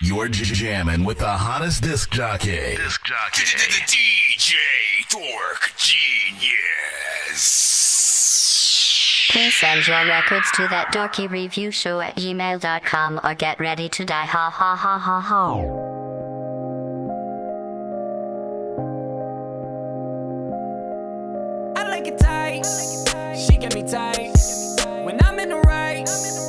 You're jamming with the hottest disc jockey. DJ Dork Geniuz. Please send your records to that dorky review show at gmail.com or get ready to die. Ha ha ha ha ha. I like it tight, she get me tight. When I'm in the right,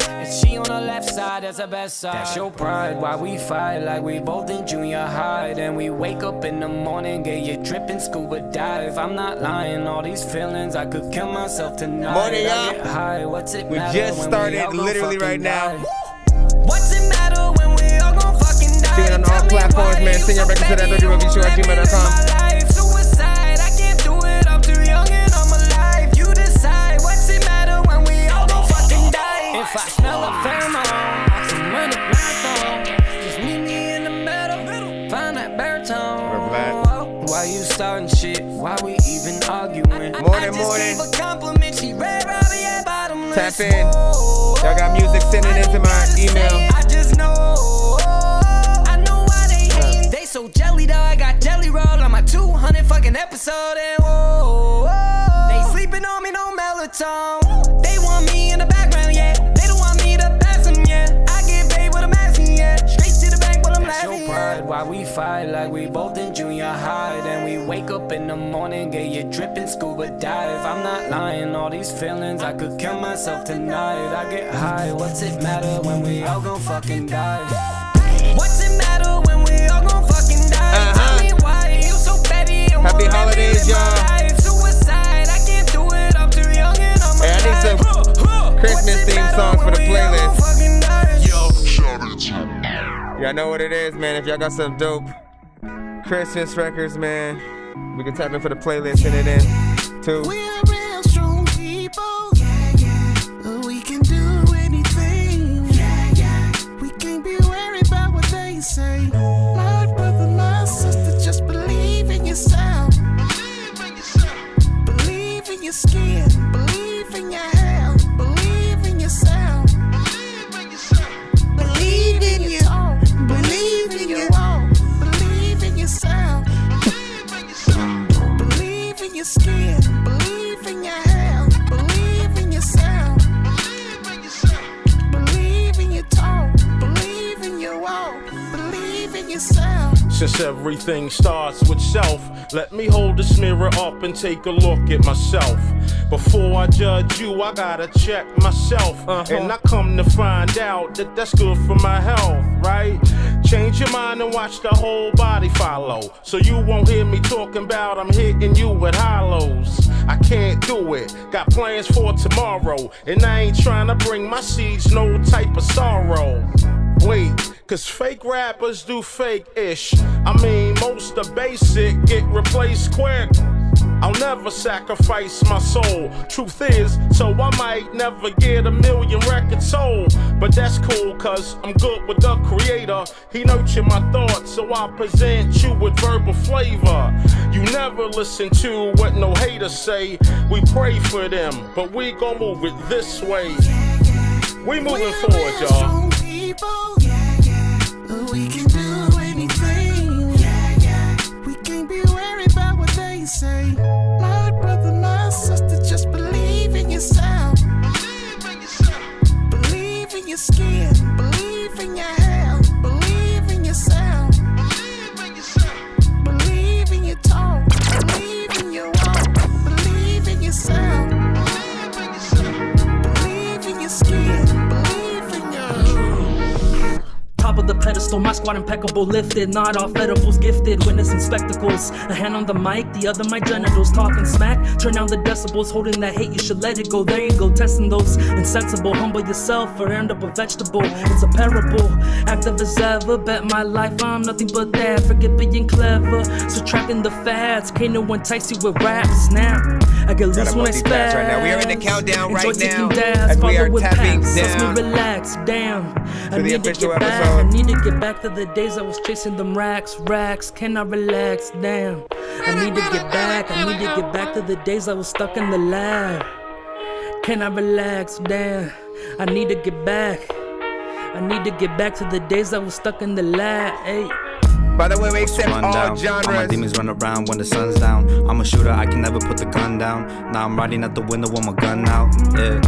and she on the left side, that's the best side. That's your pride, why we fight like we both in junior high. Then we wake up in the morning, get you dripping scuba dive. I'm not lying, all these feelings, I could kill myself tonight. Morning, y'all. I get high, what's it We matter just when started we all literally gon' right fucking now. die? What's it matter when we all gon' fucking die? Doing it on all platforms, man. Send your records to that dorky@gmail.com. Suicide, I can't do it, I'm too young and I'm alive. You decide, what's it matter when we all gon' fucking die? If I smell a pheromone, I can run a marathon. Just meet me in the middle, find that baritone. Why you starting shit? Why we even arguing? Morning. Gave a compliment, she read Robbie at bottomless. Tap in. Y'all got music, send it into my email. I just know. I know why they hate. They so jelly though. I got jelly roll on my 200 fucking episode. And whoa, they sleeping on me, no melatonin. They want me in the background, yeah. They don't want me to pass them, yeah. I get paid with a maxing, yeah. Straight to the bank while I'm laughing. That's your pride. Why we fight like we both in junior high. Then we wake up in the morning, get you dripping scuba dive. I'm not lying, all these feelings, I could kill myself tonight. I get high, what's it matter when we all gon' fucking die? What's it matter when we all gon' fucking die? Tell me why you so petty and Happy holidays, y'all. Suicide, I can't do it, I'm too young and I'm Hey, I need some Christmas theme songs for the playlist. Y'all know what it is, man. If y'all got some dope Christmas records, man, we can tap in for the playlist, send it in too. We're real strong people. We can do anything. We can't be worried about what they say. My brother, my sister, just believe in yourself. Believe in your skin. Believe in your health. Believe in yourself. Believe in your talk. Believe in your walk. Believe in yourself. Believe in your skin. Believe in your health. Believe in yourself. Believe in your talk. Believe in your walk. Believe in yourself. Since everything starts with self, let me hold this mirror up and take a look at myself. Before I judge you, I gotta check myself. And I come to find out that that's good for my health, right? Change your mind and watch the whole body follow. So you won't hear me talking about I'm hitting you with hollows. I can't do it, got plans for tomorrow. And I ain't trying to bring my seeds no type of sorrow. Wait, cause fake rappers do fake-ish. I mean, most of basic get replaced quick. I'll never sacrifice my soul. Truth is, so I might never get 1 million records sold. But that's cool, cause I'm good with the creator. He nurtured my thoughts, so I present you with verbal flavor. You never listen to what no haters say. We pray for them, but we gon' move it this way. We moving forward, y'all. We can do anything. We can't be worried about what they say. My brother, my sister, just believe in yourself. Believe in your skin. Believe in your health. Believe in yourself. Believe in your talk. Believe in your walk. Believe in yourself. Believe in your skin. Believe in your top of the pedestal, my squad impeccable, lifted, not off edibles, gifted, witnessing spectacles. A hand on the mic, the other my genitals, talking smack. Turn down the decibels, holding that hate, you should let it go. There you go, testing those insensible. Humble yourself or end up a vegetable. It's a parable, active as ever. Bet my life I'm nothing but that. Forget being clever, subtracting the fads. Can't no one entice you with raps now. I get loose when I spaz. Right now, we are in the countdown enjoy right now dabs, as we are with tapping paps. down Let's me relax, damn. I to the need to official get back. episode. I need to get back to the days I was chasing them racks. Can I relax? Damn. I need to get back. I need to get back to the days I was stuck in the lab. Can I relax? Damn. I need to get back. I need to get back to the days I was stuck in the lab. Hey. By the way, we accept all All my genres. demons run around when the sun's down. I'm a shooter, I can never put the gun down. Now I'm riding out the window with my gun out. Yeah.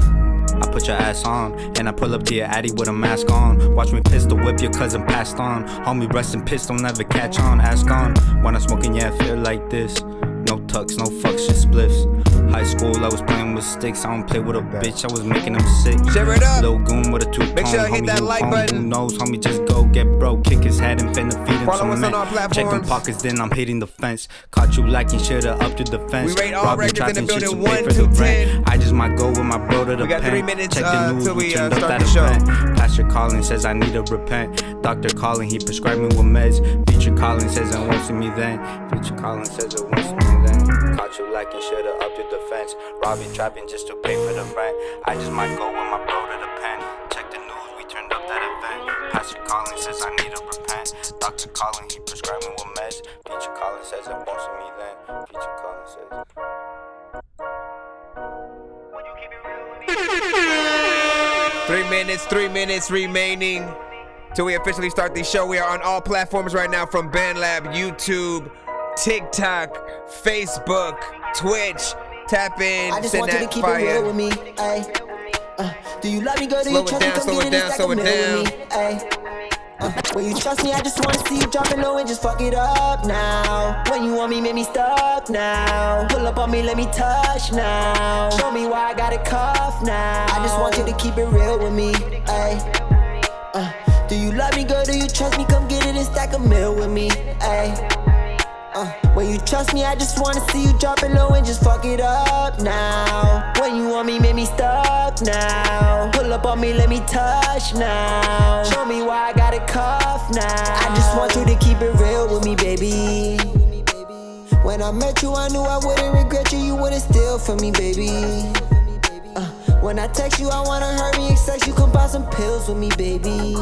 I put your ass on, and I pull up to your addy with a mask on. Watch me pistol whip your cousin passed on. Homie resting pistol never catch on. Ask on when I'm smoking, yeah, I feel like this. No tucks, no fucks, just spliffs. High school, I was playing with sticks. I don't play with a bitch, I was making them sick. Share it up. Lil goon with a two-tone. Make sure you hit homie that who like home, button. Who knows, homie, just go get broke. Kick his head and finna feed him Follow some us on mint. all Check them platforms. pockets, then I'm hitting the fence. Caught you lacking, shoulda up to the fence. We rate all Rob your records in the traps and shit building to pay 1 for the to rent. 10. I just might go with my bro to the We got pen. 3 minutes, Check the news, till we turned up start that the show. event. Pastor calling says I need to repent. Doctor calling, he prescribed me with meds. Feature calling says it won't see me then. Feature calling says it won't see me then. Caught you lacking, shoulda up to the fence. Rob you trapping just to pay for the rent. I just might go with my bro to the pen. Check the news, we turned up that event. Pastor calling says I need to repent. Doctor calling, he prescribed me with meds. Feature calling says it won't see me then. Feature calling says. 3 minutes remaining till we officially start the show. We are on all platforms right now, from BandLab, YouTube, TikTok, Facebook, Twitch. Tap in, I just send want you to that keep it real fire. with me, ayy. Do you love me, girl? Do Slow you it trust down, me? Come slow get it in down, this slow like it a meal down. with me, ayy. When you trust me, I just wanna see you drop it low and just fuck it up now. When you want me, make me stuck now. Pull up on me, let me touch now. Show me why I got a cough now. I just want you to keep it real with me, ayy. Do you love me, girl? Do you trust me? Come get it and stack a meal with me, ayy. When you trust me, I just wanna see you drop it low and just fuck it up now. When you want me, make me stuck now. Pull up on me, let me touch now. Show me why I got a cough now. I just want you to keep it real with me, baby. When I met you, I knew I wouldn't regret you. You wouldn't steal from me, baby. When I text you, I wanna hurry and sex you. Come buy some pills with me, baby.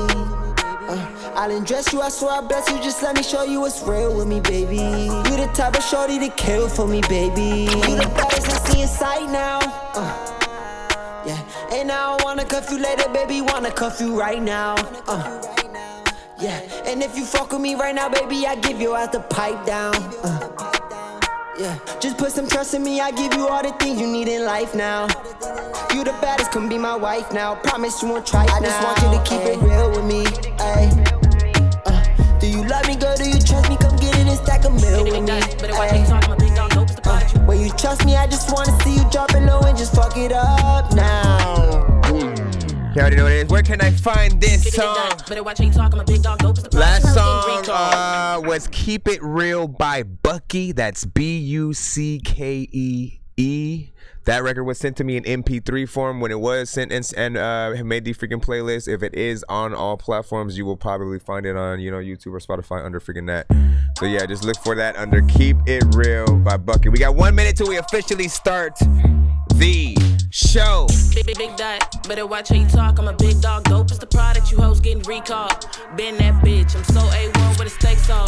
I'll undress you, I swear I bless you. Just let me show you what's real with me, baby. You the type of shorty to kill for me, baby. You the baddest I see in sight now. Yeah, and I don't wanna cuff you later, baby. Wanna cuff you right now. Yeah, and if you fuck with me right now, baby, I give your ass the pipe down. Yeah, just put some trust in me. I give you all the things you need in life now. You the baddest, come be my wife now. Promise you won't try it now. I just want you to keep it real with me, ayy. Do you love me, girl? Do you trust me? Come get it and stack a meal with me, ayy. When you trust me, I just wanna see you drop it low and just fuck it up now. You already know what it is. Where can I find this song? Last song was Keep It Real by Bucky. That's Buckee. That record was sent to me in MP3 form when it was sent, and have made the freaking playlist. If it is on all platforms, you will probably find it on YouTube or Spotify under freaking that. So yeah, just look for that under Keep It Real by Bucky. We got 1 minute till we officially start the show. Big dot, better watch how you talk. I'm a big dog, dope is the product. You hoes getting recalled. Been that bitch, I'm so A1 with the stakes all.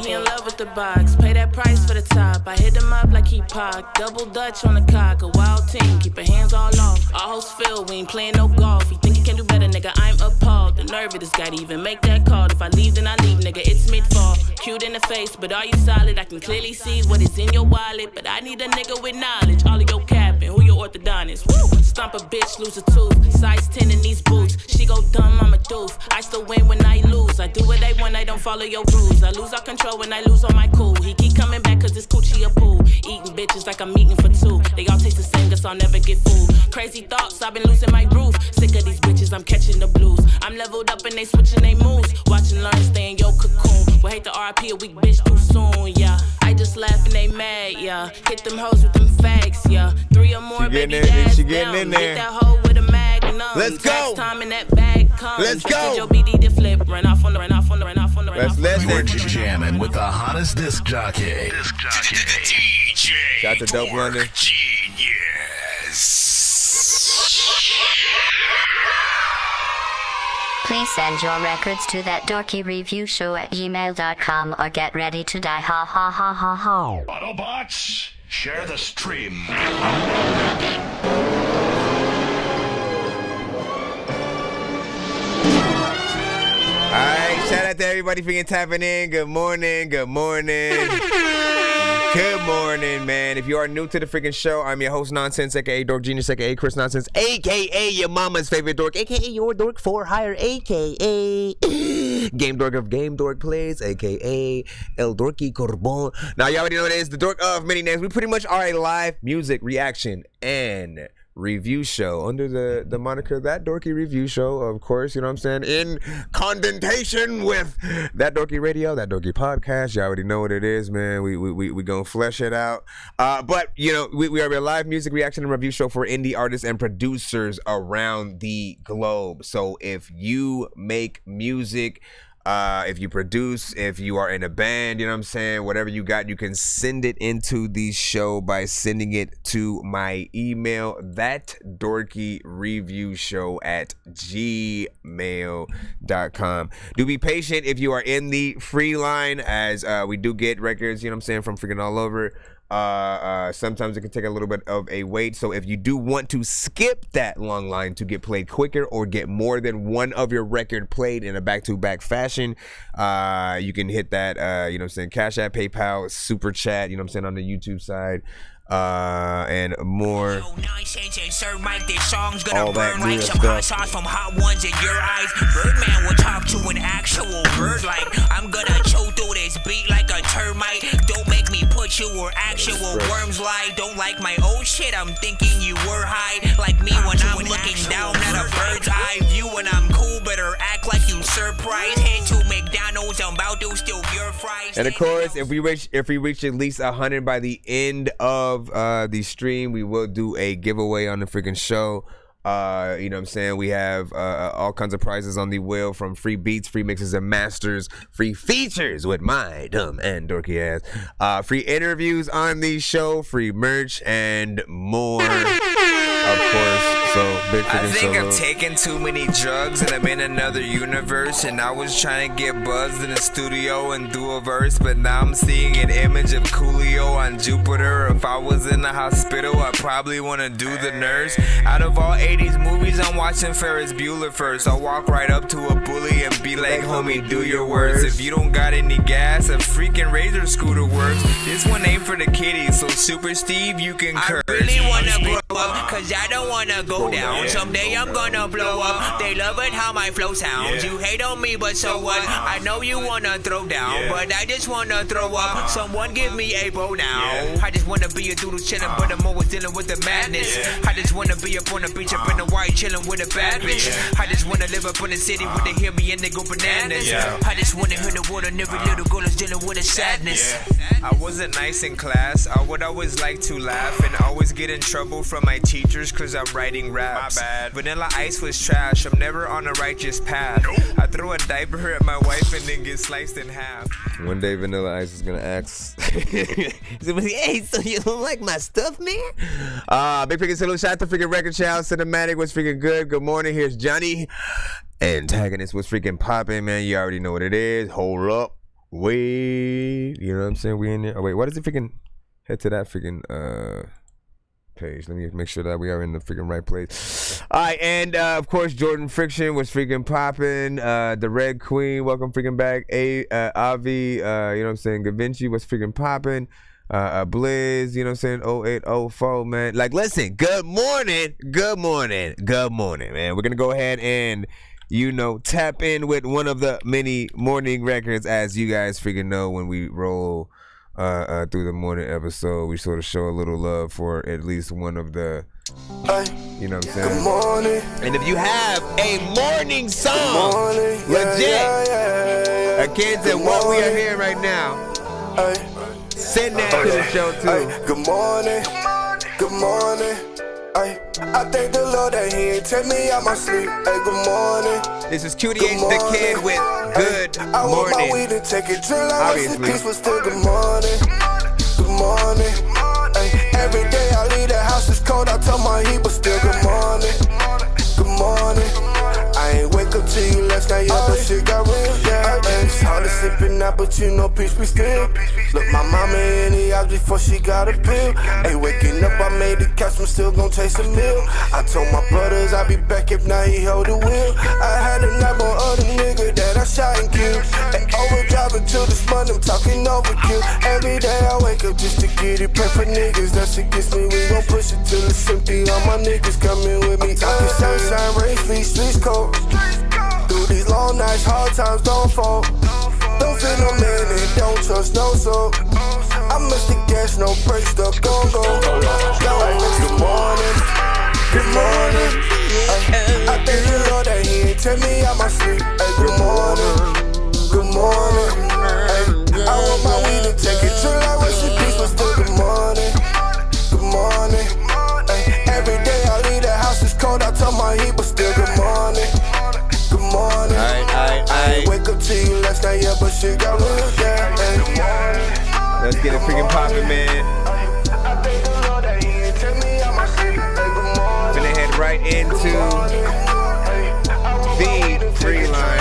He in love with the box, pay that price for the top. I hit him up like he Pac, double Dutch on the cock. A wild team, keep your hands all off. All hoes feel, we ain't playing no golf. You think you can do better, nigga, I'm appalled. The nerve of this guy to even make that call. If I leave, then I leave, nigga, it's mid-fall. Cute in the face, but are you solid? I can clearly see what is in your wallet, but I need a nigga with knowledge. All of your capping, who your orthodontist? Woo! Stomp a bitch, lose a tooth. Size 10 in these boots. She go dumb, I'm a doof. I still win when I lose. I do what I want, I don't follow your rules. I lose all control when I lose all my cool. He keep coming back cause it's coochie a pool. Eating bitches like I'm eating for two. They all taste the same, guess I'll never get fooled. Crazy thoughts, I've been losing my roof. Sick of these bitches, I'm catching the blues. I'm leveled up and they switching they moves. Watch and learn, stay in your cocoon. Will hate the RIP a weak bitch too soon, yeah. I just laugh and they mad, yeah. Hit them hoes with them fags, yeah. 3 or more, baby, that's she getting in there. Hit that hoe with a magnum. Let's go. Next time in that bag comes. Let's go. Your BD to flip, run off on the. Let's listen. You're jamming with the hottest disc jockey. DJ Shout out to Dope London. Genius. Please send your records to that dorkyreviewshow@gmail.com or get ready to die. Ha ha ha ha ha. Autobots, share the stream. Shout out to everybody freaking tapping in. Good morning. Good morning. Good morning, man. If you are new to the freaking show, I'm your host, Nonsenze, aka Dork Genius, aka Chris Nonsense, aka your mama's favorite dork, aka your dork for hire, aka Game Dork of Game Dork Plays, aka El Dorky Corbon. Now, you already know what it is, the Dork of many names. We pretty much are a live music reaction and review show under the moniker That Dorky Review Show, of course, you know what I'm saying, in condentation with That Dorky Radio, That Dorky Podcast. You already know what it is, man. We gonna flesh it out, but you know, we are a live music reaction and review show for indie artists and producers around the globe. So if you make music, if you produce, if you are in a band, you know what I'm saying, whatever you got, you can send it into the show by sending it to my email, thatdorkyreviewshow@gmail.com. Do be patient if you are in the free line, as we do get records, you know what I'm saying, from freaking all over. Sometimes it can take a little bit of a wait. So if you do want to skip that long line to get played quicker or get more than one of your record played in a back-to-back fashion, you can hit that, you know what I'm saying, Cash App, PayPal, Super Chat, you know what I'm saying, on the YouTube side. And more. Nonsense and Sir Mike, this song's gonna all burn that like good some stuff. hot sauce from hot ones in your eyes. Birdman will talk to an actual bird like I'm gonna chew through this beat like a termite. Don't make me put you where actual worms lie. Don't like my old shit, I'm thinking you were high. Like me when I'm looking down at a bird's eye view. When I'm cool, better act like you surprised. Head to McDonald's, I'm about to steal your fries. And of course, if we reach at least 100 by the end of the stream, we will do a giveaway on the freaking show. You know what I'm saying, we have all kinds of prizes on the wheel, from free beats, free mixes and masters, free features with my dumb and dorky ass, free interviews on the show, free merch, and more, of course. So big I think solo. I've taken too many drugs and I'm in another universe, and I was trying to get buzzed in the studio and do a verse, but now I'm seeing an image of Coolio on Jupiter. If I was in the hospital, I'd probably want to do the nurse. Out of all 80s movies, I'm watching Ferris Bueller first. I'll walk right up to a bully and be like, homie, do your worst. If you don't got any gas, a freaking Razor scooter works. This one ain't for the kiddies, so Super Steve, you can curse. I really wanna grow up, cause I don't wanna go down. Someday I'm gonna blow up. They love it how my flow sounds. You hate on me, but so what? I know you wanna throw down, but I just wanna throw up. Someone give me a bow now. I just wanna be a doodle chillin', but I'm always dealing with the madness. I just wanna be up on the beach, up in the white, chillin' with a bad bitch. I just wanna live up in the city where they hear me and they go bananas. I just wanna hear the word, and every little girl is dealing with a sadness. I wasn't nice in class. I would always like to laugh and always get in trouble from my teachers cause I'm writing raps. My bad. Vanilla Ice was trash. I'm never on a righteous path. I throw a diaper at my wife and then get sliced in half. One day Vanilla Ice is gonna ask, hey, so you don't like my stuff, man? Big freaking salute, shout out to freaking Record Child. Cinematic was freaking good. Good morning, here's Johnny. Antagonist was freaking popping, man. You already know what it is. Hold up, wait, you know what I'm saying? We in there. Oh wait, what is it freaking? Head to that freaking page. Let me make sure that we are in the freaking right place. All right, and of course Jordan Friction was freaking popping. The Red Queen, welcome freaking back. Avi, you know what I'm saying, Gavinci was freaking popping. Blizz, you know what I'm saying, 0804, man. Like, listen, good morning, man. We're gonna go ahead and, you know, tap in with one of the many morning records. As you guys freaking know, when we roll through the morning episode, we sort of show a little love for at least one of the, you know what I'm saying? Good morning. And if you have a morning song, legit, akin to what we are hearing right now, send that to the show too. Good morning. Good morning. I thank the Lord that He ain't take me out my sleep. Good morning. This is Cutie H the Kid with Good I want my Morning. weed to take it drill. I was in peace, but still good morning. Good morning. Every day I leave the house, it's cold. I tell my heat, but still good morning. Good morning. I ain't wake up to you last night, yeah, but shit got real, yeah. It's hard to sleep at night, but you know peace be still. Look, my mama in the eyes before she got a pill. Ain't waking up, I made the cash, I'm still gon' chase a meal. I told my brothers I'll be back if not he held the wheel. I had a knife on other nigga that I shot and killed. on them talking over you. Every day I wake up just to get it. Pray for niggas that's against me. We gon' push it till it's empty. All my niggas coming with me. Talking sunshine, rain, streets cold. Through these long nights, hard times don't fall. Don't feel no man and don't trust no soul. I miss the gas, no brakes, stuff gon' go. Good morning, good morning. I thank the Lord that He ain't tell me out my sleep. Good morning, good morning. I want my weed to take it true like rest in peace, but still good morning, good morning. Every day I leave the house, it's cold, I tell my heat, but still good morning. Good morning. I ain't wake up to you last night, yeah, but shit got real down. Let's get it freaking poppin', man. Finna head right into the free line.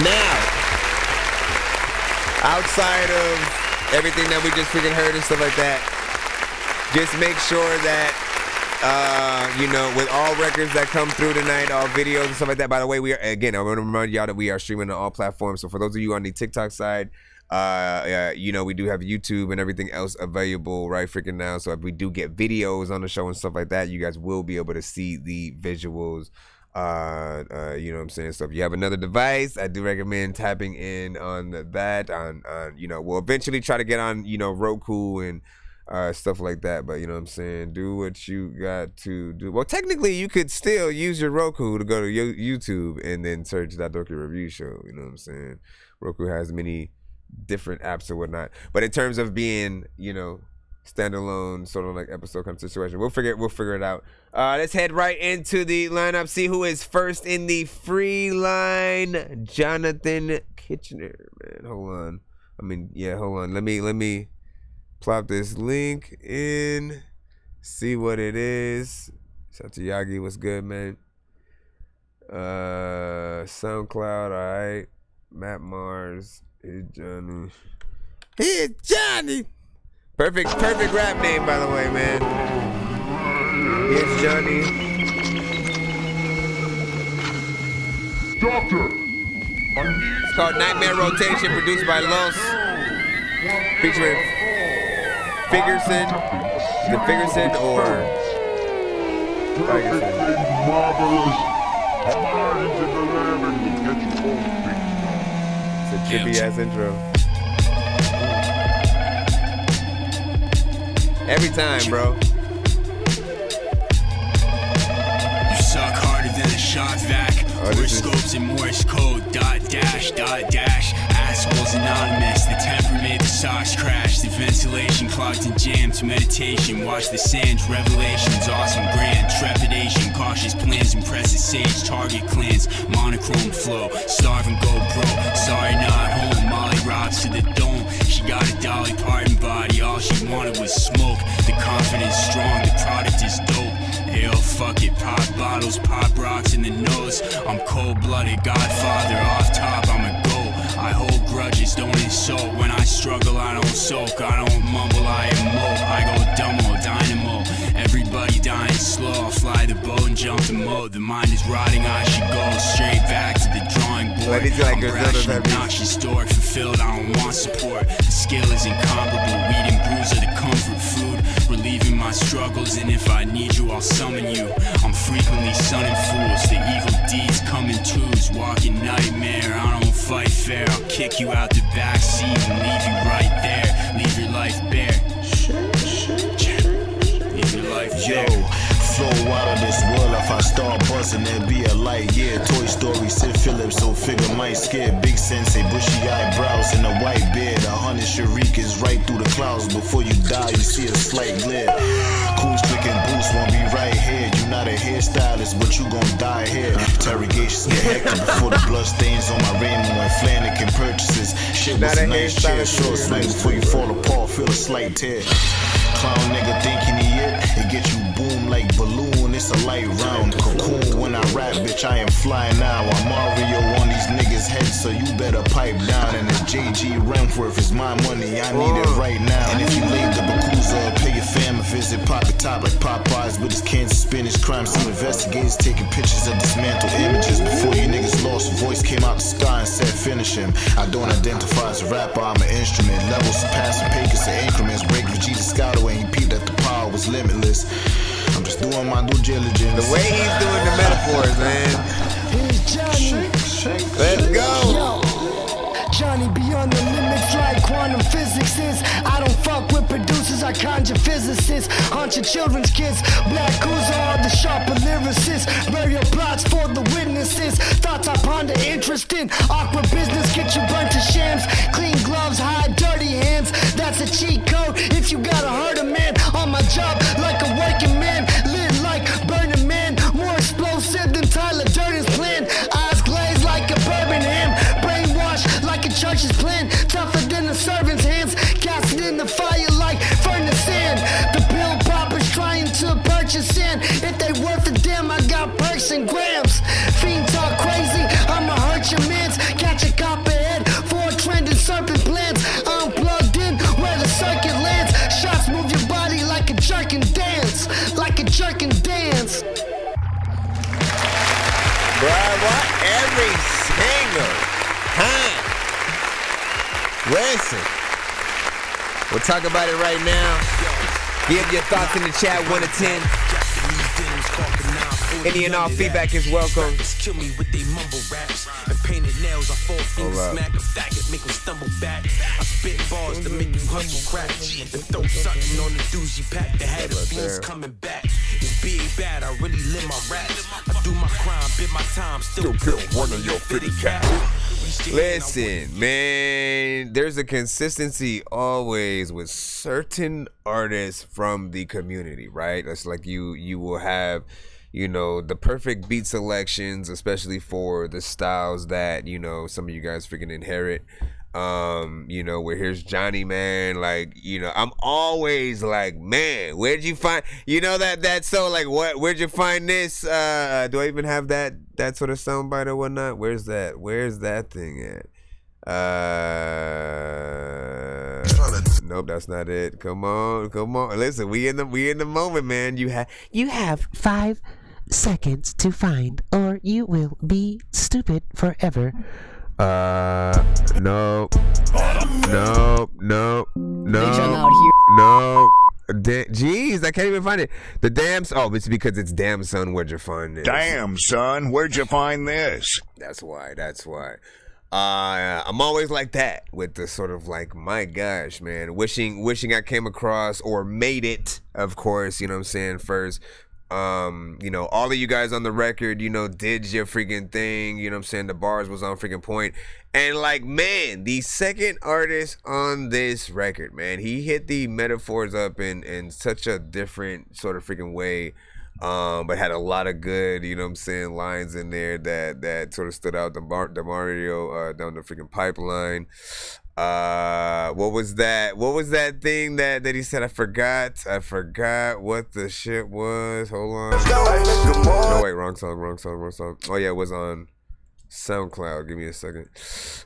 Now, outside of everything that we just freaking heard and stuff like that, just make sure that, you know, with all records that come through tonight, all videos and stuff like that. By the way, we are, again, I want to remind y'all that we are streaming on all platforms. So for those of you on the TikTok side, you know, we do have YouTube and everything else available right freaking now. So if we do get videos on the show and stuff like that, you guys will be able to see the visuals. You know what I'm saying? So if you have another device, I do recommend tapping in on that. On you know, we'll eventually try to get on, you know, Roku and stuff like that. But you know what I'm saying? Do what you got to do. Well, technically, you could still use your Roku to go to YouTube and then search that Dorky Review Show. You know what I'm saying? Roku has many different apps or whatnot. But in terms of being, you know, standalone sort of like episode kind of situation, we'll figure it out. Let's head right into the lineup, see who is first in the free line. Jonathan Kitchener, man. Hold on. Hold on. Let me plop this link in, see what it is. Shout out to Yagi, what's good, man? SoundCloud, alright. Matt Mars, here's Johnny. Here's Johnny. Perfect rap name, by the way, man. Here's Johnny. Doctor, it's called Nightmare Rotation, produced by Los, featuring Figerson. Is it Figerson or Figerson? marvelous. Come on into the lab and we'll get you all fixed. It's a trippy ass intro. Every time, bro. You suck harder than a shot vac. Horoscopes and Morse code. Dot dash. Assholes anonymous. The temper made the socks crash. The ventilation clogged and jammed. Meditation. Watch the sands. Revelations. Awesome grand. Trepidation. Cautious plans. Impressive sage. Target clans. Monochrome flow. Starve and go broke. Sorry, not home. Molly rocks to the dome. She got a Dolly Parton body. All she wanted was smoke. The confidence strong. The product is dope. Hell, fuck it. Pop bottles, pop rocks in the nose. I'm cold-blooded, Godfather. Off top, I'm a go. I hold grudges, don't insult. When I struggle, I don't sulk. I don't mumble, I emote. I go dumbo, dynamo. Everybody dying slow. I'll fly the boat and jump the moat. The mind is rotting, I should go straight back to the drawing board. I'm brash and obnoxious, dork fulfilled. I don't want support. The skill is incomparable. Weed and brews are the comfort food. Relieving my struggles, and if I need you, I'll summon you. I'm frequently sunning fools. The evil deeds come in twos. Walking nightmare, I don't fight fair. I'll kick you out the back seat and leave you right there. Leave your life bare. Leave your life bare. Flow out of this world. If I start buzzing, there'd be a light. Yeah, Toy Story, Sid Phillips, so figure might scare. Big sensei, bushy eyebrows and a white beard. 100 shurikens right through the clouds. Before you die, you see a slight glare. Coons clicking boots won't be right here. You not a hairstylist, but you gon' die here. Interrogations get hectic before the blood stains on my Raymond when Flanagan purchases. Shit was a nice chair, short swing before you fall apart. Feel a slight tear. Clown nigga thinking he it get you boom like balloon. It's a light round cocoon when I rap, bitch. I am flying now. I'm Mario on these niggas' heads so you better pipe down. And if JG Rentworth is my money, I need it right now. And if you laid the Bakuza, pay your fam a visit, pop the top like Popeyes with his cans of spinach. Crime scene investigators taking pictures of dismantled images. Before you niggas lost, a voice came out the sky and said finish him. I don't identify as a rapper, I'm an instrument. Levels surpassing Pecos and increments. Break Vegeta Scout away, he peeped that the power was limitless. I'm just doing my due diligence. The way he's doing the metaphors, man. Here's Johnny. Let's go. Yo, Johnny beyond the limits like quantum physics is. I don't fuck with producers, I conjure physicists. Haunt your children's kids. Black Kuza are the sharper lyricists. Burial plots for the witnesses. Thoughts I ponder interest in. Awkward business get you burnt to shams. Clean gloves, hide dirty hands. That's a cheat code if you gotta hurt a man. On my job like a working man. Lit like Burning Man. More explosive than Tyler Durden's plan. Eyes glazed like a bourbon ham. Brainwashed like a church's plan. Tougher than the servant's hands. Cast it in the fire like furnace sand. The pill poppers trying to purchase sand. If they worth a damn, I got perks and grams. Fiend talk crazy, I'ma hurt your mans. Catch a copperhead for a trending serpent plans. I'm plugged in where the circuit lands. Shots move your body like a jerk and dance. Like a jerk and dance. Bruh, what? Every single time. Listen. We'll talk about it right now. Give your thoughts in the chat, 1 to 10. Any and all feedback is welcome. Kill me with they mumble raps and painted nails. I fall fingers smack a faggot, make them stumble back. I spit bars to make you hustle crack and throw something on the doozy pack. The head of beans coming back. It's big bad, I really live my raps. I do my crime, bit my time, still kill one of your fitty cats. Listen, man, there's a consistency always with certain artists from the community, right? That's like you will have, you know, the perfect beat selections, especially for the styles that, you know, some of you guys freaking inherit. You know, where here's Johnny, man, like, you know, I'm always like, man, where'd you find, you know, that's so like, where'd you find this? Do I even have that sort of soundbite or whatnot? Where's that thing at? Nope, that's not it. Come on. Listen, we in the moment, man. You have 5 seconds to find, or you will be stupid forever. No. Jeez, I can't even find it. The damn. Oh, it's because it's damn son. Where'd you find this? Damn son, where'd you find this? That's why. I'm always like that with the sort of like, my gosh, man, wishing I came across or made it. Of course, you know what I'm saying. First. You know, all of you guys on the record, you know, did your freaking thing, you know what I'm saying, the bars was on freaking point. And like, man, the second artist on this record, man, he hit the metaphors up in such a different sort of freaking way, but had a lot of good, you know what I'm saying, lines in there that sort of stood out. The Mario down the freaking pipeline. What was that thing that he said? I forgot what the shit was. Hold on. No, wait, wrong song. Oh yeah, it was on SoundCloud. Give me a second.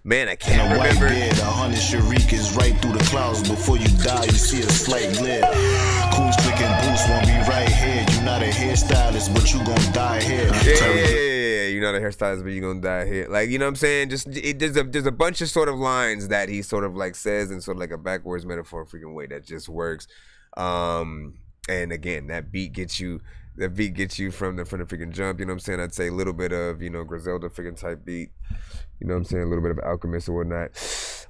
Man, I can't remember. White beard, 100 shurikens right through the clouds. Before you die, you see a slight glare. Coons clicking boots won't be right here. You not a hairstylist, but you gon' die here. Yeah, you're not a hairstylist, but you gonna die here. Like, you know what I'm saying? Just there's a bunch of sort of lines that he sort of like says in sort of like a backwards metaphor freaking way that just works. And again, that beat gets you from the freaking jump, you know what I'm saying? I'd say a little bit of, you know, Griselda freaking type beat. You know what I'm saying? A little bit of Alchemist or whatnot.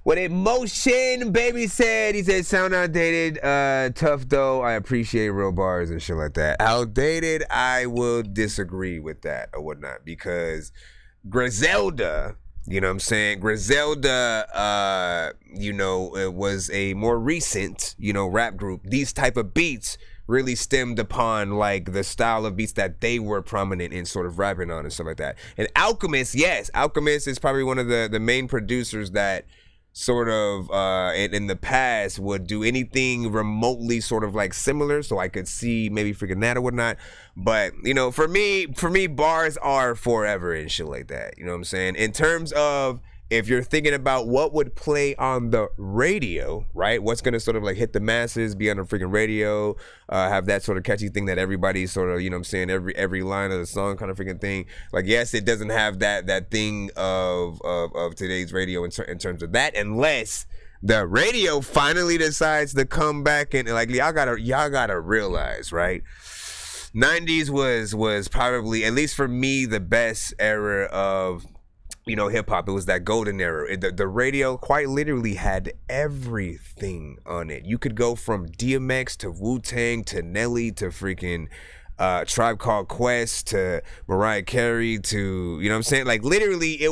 What emotion, baby said. He said, sound outdated, tough though. I appreciate real bars and shit like that. Outdated, I will disagree with that or whatnot, because Griselda, you know what I'm saying? Griselda, you know, it was a more recent, you know, rap group. These type of beats really stemmed upon like the style of beats that they were prominent in sort of rapping on and stuff like that. And Alchemist, yes, Alchemist is probably one of the main producers that sort of in the past would do anything remotely sort of like similar, so I could see maybe freaking that or whatnot. But you know, for me bars are forever and shit like that, you know what I'm saying? In terms of if you're thinking about what would play on the radio, right? What's gonna sort of like hit the masses, be on the freaking radio, have that sort of catchy thing that everybody sort of, you know what I'm saying, every line of the song kind of freaking thing. Like, yes, it doesn't have that thing of today's radio in terms of that, unless the radio finally decides to come back and like y'all gotta realize, right? 90s was probably, at least for me, the best era of, you know, hip hop. It was that golden era. The radio quite literally had everything on it. You could go from DMX to Wu-Tang to Nelly to freaking Tribe Called Quest to Mariah Carey to, you know what I'm saying? Like, literally, it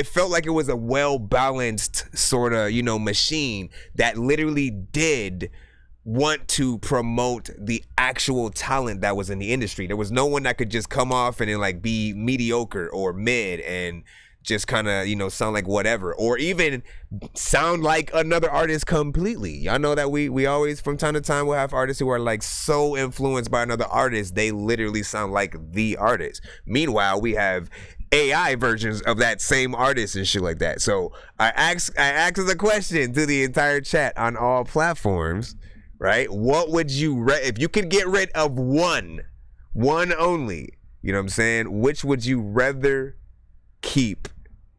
felt like it was a well-balanced sort of, you know, machine that literally did want to promote the actual talent that was in the industry. There was no one that could just come off and then like be mediocre or mid and just kind of, you know, sound like whatever, or even sound like another artist completely. Y'all know that we always from time to time will have artists who are like so influenced by another artist they literally sound like the artist. Meanwhile, we have AI versions of that same artist and shit like that. So I asked the question to the entire chat on all platforms, right? What would you if you could get rid of one only, you know what I'm saying? Which would you rather keep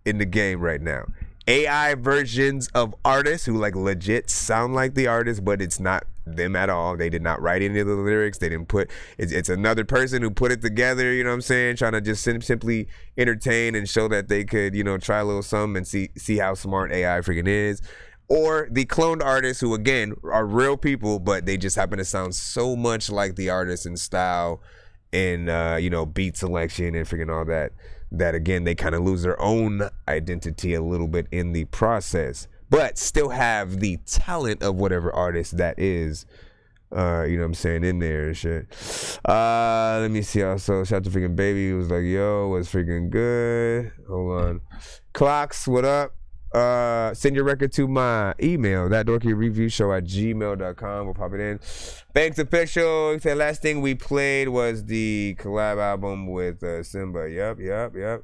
in the game right now? AI versions of artists who like legit sound like the artist, but it's not them at all. They did not write any of the lyrics. They didn't put it's another person who put it together, you know what I'm saying? Trying to just simply entertain and show that they could, you know, try a little something and see how smart AI freaking is. Or the cloned artists who, again, are real people, but they just happen to sound so much like the artist in style and, you know, beat selection and freaking all that, again, they kind of lose their own identity a little bit in the process, but still have the talent of whatever artist that is, you know what I'm saying, in there and shit. Let me see also. Shout out to freaking Baby. He was like, yo, what's freaking good? Hold on. Clocks, what up? Send your record to my email, thatdorkyreviewshow@gmail.com. We'll pop it in. Banks Official. The last thing we played was the collab album with Simba. Yep. You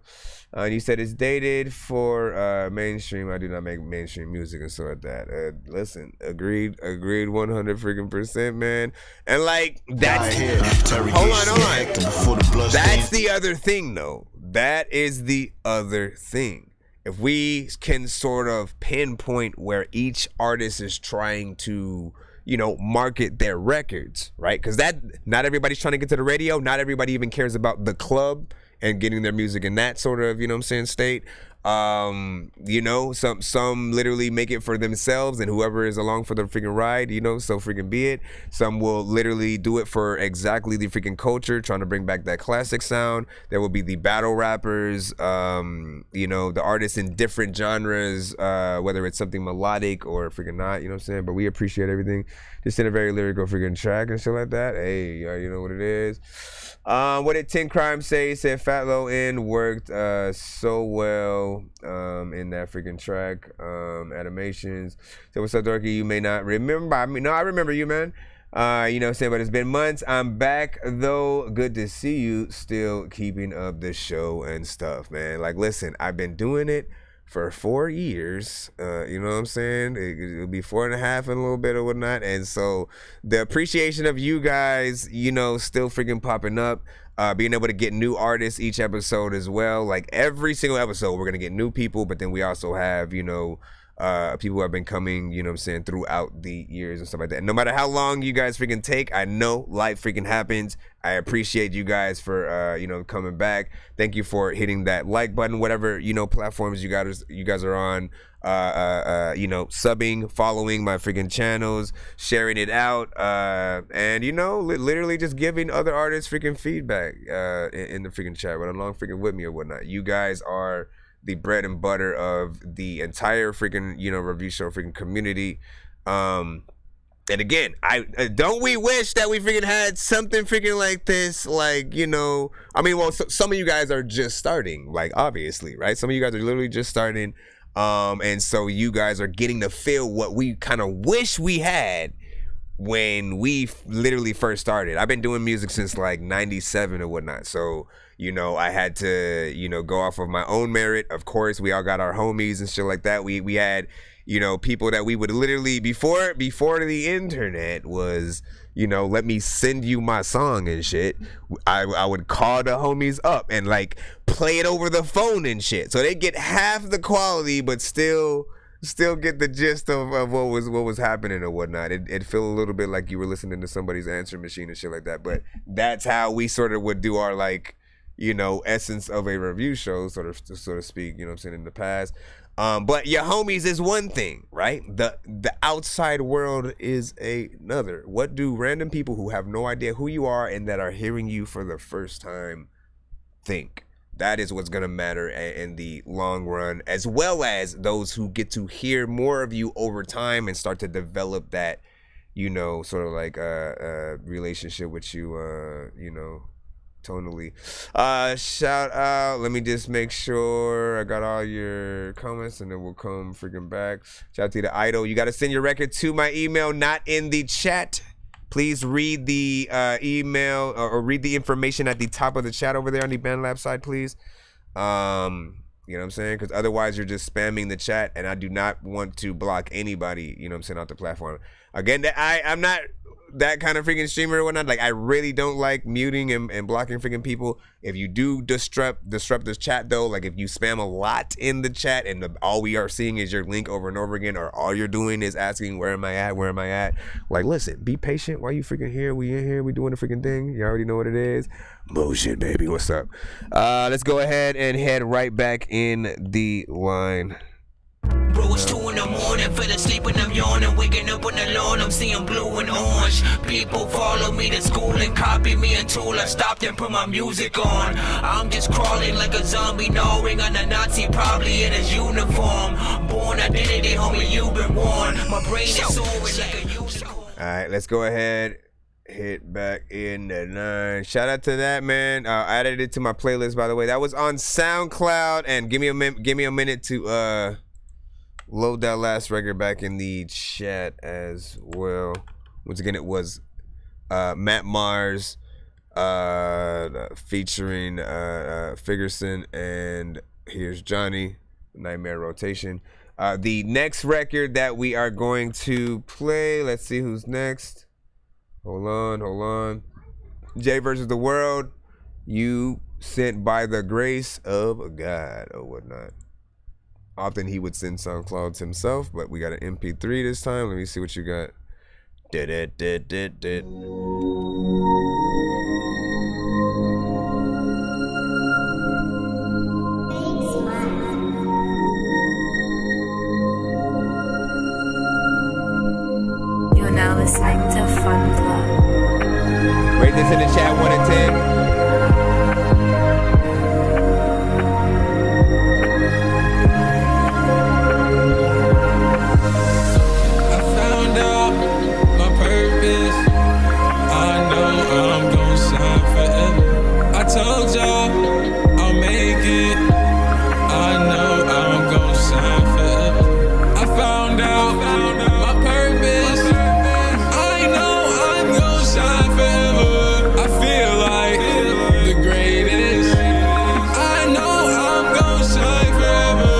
said it's dated for mainstream. I do not make mainstream music and so like that. Listen, agreed 100%, man. And like that's hold on. That's the other thing though. That is the other thing. If we can sort of pinpoint where each artist is trying to, you know, market their records, right? Because that not everybody's trying to get to the radio. Not everybody even cares about the club and getting their music in that sort of, you know what I'm saying, state. You know, some literally make it for themselves and whoever is along for the freaking ride, you know, so freaking be it. Some will literally do it for exactly the freaking culture, trying to bring back that classic sound. There will be the battle rappers, you know, the artists in different genres, whether it's something melodic or freaking not, you know what I'm saying? But we appreciate everything. Just in a very lyrical freaking track and shit like that. Hey, you know what it is. What did 10 Crimes say? He said Fat Low End worked so well in that freaking track. Animations. So what's up, Dorky? You may not remember. I mean, no, I remember you, man. You know what I'm saying? But it's been months. I'm back though. Good to see you. Still keeping up the show and stuff, man. Like, listen, I've been doing it for 4 years, you know what I'm saying? It'll be 4.5 in a little bit or whatnot. And so the appreciation of you guys, you know, still freaking popping up, being able to get new artists each episode as well. Like every single episode, we're going to get new people, but then we also have, you know, people who have been coming, you know what I'm saying, throughout the years and stuff like that. And no matter how long you guys freaking take, I know life freaking happens. I appreciate you guys for, you know, coming back. Thank you for hitting that like button, whatever, you know, platforms you guys are on, you know, subbing, following my freaking channels, sharing it out, and, you know, literally just giving other artists freaking feedback in the freaking chat, right along freaking with me or whatnot. You guys are the bread and butter of the entire freaking, you know, review show freaking community. And again, don't we wish that we freaking had something freaking like this, like, you know, I mean, well, some of you guys are just starting, like, obviously, right? Some of you guys are literally just starting, and so you guys are getting to feel what we kind of wish we had when we literally first started. I've been doing music since like 97 or whatnot, so you know, I had to, you know, go off of my own merit. Of course, we all got our homies and shit like that. We had, you know, people that we would literally, before the internet was, you know, let me send you my song and shit, I would call the homies up and like play it over the phone and shit. So they get half the quality, but still get the gist of what was happening or whatnot. It feel a little bit like you were listening to somebody's answer machine and shit like that. But that's how we sort of would do our, like, you know, essence of a review show, so to speak, you know what I'm saying, in the past. But your homies is one thing, right? The outside world is another. What do random people who have no idea who you are and that are hearing you for the first time think? That is what's going to matter in the long run, as well as those who get to hear more of you over time and start to develop that, you know, sort of like a relationship with you, you know, tonally. Shout out, let me just make sure I got all your comments and then we'll come freaking back. Shout out to the idol. You got to send your record to my email, not in the chat. Please read the email or read the information at the top of the chat over there on the BandLab side, please. You know what I'm saying? Because otherwise you're just spamming the chat, and I do not want to block anybody, you know what I'm saying, off the platform. Again, I'm not that kind of freaking streamer or whatnot. Like, I really don't like muting and blocking freaking people. If you do disrupt this chat though, like if you spam a lot in the chat and all we are seeing is your link over and over again, or all you're doing is asking where am I at, like, listen, be patient. Why you freaking here? We in here, we doing the freaking thing. You already know what it is. Bullshit, baby. What's up? Let's go ahead and head right back in the line. Bro, it's 2 in the morning, fell asleep and I'm yawning, waking up on the lawn, I'm seeing blue and orange. People follow me to school and copy me until I stopped and put my music on. I'm just crawling like a zombie, gnawing on a Nazi, probably in his uniform. Born identity, homie, you've been warned. My brain is soaring like a unicorn. Alright, let's go ahead. Hit back in the line. Shout out to that, man. I added it to my playlist, by the way. That was on SoundCloud, and give me a minute to load that last record back in the chat as well. Once again, it was Matt Mars featuring Figerson, and here's Johnny, Nightmare Rotation. The next record that we are going to play, let's see who's next. Hold on. Jay versus the World. You sent by the grace of God or whatnot. Often he would send SoundClouds himself, but we got an MP3 this time. Let me see what you got. You're now listening to Fun Club. Rate this in the chat, 1 to 10. Told y'all I'll make it. I know I'm gon' shine forever. I found out my purpose. I know I'm gon' shine forever. I feel like the greatest. I know I'm gon' shine forever.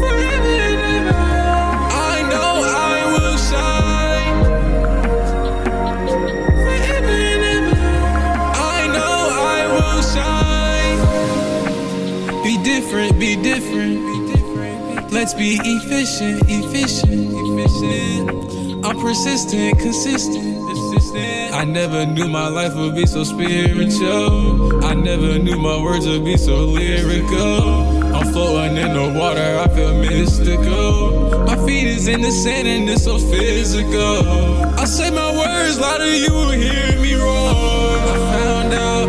Forever and ever. I know I will shine. Forever and ever. Shine. Be different, be different. Let's be efficient. I'm persistent, consistent. I never knew my life would be so spiritual. I never knew my words would be so lyrical. I'm floating in the water, I feel mystical. My feet is in the sand and it's so physical. I say my words louder, you will hear me roar. I found out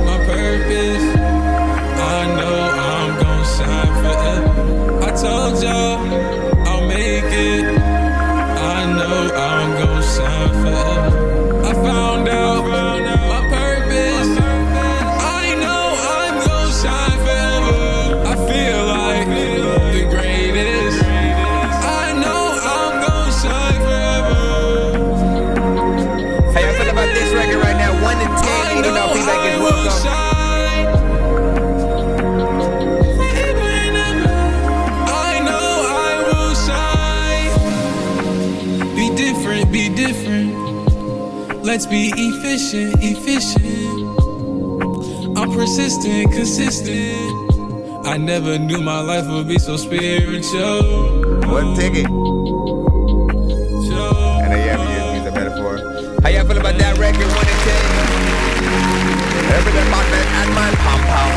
my purpose. I know I'm gon' shine forever. I told y'all I'll make it. I know I'm gon' shine forever. I found out my purpose. I know I'm gon' shine forever. I feel like the greatest. I know I'm gon' shine forever. How y'all feel about this Let's be efficient. I'm persistent, consistent. I never knew my life would be so spiritual. One ticket. And I use a metaphor. How y'all feel about that record? 1 to 10. Everything about that at my pom-pom.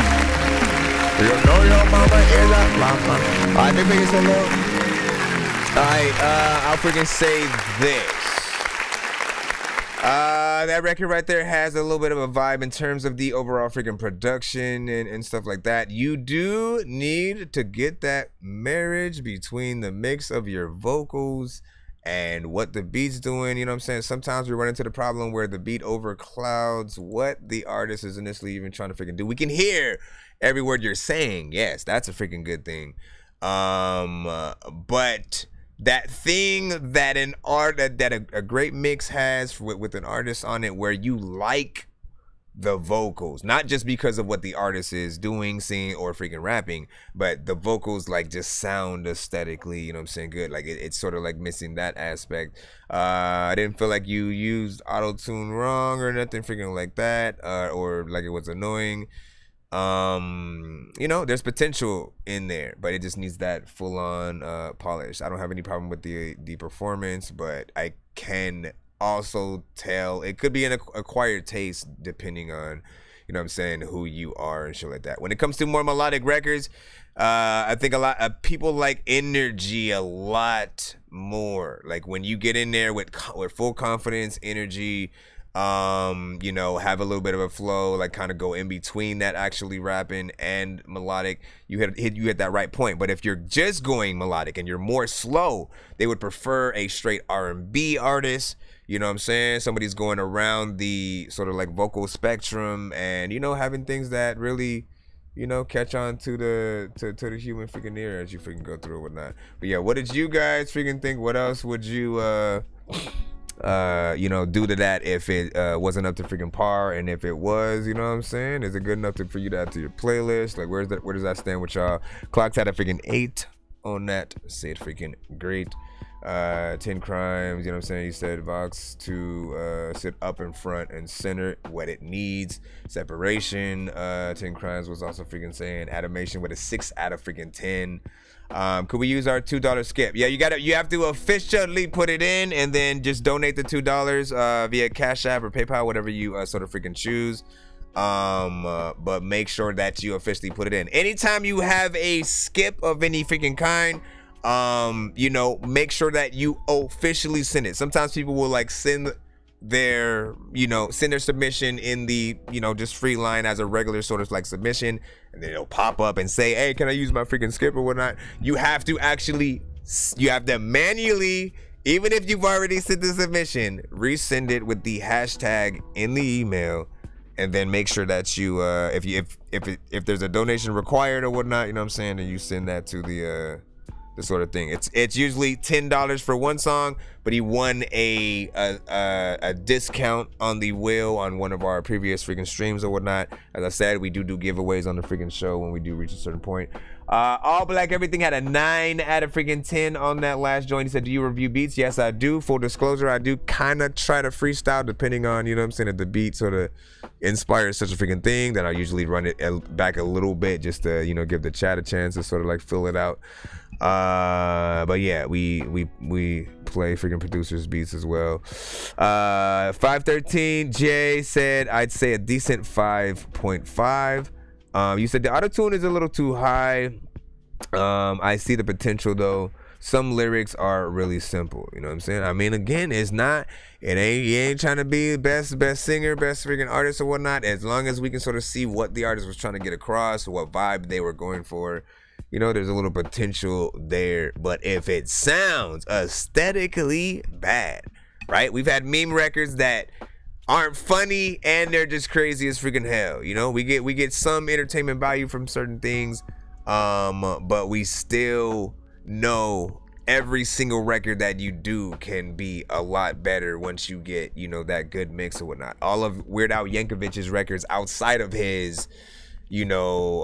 You know your mama is a mama. Alright, big fingers hello. Alright, I'll freaking say this. That record right there has a little bit of a vibe in terms of the overall freaking production and stuff like that. You do need to get that marriage between the mix of your vocals and what the beat's doing. You know what I'm saying? Sometimes we run into the problem where the beat overclouds what the artist is initially even trying to freaking do. We can hear every word you're saying. Yes, that's a freaking good thing. But that thing that a great mix has with an artist on it, where you like the vocals, not just because of what the artist is doing, singing, or freaking rapping, but the vocals like just sound aesthetically, you know what I'm saying, good. Like it's sort of like missing that aspect. I didn't feel like you used auto-tune wrong or nothing freaking like that, or like it was annoying. You know, there's potential in there, but it just needs that full-on polish. I don't have any problem with the performance, but I can also tell it could be an acquired taste depending on, you know what I'm saying, who you are and shit like that. When it comes to more melodic records, I think a lot of people like energy a lot more. Like when you get in there with full confidence, energy, you know, have a little bit of a flow, like kind of go in between that actually rapping and melodic, you hit that right point. But if you're just going melodic and you're more slow, they would prefer a straight R&B artist. You know what I'm saying? Somebody's going around the sort of like vocal spectrum and, you know, having things that really, you know, catch on to the human freaking ear as you freaking go through and whatnot. But yeah, what did you guys freaking think? What else would you you know, do to that if it wasn't up to freaking par? And if it was, you know what I'm saying, is it good enough for you to add to your playlist? Like where does that stand with y'all? Clock's had a freaking 8 on that. Say it freaking great. 10 Crimes, you know what I'm saying, he said Vox to sit up in front and center what it needs. Separation, 10 Crimes was also freaking saying Animation with a 6 out of freaking 10. Could we use our $2 skip? Yeah, you have to officially put it in and then just donate the $2 via Cash App or PayPal, whatever you sort of freaking choose. But make sure that you officially put it in. Anytime you have a skip of any freaking kind, you know, make sure that you officially send it. Sometimes people will like send their submission in the, you know, just free line as a regular sort of like submission, and then it'll pop up and say, hey, can I use my freaking skip or whatnot? You have to manually, even if you've already sent the submission, resend it with the hashtag in the email, and then make sure that you if there's a donation required or whatnot, you know what I'm saying, then you send that to the sort of thing. It's usually $10 for one song, but he won a discount on the wheel on one of our previous freaking streams or whatnot. As I said, we do giveaways on the freaking show when we do reach a certain point. All Black Everything had a 9 out of freaking 10 on that last joint. He said, do you review beats? Yes, I do. Full disclosure, I do kind of try to freestyle depending on, you know what I'm saying, if the beat sort of inspires such a freaking thing, then I'll usually run it back a little bit just to, you know, give the chat a chance to sort of like fill it out. But yeah, we play freaking producers beats as well. 513 Jay said I'd say a decent 5.5. You said the auto-tune is a little too high. I see the potential though. Some lyrics are really simple, you know what I'm saying? I mean, again, you ain't trying to be best singer, best freaking artist or whatnot. As long as we can sort of see what the artist was trying to get across, what vibe they were going for, you know, there's a little potential there. But if it sounds aesthetically bad, right? We've had meme records that aren't funny and they're just crazy as freaking hell. You know, we get some entertainment value from certain things, but we still know every single record that you do can be a lot better once you get, you know, that good mix or whatnot. All of Weird Al Yankovic's records outside of his, you know,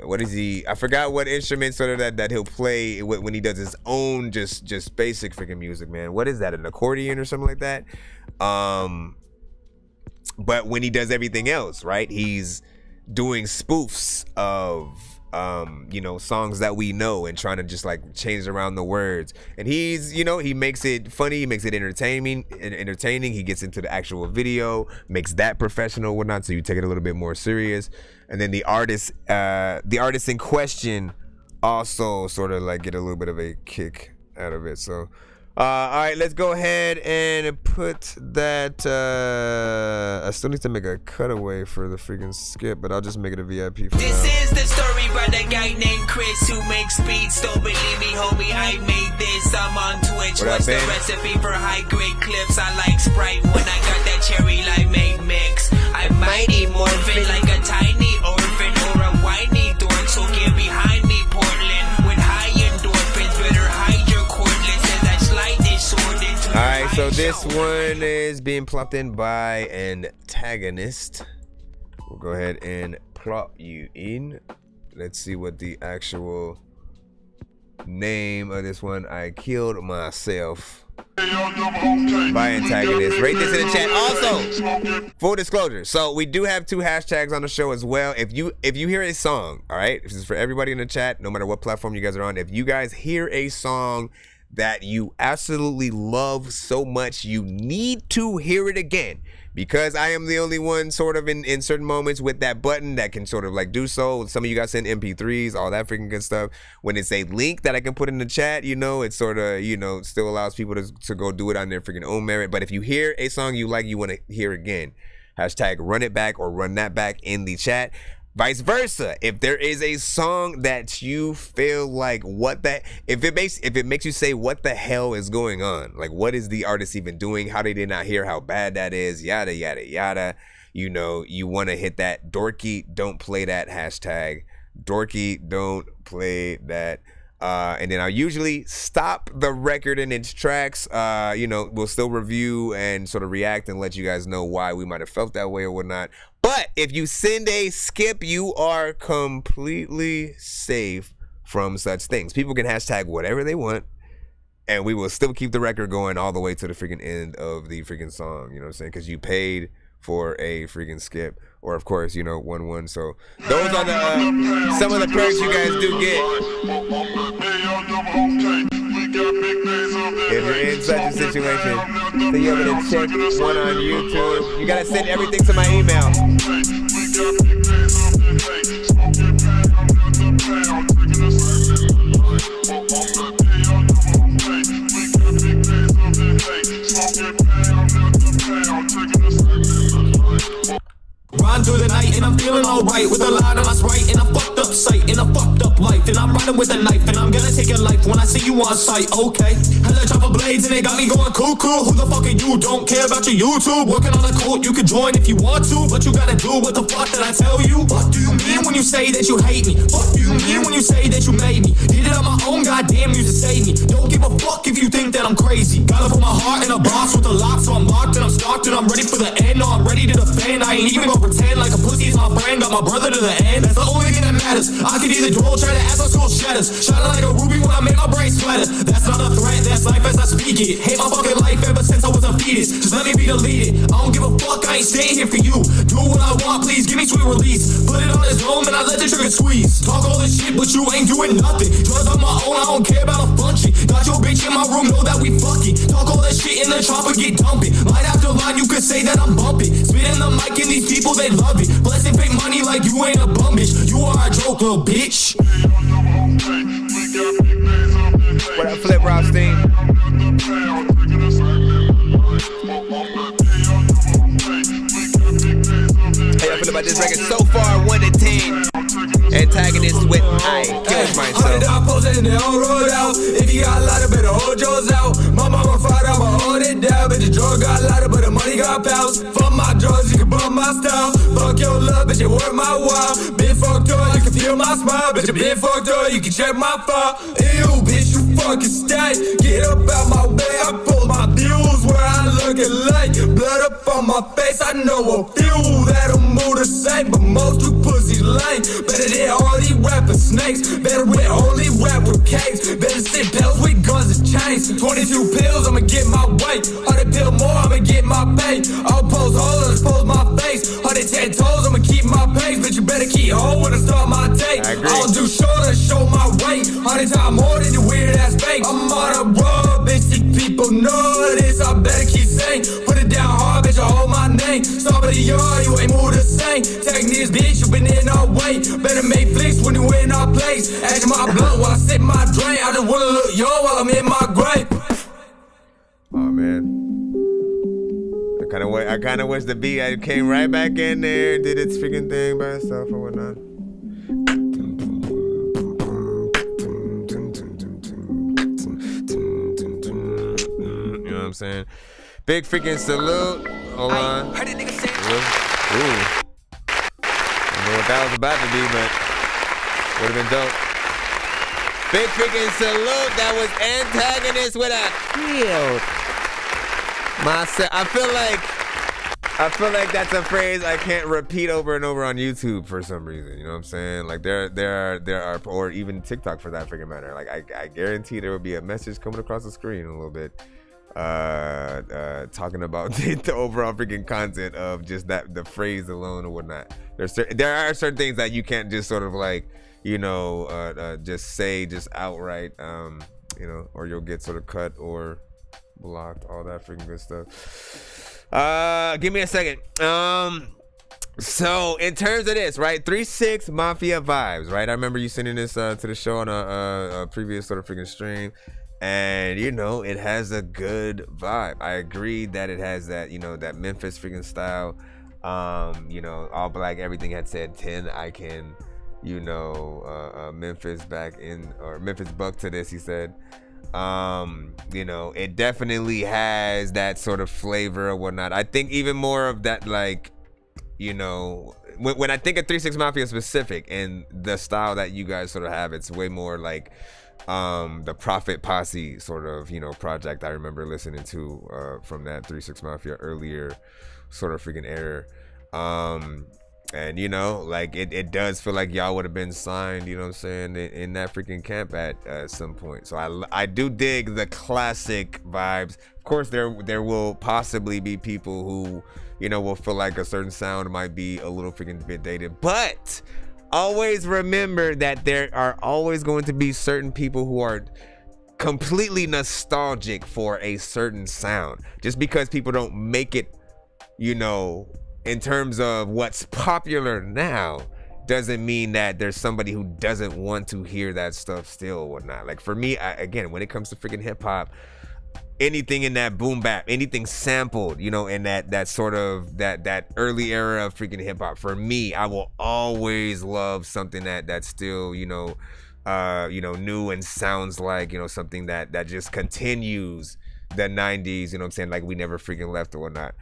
what is he? I forgot what instrument sort of that he'll play when he does his own just basic freaking music, man. What is that? An accordion or something like that? But when he does everything else, right, he's doing spoofs of you know, songs that we know and trying to just like change around the words. And he's, you know, he makes it funny, he makes it entertaining. He gets into the actual video, makes that professional, whatnot, so you take it a little bit more serious. And then the artist in question also sort of like get a little bit of a kick out of it. So all right, let's go ahead and put that. I still need to make a cutaway for the freaking skip, but I'll just make it a VIP for This now. is the story about a guy named Chris who makes beats. Don't believe me, homie, I made this. I'm on Twitch. What up, What's the Ben? recipe for high-grade clips? I like Sprite when I got that cherry limeade mix. I'm mighty morphin' like a tiny orphan or a whiny dork, so get behind me, Portland. With high endorphins, better hide your cordless as I slide this sword into All right, so this one is being plopped in by Antagonist. We'll go ahead and plop you in. Let's see what the actual name of this one. I killed myself by Antagonist. Rate this in the chat. Also, full disclosure, so we do have 2 hashtags on the show as well. If you hear a song, all right, this is for everybody in the chat, no matter what platform you guys are on. If you guys hear a song that you absolutely love so much, you need to hear it again, because I am the only one sort of in certain moments with that button that can sort of like do so. Some of you guys send MP3s, all that freaking good stuff. When it's a link that I can put in the chat, you know, it sort of, you know, still allows people to go do it on their freaking own merit. But if you hear a song you like, you want to hear again, hashtag run it back or run that back in the chat. Vice versa, if there is a song that you feel like if it makes you say what the hell is going on, like what is the artist even doing, how they did not hear how bad that is, yada yada yada, you know, you want to hit that Dorky don't play that hashtag, Dorky don't play that. And then I'll usually stop the record in its tracks. You know, we'll still review and sort of react and let you guys know why we might have felt that way or whatnot. But if you send a skip, you are completely safe from such things. People can hashtag whatever they want, and we will still keep the record going all the way to the freaking end of the freaking song. You know what I'm saying? Because you paid for a freaking skip, or of course, you know, 1-1. So those are the some of the perks you guys do get if you're in such a situation. So you're able to check one on YouTube. You gotta send everything to my email. Ride through the night and I'm feeling alright with a lot on my sprite and a fucked up sight and a fucked up life. And I'm riding with a knife and I'm gonna take your life when I see you on sight, okay? Hella chopper blades and they got me going cuckoo. Who the fuck are you? Don't care about your YouTube. Working on a cult, you can join if you want to, but you gotta do what the fuck did I tell you? What do you mean when you say that you hate me? What do you mean when you say that you made me? Did it on my own, goddamn you to save me. Don't give a fuck if you think that I'm crazy. Gotta put my heart in a box with a lock, so I'm locked and I'm stalked and I'm ready for the end. No, I'm ready to defend. I ain't even gonna pretend like a pussy is my friend. Got my brother to the end. That's the only thing that matters. I could either dual try to ask my school shatters. Shining like a ruby when I make my brain splatter. That's not a threat, that's life as I speak it. Hate my fucking life ever since I was a fetus. Just let me be deleted. I don't give a fuck, I ain't staying here for you. Do what I want, please give me sweet release. Put it on his home and I let the trigger squeeze. Talk all this shit, but you ain't doing nothing. Drugs on my own, I don't care about a function. Got your bitch in my room, know that we fucking. Talk all that shit in the chopper, get dumping. Line after line, you could say that I'm bumping. Spitting the mic and these people, they love it. Blessing fake money like you ain't a bum bitch. You are a joke, little bitch. What up, Flip Rothstein? Hey, I feel about this record so far, 1 to 10. Antagonist with I killed myself. I posted and they all rolled out. If you got a lot of better hold yours out. My mama fired out, I hold it down. But the drug got lighter, but the money got pounds. Fuck my drugs, you can bump my style. Fuck your love, bitch, you worth my while. Been fucked up, you can feel my smile. Bitch, you been fucked up, you can check my file. Ew, bitch, you fucking stank. Get up out my way, I pull my views where I look at like blood up on my face. I know a few that'll move the same, but most you pussies lame. Better than all these rap with snakes. Better with only rap with cakes. Better sit pills with guns and chains. 22 pills, I'ma get my weight. 100 pill more, I'ma get my pay. I'll pose hole and expose my face. 110 toes, I'ma keep my pace. But you better keep hold when I start my day. I'll do shorter, show my weight. 100 times more than the weird ass fake. I'm on a road, bitch. These people know this. I better keep saying. Put it down hard, bitch. I hold my name. Stop at the yard, you ain't move the same. Techniques, bitch, you been in our way. Better make flicks when you in our place. Add my blood while I sip my drain. I just wanna look young while I'm in my grave. Oh man. I kind of wish the beat I came right back in there, did its freaking thing by itself or whatnot. You know what I'm saying? Big freaking salute. Hold on. Heard a nigga say. Ooh. I don't know what that was about to be, but would have been dope. Big freaking salute. That was Antagonist with a field. I feel like that's a phrase I can't repeat over and over on YouTube for some reason. You know what I'm saying? Like there are, or even TikTok for that freaking matter. Like I guarantee there will be a message coming across the screen in a little bit, talking about the overall freaking content of just the phrase alone or whatnot. There are certain things that you can't just sort of like, just say just outright, or you'll get sort of cut or blocked, all that freaking good stuff. Give me a second. So in terms of this, right, 3-6 Mafia vibes, right? I remember you sending this to the show on a previous sort of freaking stream, and it has a good vibe. I agree that it has that, that Memphis freaking style. All black, everything had said 10. I can, Memphis back in, or Memphis buck to this, he said. It definitely has that sort of flavor or whatnot. I think even more of that, like, when I think of 3-6 Mafia specific and the style that you guys sort of have, it's way more like the Prophet Posse sort of, project I remember listening to from that 3-6 Mafia earlier sort of freaking era. And like it does feel like y'all would have been signed, in that freaking camp at some point. So I do dig the classic vibes. Of course, there will possibly be people who, will feel like a certain sound might be a little freaking bit dated. But always remember that there are always going to be certain people who are completely nostalgic for a certain sound. Just because people don't make it, in terms of what's popular now, doesn't mean that there's somebody who doesn't want to hear that stuff still or whatnot. Like for me, again, when it comes to freaking hip hop, anything in that boom bap, anything sampled, in that sort of that early era of freaking hip hop, for me, I will always love something that's still, new and sounds like, something that just continues the 90s, what I'm saying? Like we never freaking left or whatnot.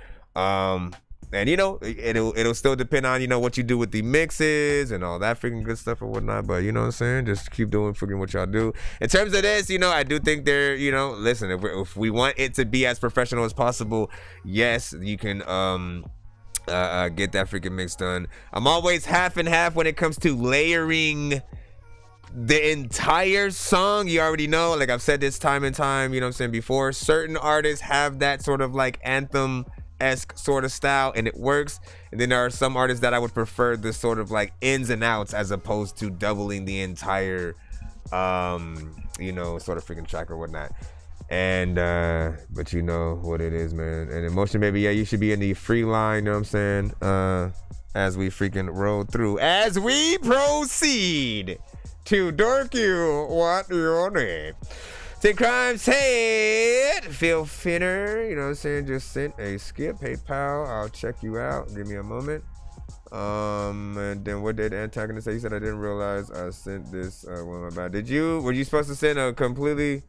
And it'll still depend on what you do with the mixes and all that freaking good stuff or whatnot. But you know what I'm saying, just keep doing freaking what y'all do. In terms of this, I do think there, listen, if we want it to be as professional as possible, yes, you can get that freaking mix done. I'm always half and half when it comes to layering the entire song. You already know, like I've said this time and time, before, certain artists have that sort of like anthem-esque sort of style and it works, and then there are some artists that I would prefer the sort of like ins and outs as opposed to doubling the entire sort of freaking track or whatnot. And but you know what it is, man. And Emotion Baby, yeah, you should be in the free line, you know what I'm saying, as we freaking roll through, as we proceed to Dorky, what your name? Take Crime said, feel fitter, you know what I'm saying? Just sent a skip. Hey pal, I'll check you out. Give me a moment. And then what did Antagonist say? He said, I didn't realize I sent this one my bad. Were you supposed to send a completely,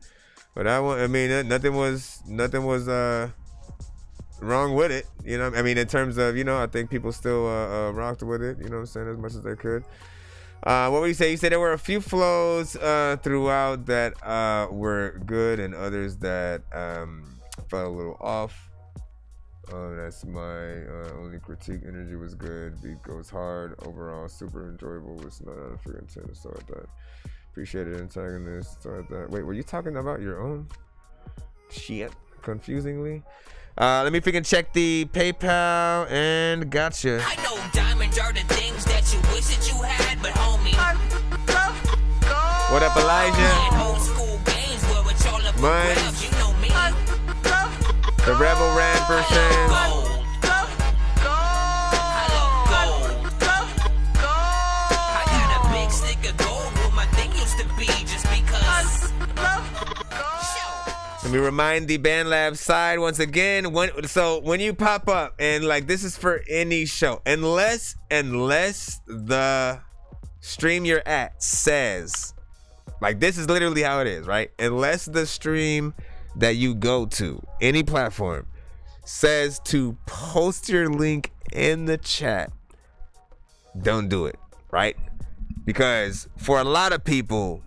but that one, I mean, nothing was wrong with it, I mean, in terms of, I think people still rocked with it, you know what I'm saying, as much as they could. What would you say? You said there were a few flows throughout that were good and others that felt a little off. That's my only critique. Energy was good. Beat goes hard. Overall, super enjoyable. Was not out of freaking 10. So I thought. Appreciated antagonist. So I thought. Wait, were you talking about your own shit? Confusingly. Let me freaking check the PayPal and gotcha. I know diamonds are the things that you wish that you had, but homie. What up, Elijah? Old school games where it's all about Mines. you know me. The Rebel Ran percent. I got a big stick of gold where my thing used to be just because. Let me remind the BandLab side once again. So when you pop up, and like this is for any show, unless the stream you're at says, like this is literally how it is, right? Unless the stream that you go to, any platform, says to post your link in the chat, don't do it, right? Because for a lot of people,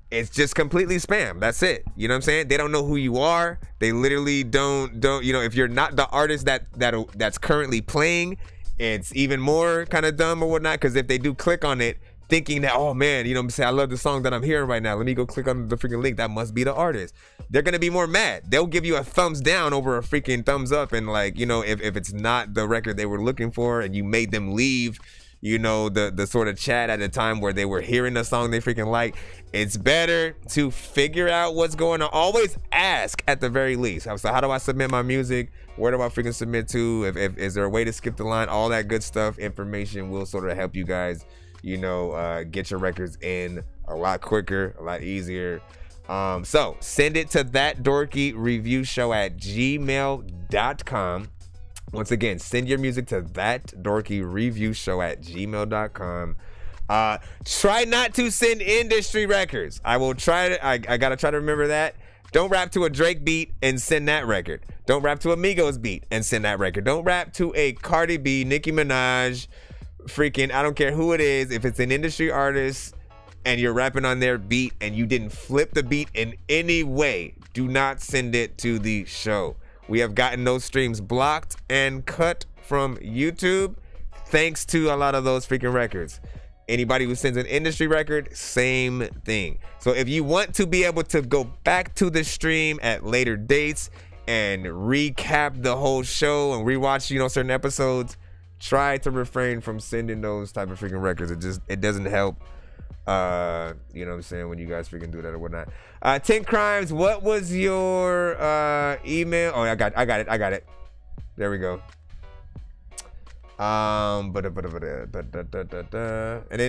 it's just completely spam. That's it. You know what I'm saying? They don't know who you are. They literally don't, you know, if you're not the artist that's currently playing, it's even more kind of dumb or whatnot. Because if they do click on it, thinking that, oh man, you know what I'm saying, I love the song that I'm hearing right now. Let me go click on the freaking link. That must be the artist. They're going to be more mad. They'll give you a thumbs down over a freaking thumbs up. And like, you know, if it's not the record they were looking for and you made them leave, you know, the sort of chat at a time where they were hearing the song they freaking like, it's better to figure out what's going on. Always ask at the very least. So how do I submit my music? Where do I freaking submit to? If is there a way to skip the line? All that good stuff, information will sort of help you guys, you know, get your records in a lot quicker, a lot easier. So send it to thatdorkyreviewshow@gmail.com. Once again, send your music to thatdorkyreviewshow@gmail.com. Try not to send industry records. I will try to, I gotta try to remember that. Don't rap to a Drake beat and send that record. Don't rap to a Migos beat and send that record. Don't rap to a Cardi B, Nicki Minaj, freaking, I don't care who it is. If it's an industry artist and you're rapping on their beat and you didn't flip the beat in any way, do not send it to the show. We have gotten those streams blocked and cut from YouTube thanks to a lot of those freaking records. Anybody who sends an industry record, same thing. So if you want to be able to go back to the stream at later dates and recap the whole show and rewatch, you know, certain episodes, try to refrain from sending those type of freaking records. It doesn't help. You know what I'm saying, when you guys freaking do that or whatnot. 10 Crimes, what was your email? Oh, I got it. There we go. And then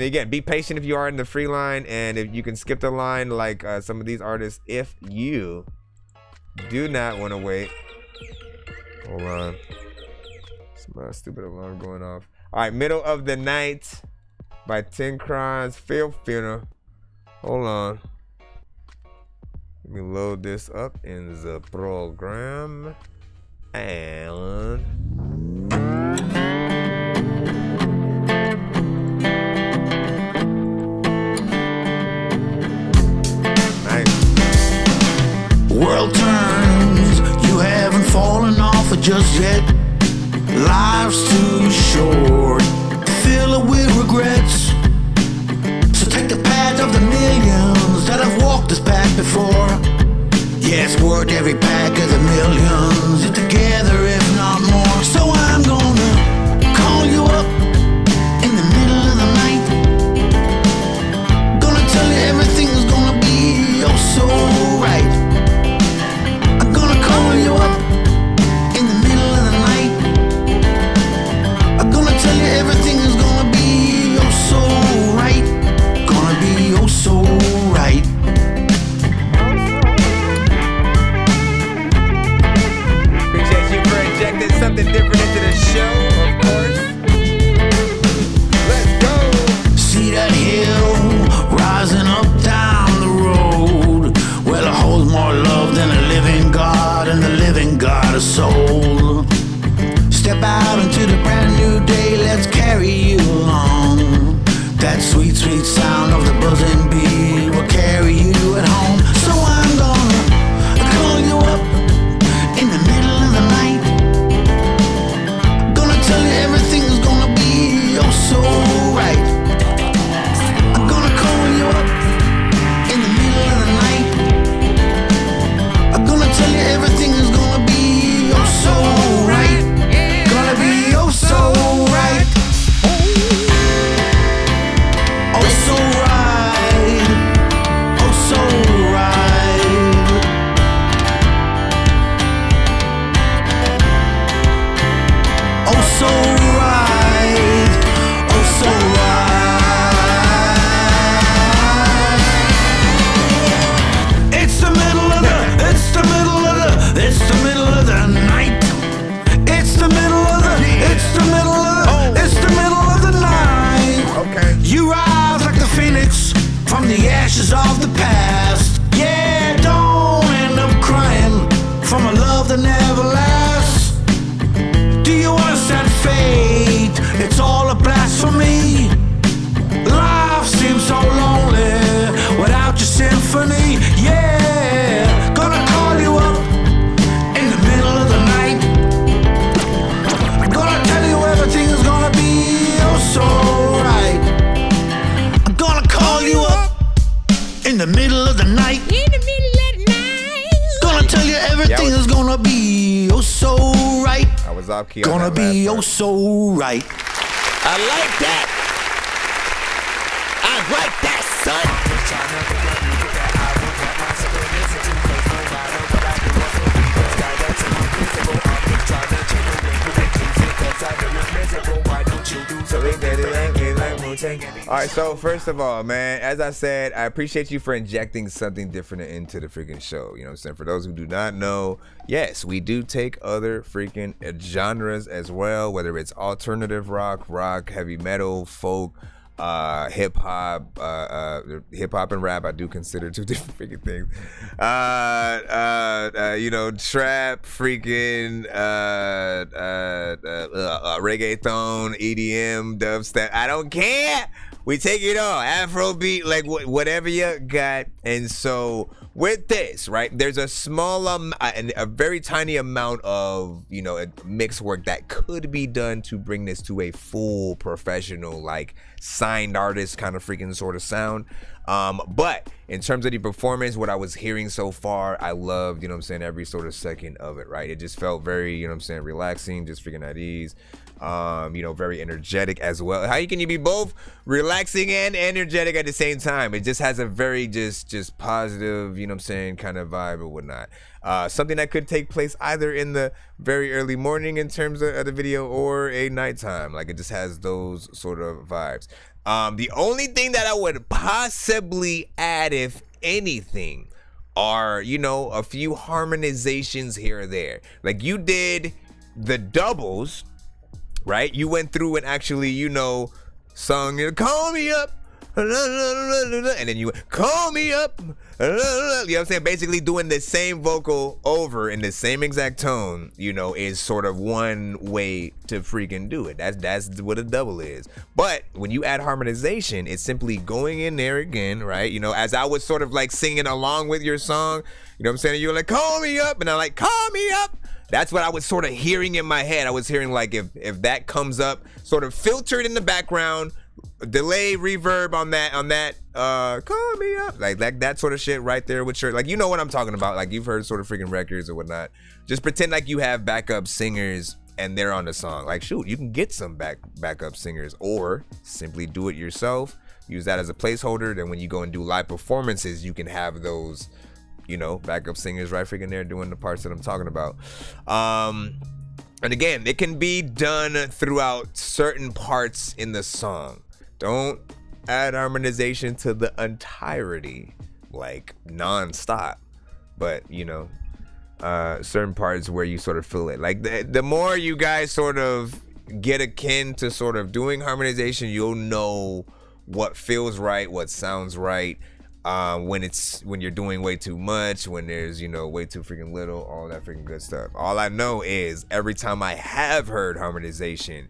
again, be patient if you are in the free line, and if you can skip the line like some of these artists, if you do not want to wait. Hold on. It's my stupid alarm going off. All right, Middle of the Night by 10 Crimes, Phil Funeral. Hold on. Let me load this up in the program. And World turns, you haven't fallen off just yet. Life's too short, fill it with regrets. So take the path of the millions that have walked this path before. Yeah, it's worth every pack of the millions, you're together if not more. So I'm gonna call you up in the middle of the night. Gonna tell you everything's gonna be oh so right. Call you up in the middle of the night. I'm gonna tell you everything is gonna be oh so right. Gonna be oh so right. appreciate you for injecting something different into the show, of course. Let's go. See that hill rising up down the road. Well, it holds more love than a living God, and the living God of soul. Step out into the brand new day, let's carry you along. That sweet, sweet sound of the buzzing bee will carry you at home. So I'm gonna call you up in the middle of the night. ashes of the past. Yeah, don't end up crying from a love that never lasts. Do you understand fate? It's all a blasphemy. Life seems so lonely without your symphony. Yeah, gonna call you up in the middle of the night. Gonna tell you everything is gonna be oh so right. I'm gonna call you up in the middle of the night. In the middle of the night. Gonna tell you everything is gonna be oh so right. I was off key. Gonna be oh so right. I like that. I like that, son. All right, so first of all, man, as I said, I appreciate you for injecting something different into the freaking show. You know what I'm saying? For those who do not know, yes, we do take other freaking genres as well, whether it's alternative rock, heavy metal, folk, hip hop and rap. I do consider two different freaking things. You know, trap, freaking reggaeton, EDM, dubstep. I don't care. We take it all. Afrobeat, like whatever you got. And so with this, right, there's a small and a very tiny amount of, you know, mix work that could be done to bring this to a full professional, like signed artist kind of freaking sort of sound. But in terms of the performance, what I was hearing so far, I loved, you know what I'm saying, every sort of second of it, right? It just felt very, you know what I'm saying, relaxing, just freaking at ease. You know, very energetic as well. How can you be both relaxing and energetic at the same time? It just has a very just positive, you know what I'm saying, kind of vibe or whatnot. Something that could take place either in the very early morning in terms of the video or a nighttime. Like, it just has those sort of vibes. The only thing that I would possibly add, if anything, are, you know, a few harmonizations here or there. Like, you did the doubles, right? You went through and actually, you know, sung, call me up, and then you went, call me up, you know what I'm saying? Basically doing the same vocal over in the same exact tone, you know, is sort of one way to freaking do it. That's what a double is. But when you add harmonization, it's simply going in there again, right? You know, as I was sort of like singing along with your song, you know what I'm saying? You were like, call me up, and I'm like, call me up. That's what I was sort of hearing in my head. I was hearing like if that comes up, sort of filtered in the background, delay, reverb on that, call me up, like that sort of shit right there with your, like, you know what I'm talking about. Like, you've heard sort of freaking records or whatnot. Just pretend like you have backup singers and they're on the song. Like, shoot, you can get some backup singers, or simply do it yourself. Use that as a placeholder. Then when you go and do live performances, you can have those, you know, backup singers right freaking there doing the parts that I'm talking about. And again, it can be done throughout certain parts in the song. Don't add harmonization to the entirety, like non-stop. But, you know, certain parts where you sort of feel it. Like the more you guys sort of get akin to sort of doing harmonization, you'll know what feels right, what sounds right. When you're doing way too much, when there's, you know, way too freaking little, all that freaking good stuff. All I know is every time I have heard harmonization,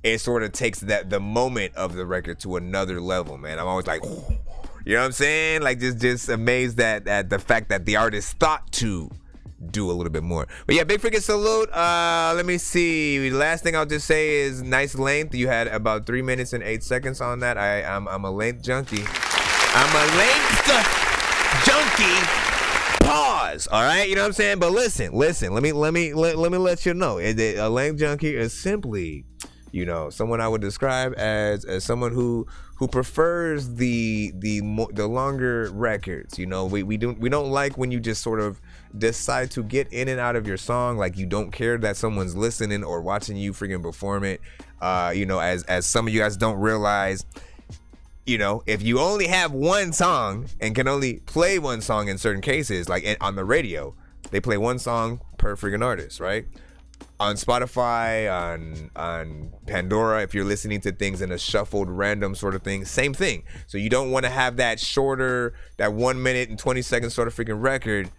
it sort of takes the moment of the record to another level, man. I'm always like, you know what I'm saying? Like, just amazed at the fact that the artist thought to do a little bit more. But yeah, big freaking salute. Let me see. The last thing I'll just say is nice length. You had about 3 minutes and 8 seconds on that. I'm a length junkie. I'm a length junkie. Pause. All right, you know what I'm saying? But listen. Let me let you know. A length junkie is simply, you know, someone I would describe as someone who prefers the longer records. You know, we don't like when you just sort of decide to get in and out of your song, like you don't care that someone's listening or watching you freaking perform it. You know, as some of you guys don't realize, you know, if you only have one song and can only play one song in certain cases, like on the radio, they play one song per freaking artist, right? on Spotify, on Pandora, if you're listening to things in a shuffled random sort of thing, same thing. So you don't want to have that shorter, that 1 minute and 20 second sort of freaking record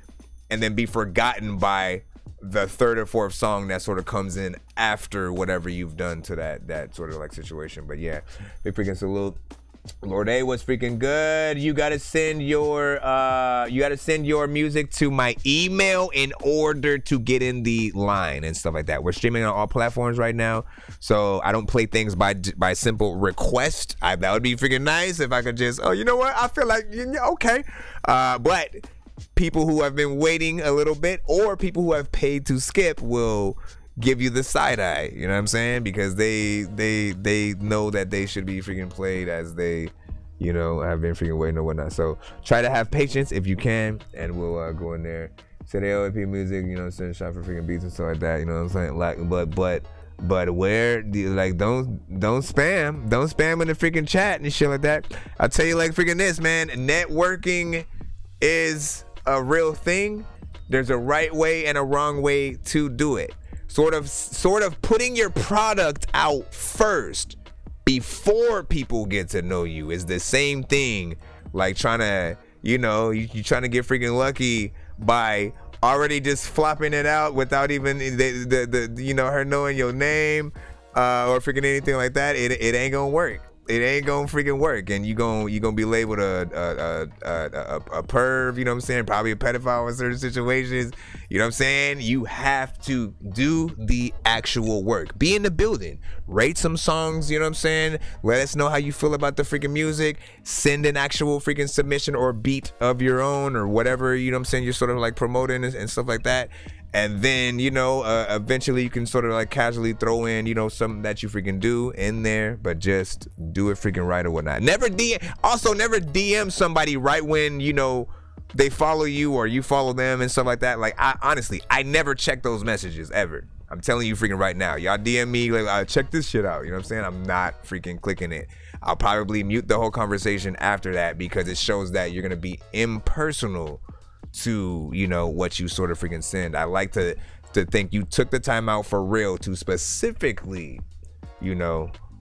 and then be forgotten by the third or fourth song that sort of comes in after whatever you've done to that sort of like situation. But yeah, big freaking salute. Lord A was freaking good. You gotta send your music to my email in order to get in the line and stuff like that. We're streaming on all platforms right now, so I don't play things by simple request. That would be freaking nice if I could just, oh, you know what? I feel like, okay. But people who have been waiting a little bit or people who have paid to skip will give you the side eye, you know what I'm saying? Because they know that they should be freaking played as they, have been freaking waiting or whatnot. So try to have patience if you can, and we'll go in there. Say the LAP music, send a shot for freaking beats and stuff like that, you know what I'm saying? Like, but where, like, don't spam in the freaking chat and shit like that. I'll tell you like freaking this, man. Networking is a real thing. There's a right way and a wrong way to do it. Sort of putting your product out first before people get to know you is the same thing like trying to, you're trying to get freaking lucky by already just flopping it out without even the her knowing your name or freaking anything like that. It ain't gonna work. It ain't gonna freaking work, and you gonna be labeled a perv, you know what I'm saying? Probably a pedophile in certain situations, you know what I'm saying? You have to do the actual work. Be in the building, rate some songs, you know what I'm saying? Let us know how you feel about the freaking music. Send an actual freaking submission or beat of your own or whatever, you know what I'm saying? You're sort of like promoting and stuff like that. And then, eventually you can sort of like casually throw in, something that you freaking do in there, but just do it freaking right or whatnot. Never DM somebody right when, they follow you or you follow them and stuff like that. Like, I never check those messages ever. I'm telling you freaking right now. Y'all DM me, like, check this shit out. You know what I'm saying? I'm not freaking clicking it. I'll probably mute the whole conversation after that because it shows that you're going to be impersonal to what you sort of freaking send. I like to think you took the time out for real to specifically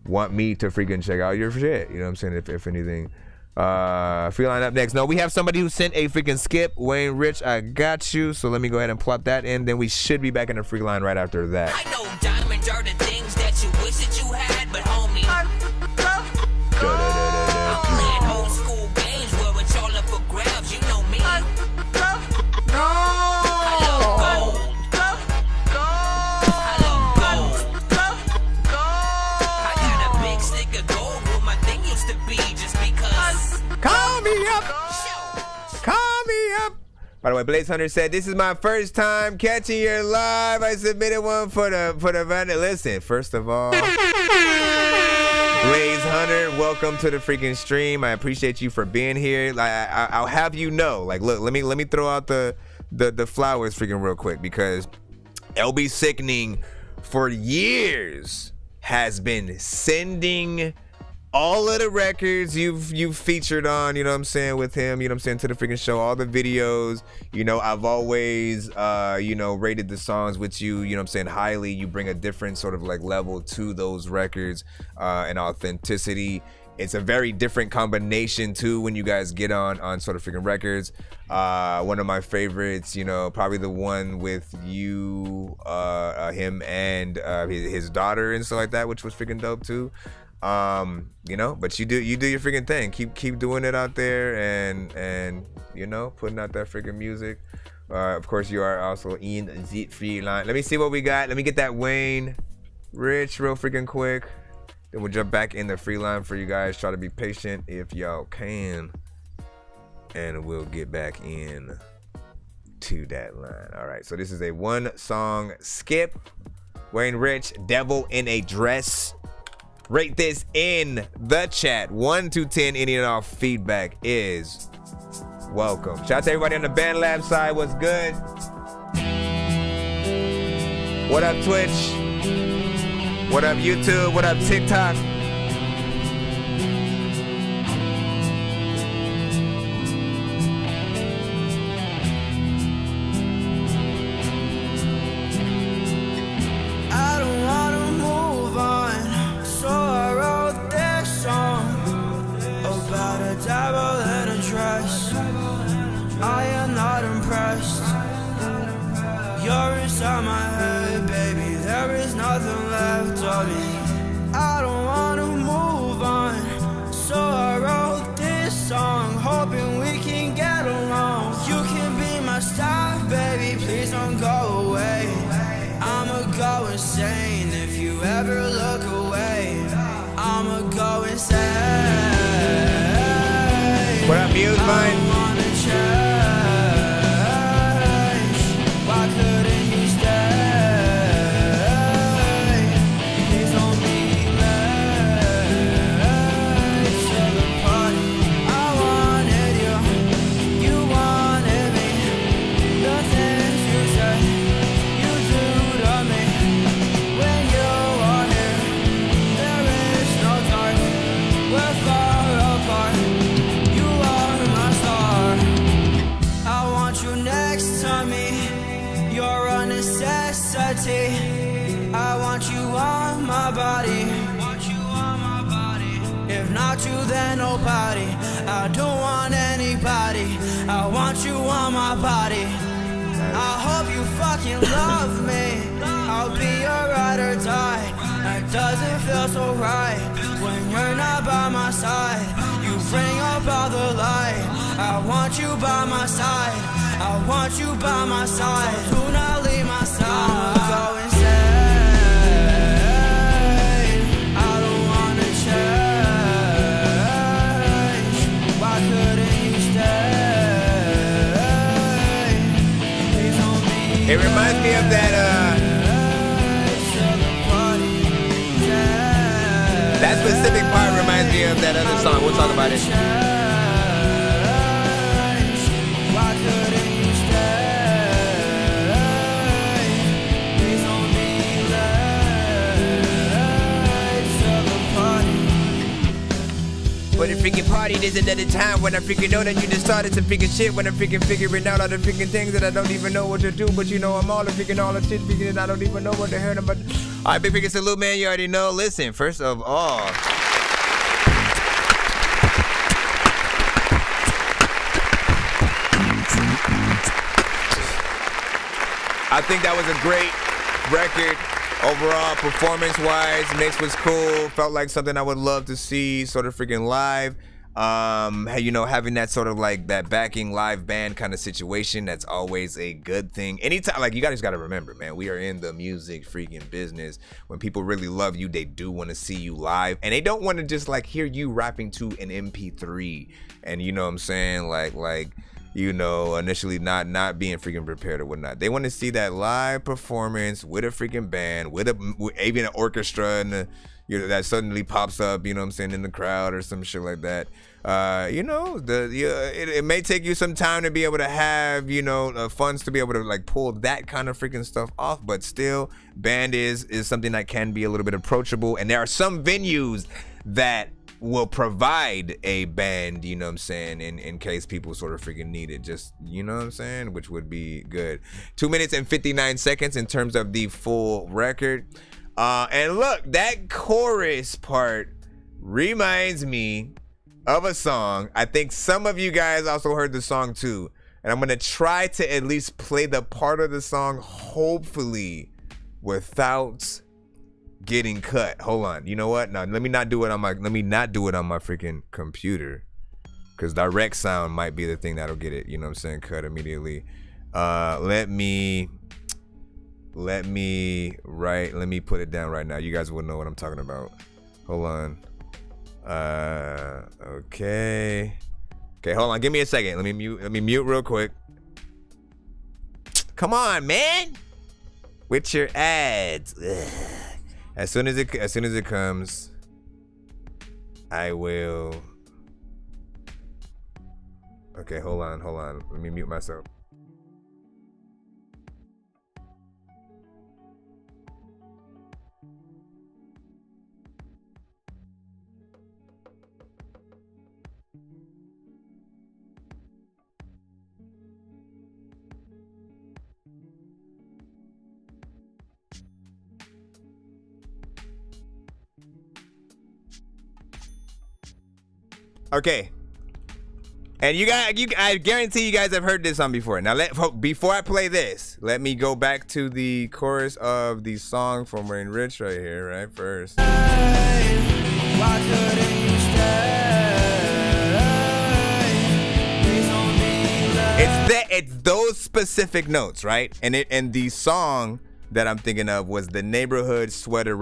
want me to freaking check out your shit, you know what I'm saying? If anything. Freeline up next. No, we have somebody who sent a freaking skip. Wayne Rich, I got you, so let me go ahead and plop that in, then we should be back in the free line right after that. I know diamonds are the things that you wish that you had, but homie, I'm playing old school games where it's all up for grabs, you know me. Call me up. By the way, Blaze Hunter said, this is my first time catching your live. I submitted one for the vendor. Listen, first of all, Blaze Hunter, welcome to the freaking stream. I appreciate you for being here. I'll have you know, like, look, let me throw out the flowers freaking real quick, because LB Sickening for years has been sending all of the records you've featured on, you know what I'm saying, with him, you know what I'm saying, to the freaking show, all the videos, I've always, rated the songs with you, you know what I'm saying, highly. You bring a different sort of like level to those records, and authenticity. It's a very different combination too when you guys get on sort of freaking records. One of my favorites, probably the one with you, him and his daughter and stuff like that, which was freaking dope too. But you do your freaking thing. Keep doing it out there and putting out that freaking music. Of course, you are also in the free line. Let me see what we got. Let me get that Wayne Rich real freaking quick. Then we'll jump back in the free line for you guys. Try to be patient if y'all can, and we'll get back in to that line. All right. So this is a 1-song skip. Wayne Rich, Devil in a Dress. Rate this in the chat. 1 to 10. Any and all feedback is welcome. Shout out to everybody on the Band Lab side. What's good? What up, Twitch? What up, YouTube? What up, TikTok? You're inside my head, baby. There is nothing left of me. I don't wanna move on, so I wrote this song, hoping we can get along. You can be my star, baby. Please don't go away. I'ma go insane if you ever look away. I'ma go insane. What up, Muse, mine? I wanna change. Why couldn't you stay? Please don't be late to the party. I wanted you, you wanted me. The things you say, you do to me. When you are here, there is no dark. We're far apart. You are my star. I want you next to me. You're a necessity. I want you on my body. If not you, then nobody. I don't want anybody. I want you on my body. I hope you fucking love me. I'll be your ride or die. It doesn't feel so right when you're not by my side. You bring up all the light. I want you by my side. I want you by my side. So do not leave my side. I'ma go insane. I don't wanna change. Why couldn't you stay? Please don't be It reminds me of that, that specific part reminds me of that other song. We'll talk about it. Why couldn't you stay? Please don't be late to the party. But a freaking party, there's another time when I freaking know that you just started some freaking shit. When I'm freaking figuring out all the freaking things that I don't even know what to do. But you know, I'm all the freaking all the shit freaking and I don't even know what to hear about. All right, big freaking salute, man. You already know. Listen, first of all, I think that was a great record overall, performance-wise. Mix was cool. Felt like something I would love to see sort of freaking live. You know, having that sort of like that backing live band kind of situation, that's always a good thing. Anytime, like, you guys got to remember, man, we are in the music freaking business. When people really love you, they do want to see you live, and they don't want to just like hear you rapping to an MP3. And you know what I'm saying, like you know, initially not being freaking prepared or whatnot. They want to see that live performance with a freaking band, with even an orchestra, and you know, that suddenly pops up, you know what I'm saying, in the crowd or some shit like that. You know, it may take you some time to be able to have, you know, funds to be able to like pull that kind of freaking stuff off, but still, band is something that can be a little bit approachable, and there are some venues that will provide a band, you know what I'm saying, in case people sort of freaking need it, just, you know what I'm saying, which would be good. 2 minutes and 59 seconds in terms of the full record. And look, that chorus part reminds me of a song. I think some of you guys also heard the song too, and I'm gonna try to at least play the part of the song, hopefully without getting cut. Hold on. You know what? Now let me not do it on my freaking computer, because direct sound might be the thing that'll get it, you know what I'm saying, cut immediately. Let me put it down right now. You guys will know what I'm talking about. Hold on. Okay, hold on. Give me a second. Let me mute real quick. Come on, man. With your ads. Ugh. As soon as it comes, I will. Okay, hold on. Let me mute myself. Okay. And I guarantee you guys have heard this song before. Now, before I play this, let me go back to the chorus of the song from Rain Rich right here, right? First. Why couldn't you stay? It's those specific notes, right? And the song that I'm thinking of was the Neighborhood Sweater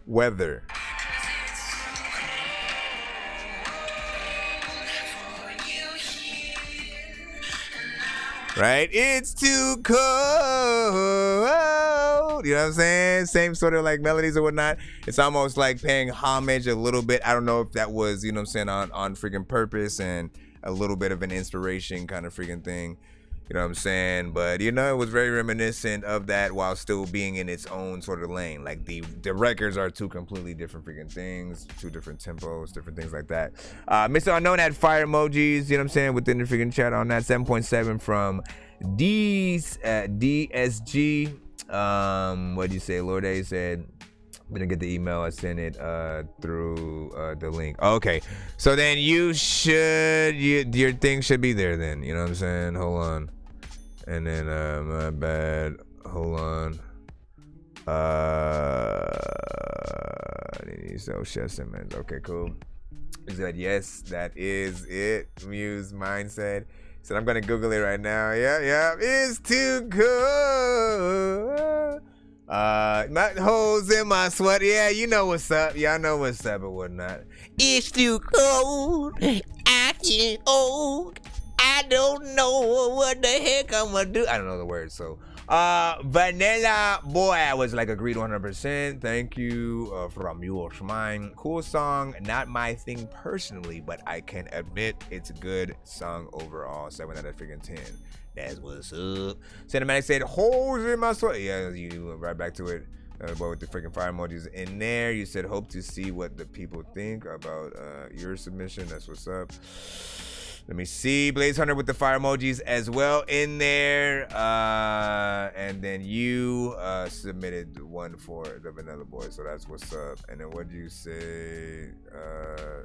Weather. Right? It's too cold. You know what I'm saying? Same sort of like melodies or whatnot. It's almost like paying homage a little bit. I don't know if that was, you know what I'm saying, on freaking purpose and a little bit of an inspiration kind of freaking thing. You know what I'm saying? But, you know, it was very reminiscent of that while still being in its own sort of lane. Like, the records are two completely different freaking things, two different tempos, different things like that. Mr. Unknown had fire emojis, you know what I'm saying, within the freaking chat on that. 7.7 from DSG. What'd you say? Lord A said, I'm gonna get the email. I sent it through the link. Okay, so then your thing should be there then. You know what I'm saying? Hold on. And then my bad. Hold on. Okay, cool. He said yes, that is it. Muse mindset. Said I'm gonna Google it right now. Yeah. It's too cool. My holes in my sweat. Yeah, you know what's up. Y'all know what's up or whatnot. It's too cold. I get old. I don't know what the heck I'm gonna do. I don't know the words. So, Vanilla Boy, I was like agreed 100%. Thank you from yours mine. Cool song. Not my thing personally, but I can admit it's a good song overall. 7 out of freaking 10. That's what's up. Cinematic said, holes in my sweat. Yeah, you right back to it. Boy with the freaking fire emojis in there. You said, hope to see what the people think about your submission. That's what's up. Let me see. Blaze Hunter with the fire emojis as well in there. And then you submitted one for the Vanilla Boy. So that's what's up. And then what do you say?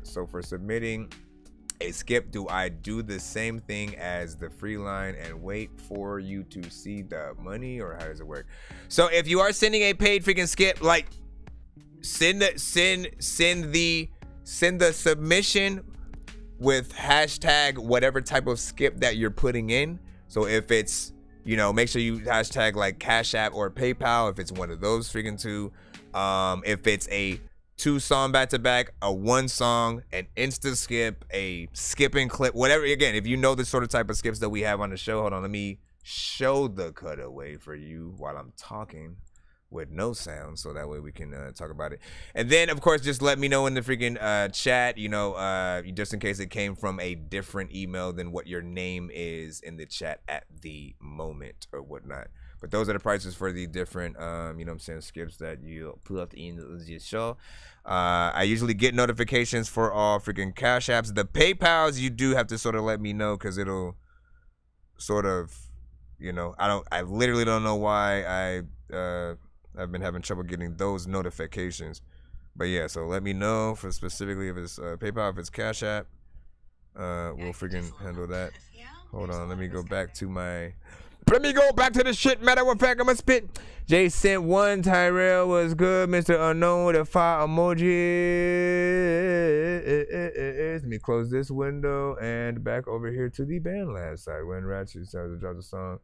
So for submitting a skip, do I do the same thing as the free line and wait for you to see the money, or how does it work? So if you are sending a paid freaking skip, like send the submission with hashtag whatever type of skip that you're putting in. So if it's, you know, make sure you hashtag like Cash App or PayPal if it's one of those freaking two. If it's a 2-song back-to-back, a 1-song, an insta skip, a skipping clip, whatever. Again, if you know the sort of type of skips that we have on the show, hold on, let me show the cutaway for you while I'm talking with no sound, so that way we can talk about it. And then, of course, just let me know in the freaking chat, you know, just in case it came from a different email than what your name is in the chat at the moment or whatnot. But those are the prices for the different, you know what I'm saying, skips that you put up in the show. I usually get notifications for all freaking Cash Apps. The PayPals, you do have to sort of let me know, because it'll sort of, you know, I literally don't know why I've been having trouble getting those notifications. But yeah, so let me know for specifically if it's PayPal, if it's Cash App. We'll freaking handle that. Hold on, let me go back to my... Let me go back to the shit. Matter of fact, I'm gonna spit. Jay sent one. Tyrell was good. Mr. Unknown with a fire emoji. Let me close this window and back over here to the band last side when Ratchet started to drop the song.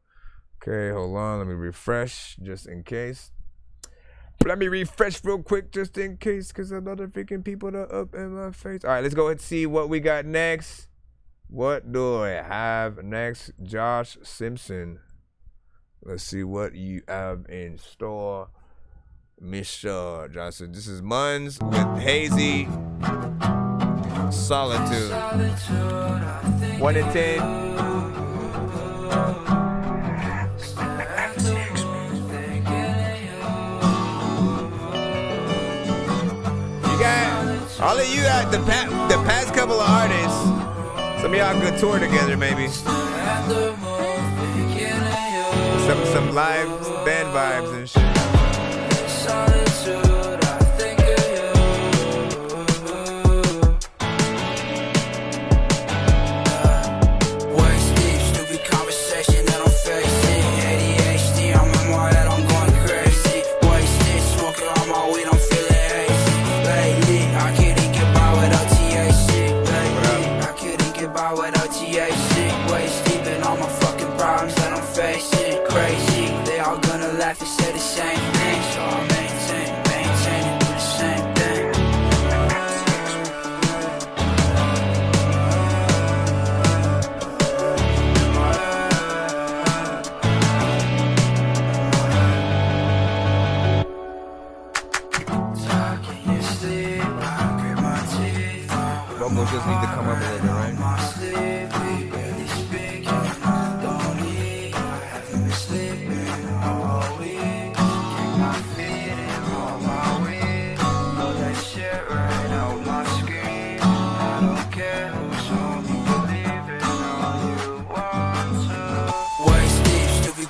Okay, hold on. Let me refresh just in case. Let me refresh real quick just in case, because a lot of freaking people are up in my face. All right, let's go ahead and see what we got next. What do I have next? Josh Simpson. Let's see what you have in store, Mr. Johnson. This is Muns with Hazy Solitude. 1 in 10. You got all of you got the past couple of artists. Some of y'all could tour together, maybe. Some live band vibes and shit. vocals just need to come up a little bit, right?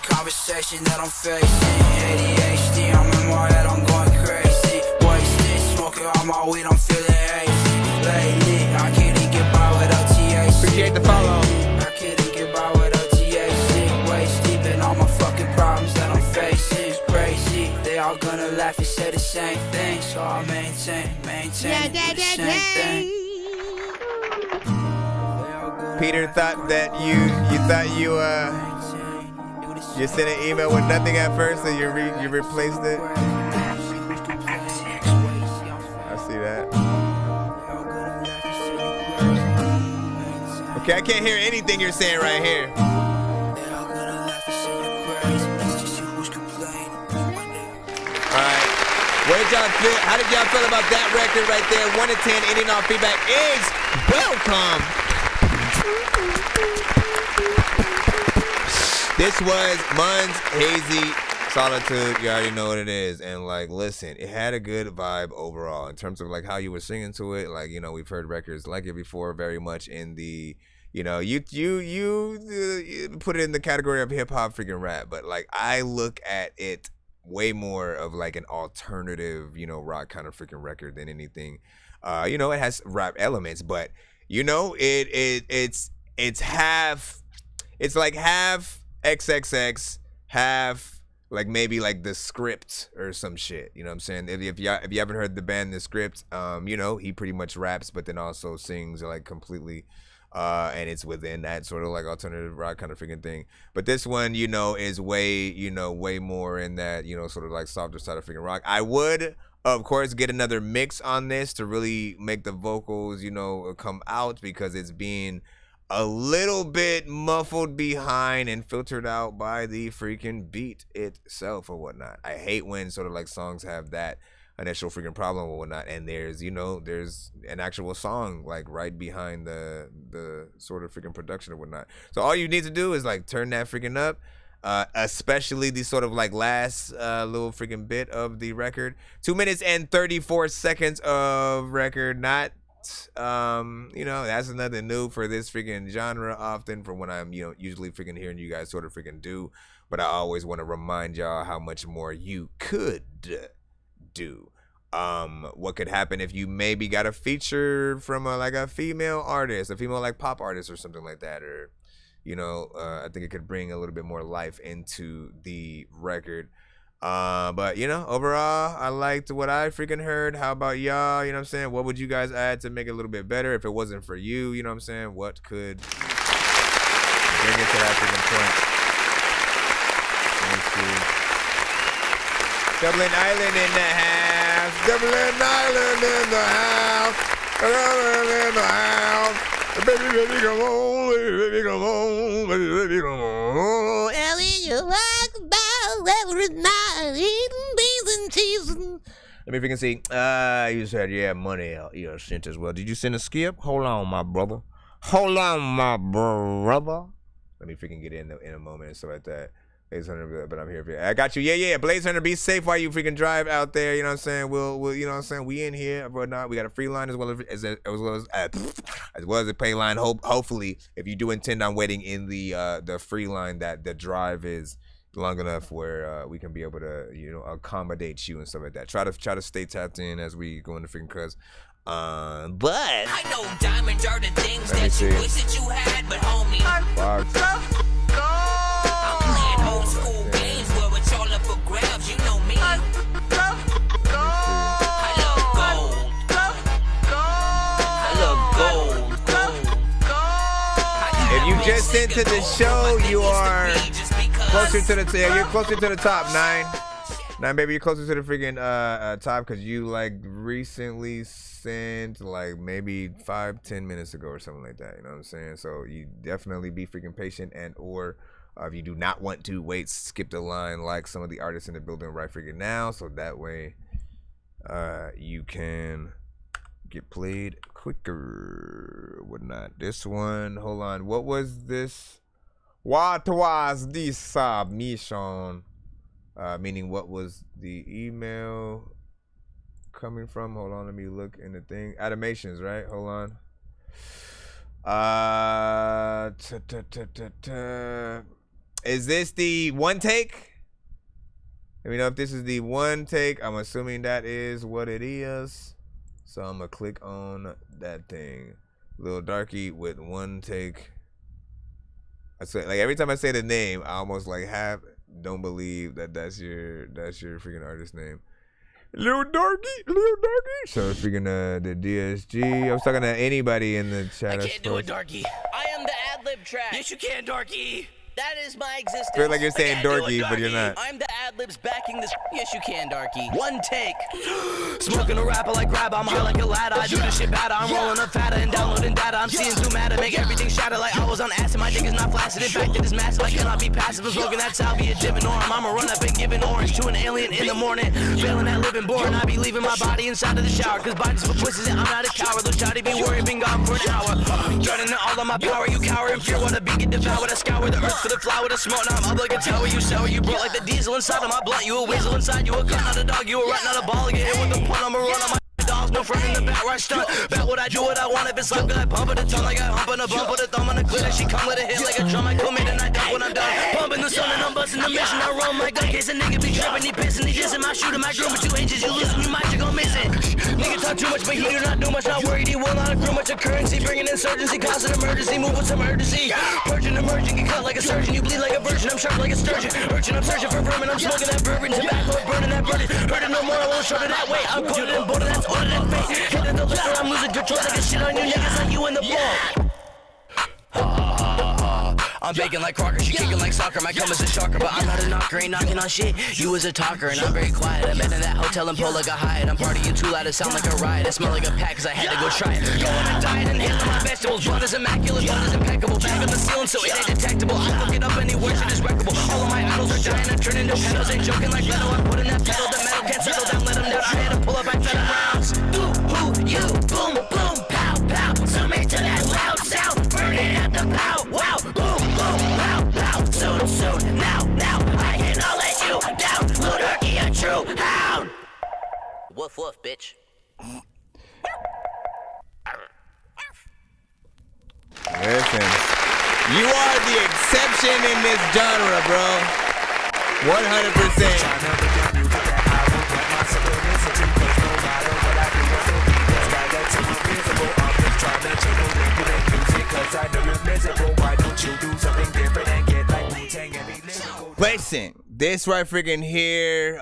Conversation that I'm facing, ADHD, I'm in my head, I'm going crazy. Wasted, smoking all my weed, I'm feeling hazy. Lately, I can't even get by without THC. Appreciate the follow. I can't even get by without THC. Waist deep in all my fucking problems that I'm facing. It's crazy, they all gonna laugh and say the same thing. So I maintain, do the same thing. Peter thought that you sent an email with nothing at first, so you replaced it. I see that. Okay, I can't hear anything you're saying right here. Alright. What did y'all feel? How did y'all feel about that record right there? 1 to 10, any and all feedback is welcome. This was Mun's Hazy Solitude. You already know what it is. And like, listen, it had a good vibe overall in terms of like how you were singing to it. Like, you know, we've heard records like it before, very much in the, you know, you put it in the category of hip hop freaking rap. But like, I look at it way more of like an alternative, you know, rock kind of freaking record than anything. You know, it has rap elements, but you know, it's like half XXX, half like maybe like The Script or some shit. You know what I'm saying? If you haven't heard the band The Script, you know, he pretty much raps, but then also sings like completely, and it's within that sort of like alternative rock kind of freaking thing. But this one, you know, is way more in that, you know, sort of like softer side of freaking rock. I would, of course, get another mix on this to really make the vocals, you know, come out, because it's being a little bit muffled behind and filtered out by the freaking beat itself or whatnot. I hate when sort of like songs have that initial freaking problem or whatnot, and there's, you know, there's an actual song like right behind the sort of freaking production or whatnot. So all you need to do is like turn that freaking up, especially the sort of like last little freaking bit of the record. 2 minutes and 34 seconds of record, not you know, that's nothing new for this freaking genre often from what I'm, you know, usually freaking hearing you guys sort of freaking do. But I always want to remind y'all how much more you could do. What could happen if you maybe got a feature from like a female artist, a female like pop artist or something like that, or you know, I think it could bring a little bit more life into the record. But you know, overall, I liked what I freaking heard. How about y'all? You know what I'm saying? What would you guys add to make it a little bit better if it wasn't for you? You know what I'm saying? What could bring it to that freaking point? Let me see. Dublin Island in the house. Dublin Island in the house. Dublin in the house. Baby, baby, come on. Baby, come on. Baby, come on. Ellie, you rock about every night, eating beans and cheese. Let me if you can see. You said you had money you know, sent as well. Did you send a skip? Hold on, my brother. Hold on, my brother. Let me freaking get in a moment and stuff like that. Blaze Hunter, but I'm here for you. I got you. Yeah. Blaze Hunter, be safe while you freaking drive out there. You know what I'm saying? We'll you know what I'm saying? We in here, but not. We got a free line as well as a pay line. Hopefully, if you do intend on waiting in the free line, that the drive is long enough where we can be able to, you know, accommodate you and stuff like that. Try to stay tapped in as we go into freaking cuz. But I know diamonds are the things that you wish that you had, but homie, I'm playing old school games where it's all up for grabs. You know me. I love gold. If you just into the show, you are closer to the you're closer to the top. Nine, baby, you're closer to the freaking top because you like recently sent like maybe 5-10 minutes ago or something like that. You know what I'm saying? So you definitely be freaking patient, and or if you do not want to wait, skip the line like some of the artists in the building right freaking now, so that way you can get played quicker, whatnot. This one, hold on. What was this? What was this submission? Meaning what was the email coming from? Hold on, let me look in the thing. Animations, right? Hold on. Is this the one take? Let me know if this is the one take. I'm assuming that is what it is. So I'm gonna click on that thing. Lil Dorky with one take. I say, like, every time I say the name, I almost like don't believe that that's your freaking artist name. Lil Dorky. So freaking the DSG. I was talking to anybody in the chat. I can't do it, Dorky. I am the ad-lib track. Yes, you can, Dorky. That is my existence. I feel like you're saying Dorky, but you're not. I'm the ad-libs backing this. Yes, you can, Dorky. One take. Smoking a rapper like grab. I'm high like a ladder. I do this shit better. I'm rolling up fatter and downloading data. I'm seeing through matter. Make everything shatter like I was on acid. My dick is not flaccid. In fact, it is massive. I cannot be passive. I'm smoking that salvia dipping arm. I'ma run up and giving orange to an alien in the morning. Failing at living born. I be leaving my body inside of the shower. Cause bodies for pussies and I'm not a coward. Those shawty be worried. Been gone for an hour. Turning to all of my power. You cower in fear. Wanna be get devoured. I scour the earth for the flower to smoke. Now I'm up like a tower, you sour, you broke like the diesel inside of my blunt. You a weasel inside, you a gun, not a dog, you a rat, not a ball. Get hit with the point, I'ma run on my dogs, no friend in the back where I stunt. Back what I do, what I want, if it's like I pump at the tongue, like I hump on a bump, put a thumb on the clit, she come with a hit like a drum, I come in and I dump when I'm done. Pumping the sun and I'm busting the mission, I roll my gun, case a nigga be tripping, he pissing, he dissing, my shooter, my groom with 2 inches, you losing, you might, you gon' miss it. Nigga talk too much, but he do not do much, not worried, he will not accrue much occurrency, bringing insurgency, causing emergency, move with some urgency. Purging, emerging, get cut like a surgeon, you bleed like a virgin, I'm sharp like a sturgeon. Urging, I'm searching for vermin, I'm smoking that bourbon, tobacco, burning that burden. Heard it no more, I won't short it that way. I'm coded and boarded, that's ordered and fake. Hitting the liquor, I'm losing control, like a shit on you niggas like you in the ball. I'm baking like Crocker, she kicking like soccer. My cum is a shocker, but I'm not a knocker, ain't knocking on shit. You is a talker, and I'm very quiet. I'm in that hotel and pull like a Hyatt. I'm partying too loud to sound like a riot. I smell like a pack, cause I had to go try it. Go on a diet and handle my vegetables. Blood is immaculate, blood is impeccable. Back on the ceiling, so it ain't detectable. I look it up anywhere, shit is wreckable. All of my idols are dying, I'm turning to pedals. Ain't joking like Leno, I'm putting that pedal. The metal can't settle down, let them down. I had to pull up, I fed them rounds. Ooh, who, you, boom, boom, pow, pow. Zoom into that loud sound, burning at the pow, wow. Boom, boom, pow, pow. Soon, soon, now, I cannot let you down. Lil Dorky, a true hound. Woof, woof, bitch. Listen, you are the exception in this genre, bro. 100%. Listen, this right freaking here,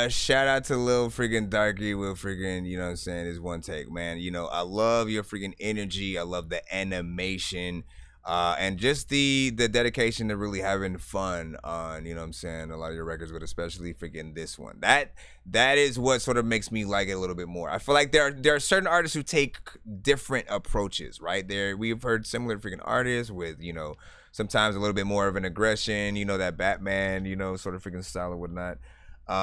shout out to Lil freaking Dorky with freaking, you know what I'm saying, his one take, man. You know, I love your freaking energy. I love the animation. And just the dedication to really having fun on, you know what I'm saying, a lot of your records, but especially freaking this one. That is what sort of makes me like it a little bit more. I feel like there are certain artists who take different approaches, right? We've heard similar freaking artists with, you know, sometimes a little bit more of an aggression, you know, that Batman, you know, sort of freaking style or whatnot. You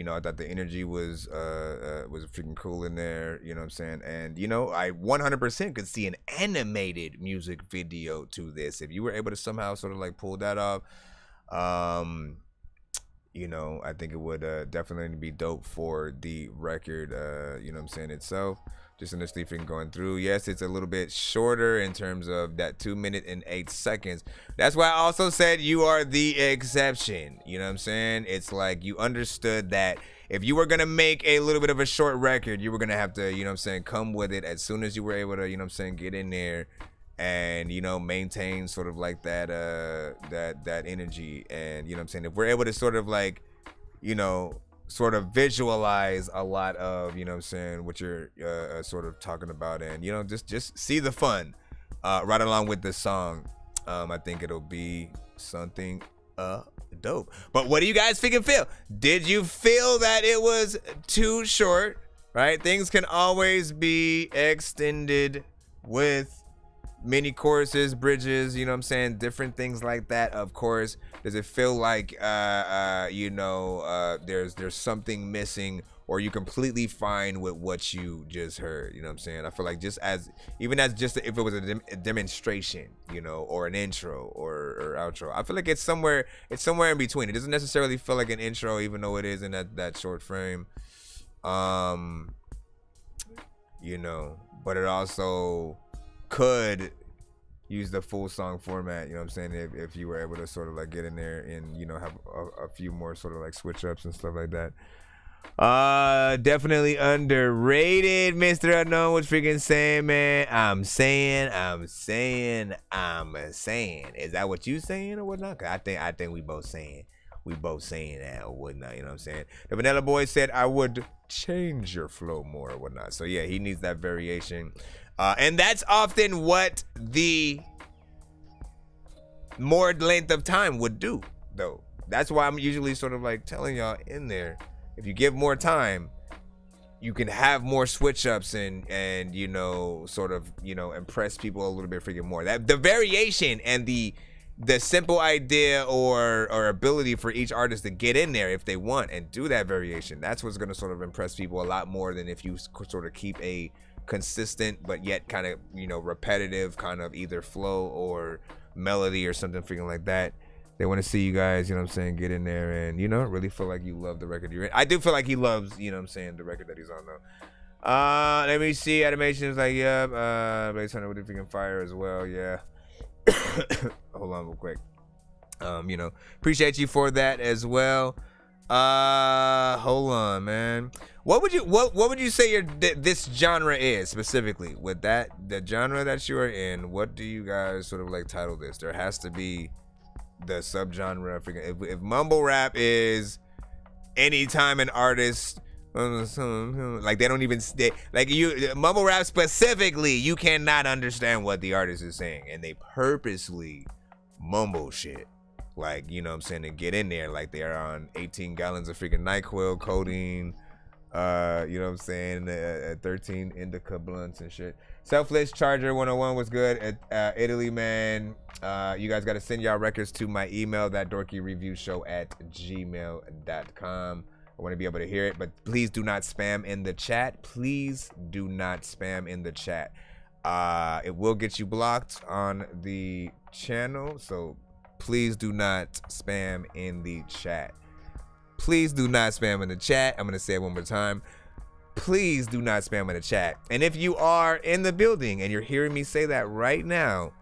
know, I thought the energy was freaking cool in there, you know what I'm saying? And, you know, I 100% could see an animated music video to this. If you were able to somehow sort of like pull that off, you know, I think it would definitely be dope for the record, you know what I'm saying, itself. Just initially freaking going through. Yes, it's a little bit shorter in terms of that 2 minutes and 8 seconds. That's why I also said you are the exception. You know what I'm saying? It's like you understood that if you were going to make a little bit of a short record, you were going to have to, you know what I'm saying, come with it as soon as you were able to, you know what I'm saying, get in there and, you know, maintain sort of like that that energy. And, you know what I'm saying, if we're able to sort of like, you know, sort of visualize a lot of, you know what I'm saying, what you're sort of talking about, and, you know, just see the fun right along with the song. I think it'll be something dope. But what do you guys freaking feel? Did you feel that it was too short? Right? Things can always be extended with mini choruses, bridges, you know what I'm saying, different things like that. Of course, does it feel like you know, there's something missing, or you completely fine with what you just heard. You know what I'm saying? I feel like if it was a demonstration, you know, or an intro or outro, I feel like it's somewhere in between. It doesn't necessarily feel like an intro, even though it is in that short frame. You know, but it also could use the full song format, you know what I'm saying, if you were able to sort of like get in there and, you know, have a few more sort of like switch ups and stuff like that. Definitely underrated. Mr. Unknown was freaking saying, man. I'm saying. Is that what you saying or whatnot? 'Cause I think we both saying that or whatnot, you know what I'm saying? The Vanilla Boy said, I would change your flow more or whatnot. So yeah, he needs that variation. And that's often what the more length of time would do, though. That's why I'm usually sort of like telling y'all in there, if you give more time, you can have more switch ups and you know, sort of, you know, impress people a little bit freaking more. That the variation and the simple idea or ability for each artist to get in there if they want and do that variation, that's what's going to sort of impress people a lot more than if you sort of keep a consistent but yet kind of, you know, repetitive kind of either flow or melody or something freaking like that. They want to see you guys, you know what I'm saying, get in there and, you know, really feel like you love the record you're in. I do feel like he loves, you know what I'm saying, the record that he's on though. Let me see. Animation is like, yep. Blaze Hunter with the freaking fire as well. Yeah. Hold on real quick. You know, appreciate you for that as well. Hold on, man. What would you say this genre is specifically? With the genre that you are in, what do you guys sort of like title this? There has to be the subgenre. If mumble rap is anytime an artist like they don't even like you mumble rap specifically, you cannot understand what the artist is saying, and they purposely mumble shit. Like, you know what I'm saying, to get in there like they are on 18 gallons of freaking NyQuil, codeine, you know what I'm saying, 13 indica blunts and shit. Selfless Charger 101 was good. Italy, man. You guys got to send y'all records to my email, that dorkyreviewshow@gmail.com. I want to be able to hear it, but please do not spam in the chat. Please do not spam in the chat. It will get you blocked on the channel, so please do not spam in the chat. Please do not spam in the chat. I'm going to say it one more time. Please do not spam in the chat. And if you are in the building and you're hearing me say that right now,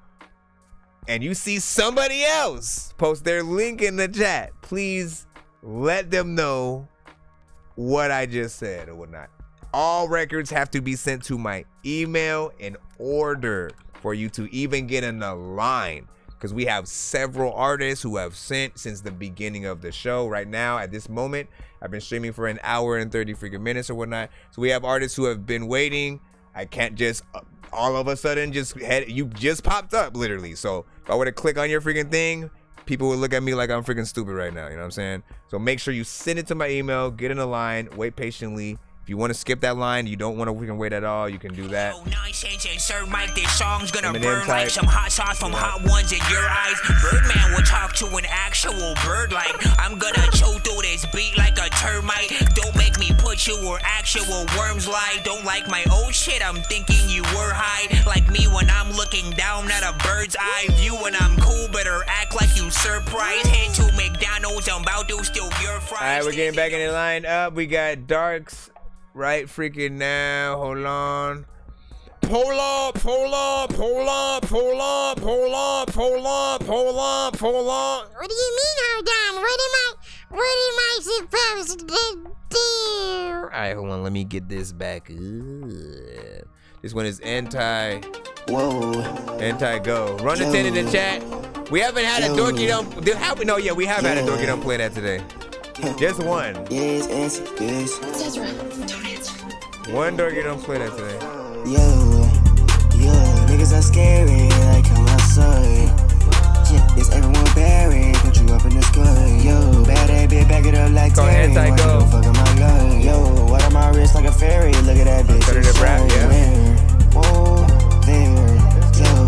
and you see somebody else post their link in the chat, please let them know what I just said or whatnot. All records have to be sent to my email in order for you to even get in the line, because we have several artists who have sent since the beginning of the show. Right now, at this moment, I've been streaming for an hour and 30 freaking minutes or whatnot. So we have artists who have been waiting. I can't just all of a sudden you just popped up literally. So if I were to click on your freaking thing, people would look at me like I'm freaking stupid right now. You know what I'm saying? So make sure you send it to my email, get in the line, wait patiently. If you want to skip that line, you don't want to freaking wait at all, you can do that. Nonsense and Sir Mike, this song's gonna burn like some hot sauce from hot ones in your eyes. Birdman will talk to an actual bird like I'm gonna chew through this beat like a termite. Don't make me put you where actual worms lie. Don't like my old shit, I'm thinking you were high. Like me when I'm looking down at a bird's eye view. When I'm cool, better act like you surprised. Head to McDonald's, I'm about to steal your fries. Alright, we're getting back in the line up. We got Darks right freaking now. Hold on. Pull up. What do you mean, hold on? What am I supposed to do? Alright, hold on. Let me get this back. This one is anti go. Run the 10 in the chat. We haven't had a Dorky Don't. No, yeah, we have had a Dorky Don't play that today. Just one. One Dorky Don't play that today. Yo, niggas are scary, like come outside. Is everyone buried? Put you up in the sky. Yo, bad ass bitch, back it up like Terry. Anti-go. Fucking my life. Yo, water my wrist like a fairy. Look at that bitch. Cut it to rap, yeah. Oh, there, yo,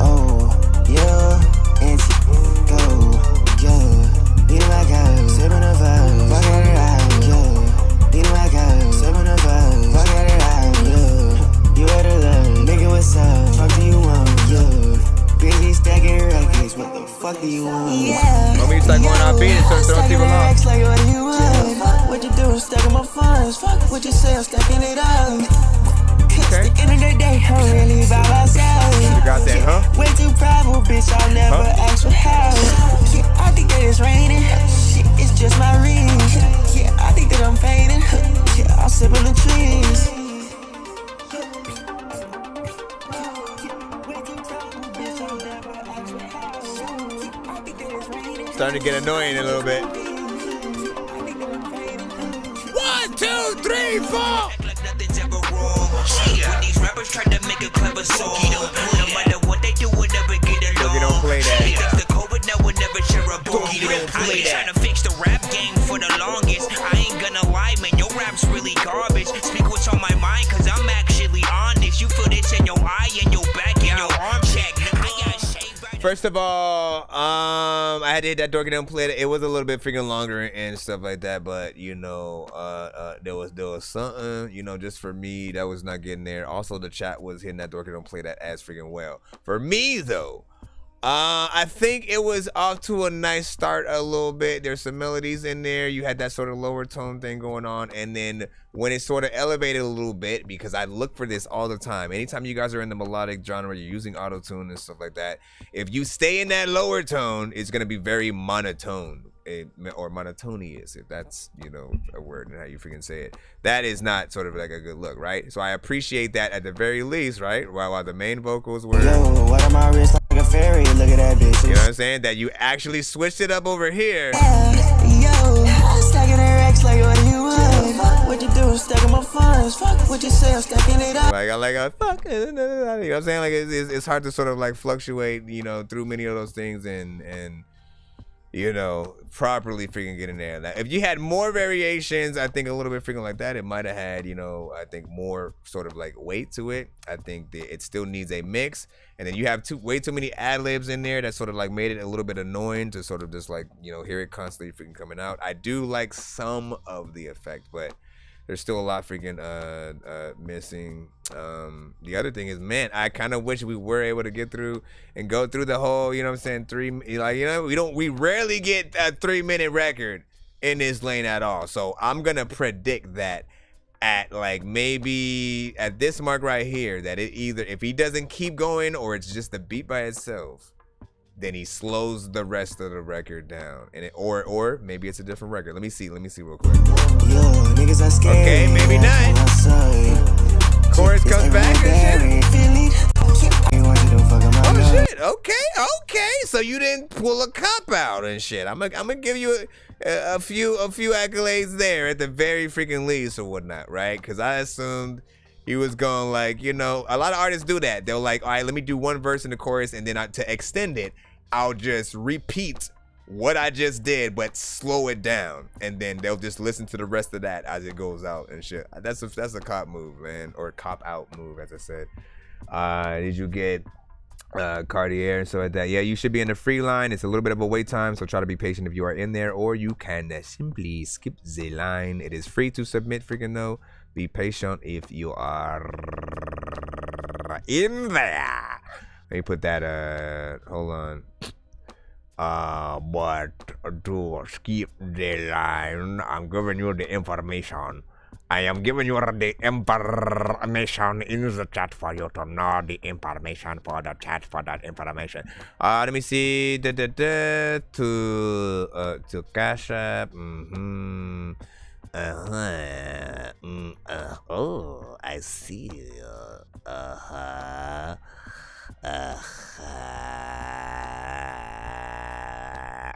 oh, yeah, anti-go, yo. Beat my guy, sipping a vibe, fucking it out, yo. Beat my guy. fuck do you want? When we start going off beat, it starts throwing people off. Like what do you want? Fuck what you do, stacking my funds. Fuck what you say, I'm stacking it up. Okay. At the end of the day, I'm really by myself. You got that, huh? Way too prideful, bitch, I'll never ask for help. Yeah, I think that it's raining. Shit, it's just my ring. Yeah, I think that I'm fading. Yeah, I'll sip in the trees. Starting to get annoying a little bit. 1, 2, 3, 4. When these rappers try to make a clever song, no matter what they do, we'll never get along. You don't play that. The COVID now will never share a bone. I been trying to fix the rap game for the longest. I ain't gonna lie, man, your rap's really garbage. Speak what's on my mind, cause I'm actually honest. You feel this in your eye, in your back, in your arm check. First of all, I had to hit that Dorky don't play it. It was a little bit freaking longer and stuff like that, but you know, there was something, you know, just for me that was not getting there. Also, the chat was hitting that Dorky don't play that as freaking well. For me though, I think it was off to a nice start a little bit. There's some melodies in there. You had that sort of lower tone thing going on, and then when it sort of elevated a little bit, because I look for this all the time. Anytime you guys are in the melodic genre, you're using auto-tune and stuff like that. If you stay in that lower tone, it's gonna be very monotone. Or monotonous, if that's, you know, a word and how you freaking say it. That is not sort of like a good look, right? So I appreciate that at the very least, right? While the main vocals were, Yo, what am I wrist like a fairy? Look at that bitch. You know what I'm saying? That you actually switched it up over here. Yo, stacking the racks like what do you want? Fuck what you do, stacking my funds. Fuck what you say, I'm stacking it up. Like I fuck, you know what I'm saying? Like it's hard to sort of like fluctuate, you know, through many of those things and you know, properly freaking get in there. Now, if you had more variations, I think a little bit freaking like that, it might have had, you know, I think more sort of like weight to it. I think that it still needs a mix. And then you have way too many ad-libs in there that sort of like made it a little bit annoying to sort of just like, you know, hear it constantly freaking coming out. I do like some of the effect, but there's still a lot freaking missing. The other thing is, man, I kind of wish we were able to get through and go through the whole, you know what I'm saying, we rarely get a 3-minute record in this lane at all. So I'm gonna predict that at like maybe at this mark right here, that it either, if he doesn't keep going or it's just the beat by itself, then he slows the rest of the record down, and or maybe it's a different record. Let me see real quick. Okay, maybe not. Chorus comes back and shit. Oh shit. Okay. So you didn't pull a cop out and shit. I'm gonna give you a few accolades there at the very freaking least or whatnot, right? Because I assumed he was going like, you know, a lot of artists do that. They'll like, all right, let me do one verse in the chorus, and then to extend it, I'll just repeat what I just did, but slow it down, and then they'll just listen to the rest of that as it goes out and shit. That's a cop move, man, or cop out move, as I said. Did you get Cartier and stuff like that? Yeah, you should be in the free line. It's a little bit of a wait time, so try to be patient if you are in there, or you can simply skip the line. It is free to submit, freaking though. Be patient if you are in there. Let me put that, hold on. But to skip the line, I'm giving you the information. I am giving you the information in the chat for you to know the information for the chat for that information. Let me see. To Cash App. Oh, I see.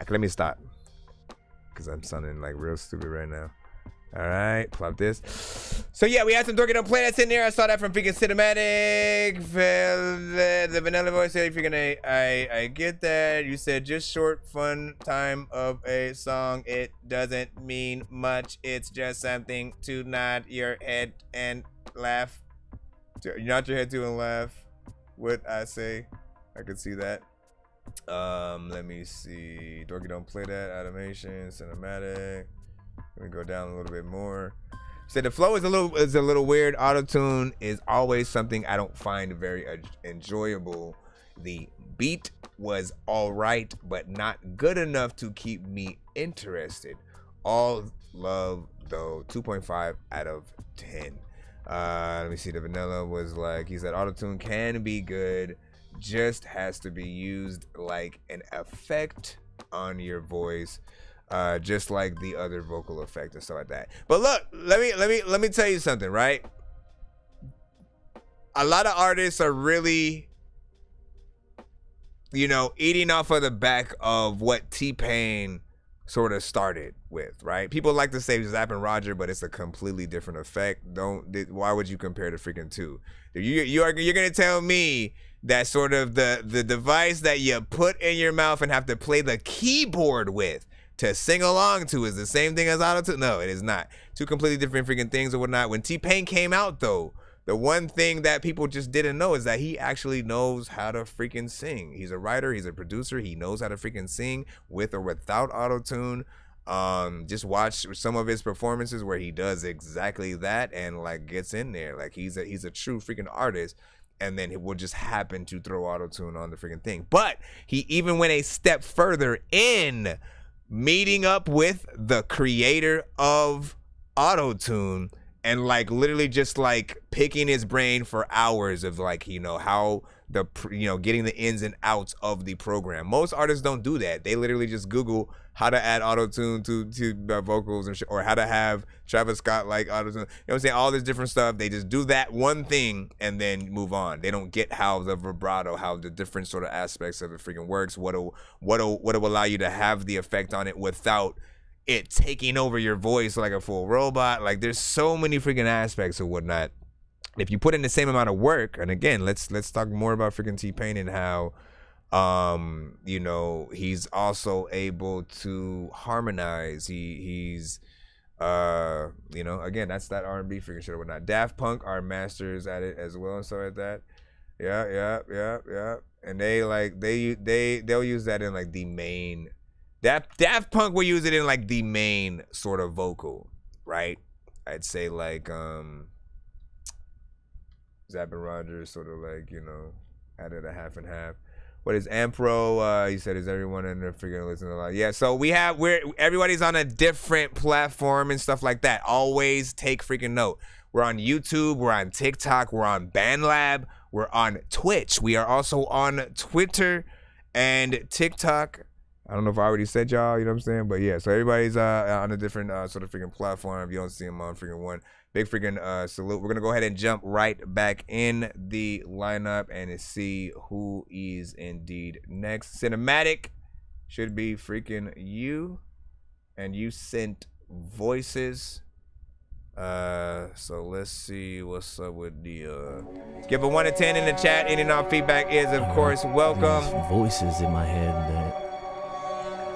Let me stop, because I'm sounding like real stupid right now. All right, plop this. So yeah, we had some Dorky Don't Play that's in there. I saw that from freaking Cinematic. The vanilla voice said, if you're gonna, I get that. You said just short fun time of a song. It doesn't mean much. It's just something to nod your head and laugh. Nod your head to and laugh. What I say, I could see that. Let me see. Dorky Don't Play that. Animation, cinematic. Let me go down a little bit more. So the flow is a little weird. Auto-tune is always something I don't find very enjoyable The beat was alright, but not good enough to keep me interested. All love though, 2.5 out of 10. Let me see, the vanilla was like, he said autotune can be good, just has to be used like an effect on your voice, just like the other vocal effect and stuff like that. But look, let me tell you something, right? A lot of artists are really, you know, eating off of the back of what T-Pain sort of started with, right? People like to say Zapp and Roger, but it's a completely different effect. Why would you compare the freaking two? You're gonna tell me that sort of the device that you put in your mouth and have to play the keyboard with to sing along to is the same thing as autotune? No, it is not. Two completely different freaking things or whatnot. When T-Pain came out though, the one thing that people just didn't know is that he actually knows how to freaking sing. He's a writer, he's a producer, he knows how to freaking sing with or without autotune. Just watch some of his performances where he does exactly that and like gets in there. Like he's a true freaking artist, and then he will just happen to throw autotune on the freaking thing. But he even went a step further in meeting up with the creator of autotune and like literally just like picking his brain for hours of like, you know, how the, you know, getting the ins and outs of the program. Most artists don't do that. They literally just Google how to add autotune to vocals and or how to have Travis Scott like autotune. You know what I'm saying? All this different stuff. They just do that one thing and then move on. They don't get how the vibrato, how the different sort of aspects of it freaking works. What'll allow you to have the effect on it without it taking over your voice like a full robot. Like there's so many freaking aspects of whatnot. If you put in the same amount of work, and again, let's talk more about freaking T-Pain and how, you know, he's also able to harmonize. He's, you know, again, that's that R&B freaking shit or whatnot. Daft Punk are masters at it as well and stuff like that. Yeah. And they'll use that in like the main. Daft Punk will use it in like the main sort of vocal, right? I'd say like Zapp and Rogers sort of like, you know, added a half and half. What is Ampro? He said, is everyone in there freaking listening a lot? Yeah, so everybody's on a different platform and stuff like that. Always take freaking note. We're on YouTube, we're on TikTok, we're on BandLab, we're on Twitch. We are also on Twitter and TikTok. I don't know if I already said y'all, you know what I'm saying? But yeah, so everybody's on a different sort of freaking platform. If you don't see them on freaking one, big freaking salute. We're going to go ahead and jump right back in the lineup and see who is indeed next. Cinematic should be freaking you. And you sent voices. So let's see what's up with the give a 1 to 10 in the chat. Any and all feedback is, of course, welcome. These voices in my head that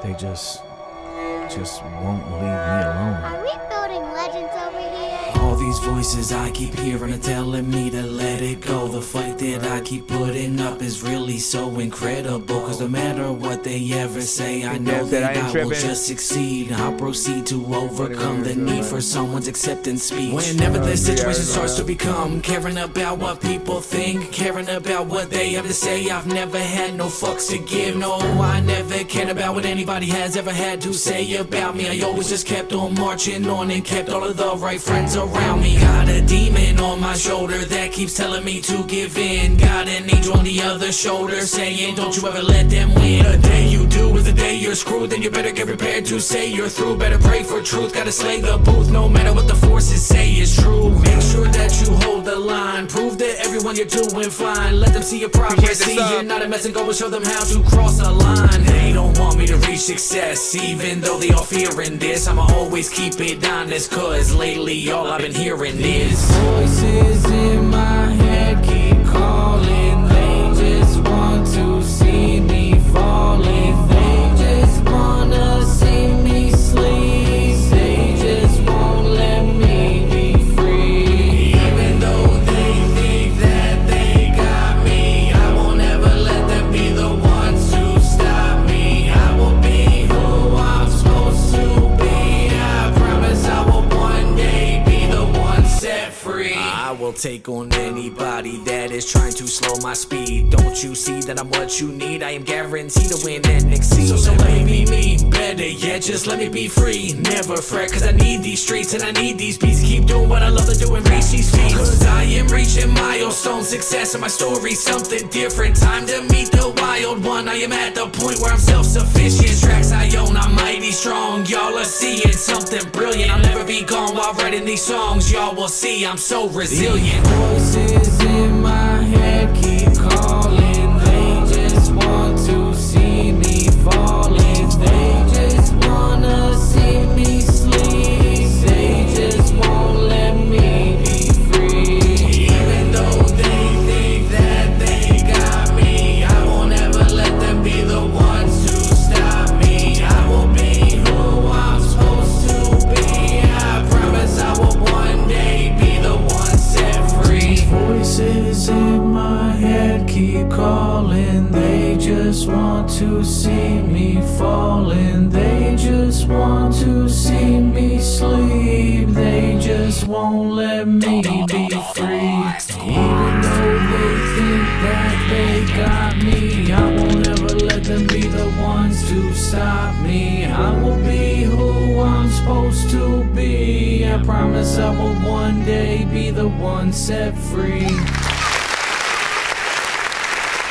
they just won't leave me alone. Are we building legends over here? All these voices I keep hearing are telling me to let it go. The fight that I keep putting up is really so incredible. Cause no matter what they ever say, I know that I will just succeed. I'll proceed to overcome the need for someone's acceptance speech. Whenever the situation starts to become caring about what people think, caring about what they have to say, I've never had no fucks to give. No, I never cared about what anybody has ever had to say about me. I always just kept on marching on and kept all of the right friends around me. Got a demon on my shoulder that keeps telling me to give in. Got an angel on the other shoulder saying don't you ever let them win. The day you do is the day you're screwed. Then you better get prepared to say you're through. Better pray for truth, gotta slay the booth. No matter what the forces say is true. Make sure that you hold the line. Prove to everyone you're doing fine. Let them see your progress. See you're not a mess and go and show them how to cross a line. They don't want me to reach success, even though they all fearing this. I'ma always keep it honest, cause lately all I've been hearing is voices in my head keep calling. They just want to see me falling. They just wanna see me sleep. They just won't let me be free. Even though they think that they got me, I won't ever let them be the ones to stop me. I will be who I'm supposed to be. I promise I will one day be the one set free. I will take on anybody that is trying to slow my speed. Don't you see that I'm what you need? I am guaranteed to win and exceed. So let me be me, better yet, just let me be free. Never fret, cause I need these streets and I need these beats to keep doing what I love to do and reach these feats. Cause I am reaching milestones, success in my story, something different. Time to meet the wild one. I am at the point where I'm self-sufficient. Tracks I own, I'm mighty strong. Y'all are seeing something brilliant. I'll never be gone while writing these songs. Y'all will see I'm so resilient. Voices in my head keep calling. They just want to see me falling. They just wanna see me sleep. They just won't let me be free. Even though they think that they got me, I won't ever let them be the ones to stop me. I will be who I'm supposed to be. I promise I will one day be the one set free. Voices in my head keep calling. They just want to see me falling. They just want to see me sleep. They just won't let me be free. Even though they think that they got me, I won't ever let them be the ones to stop me. I will be who I'm supposed to be. I promise I will one day be the one set free.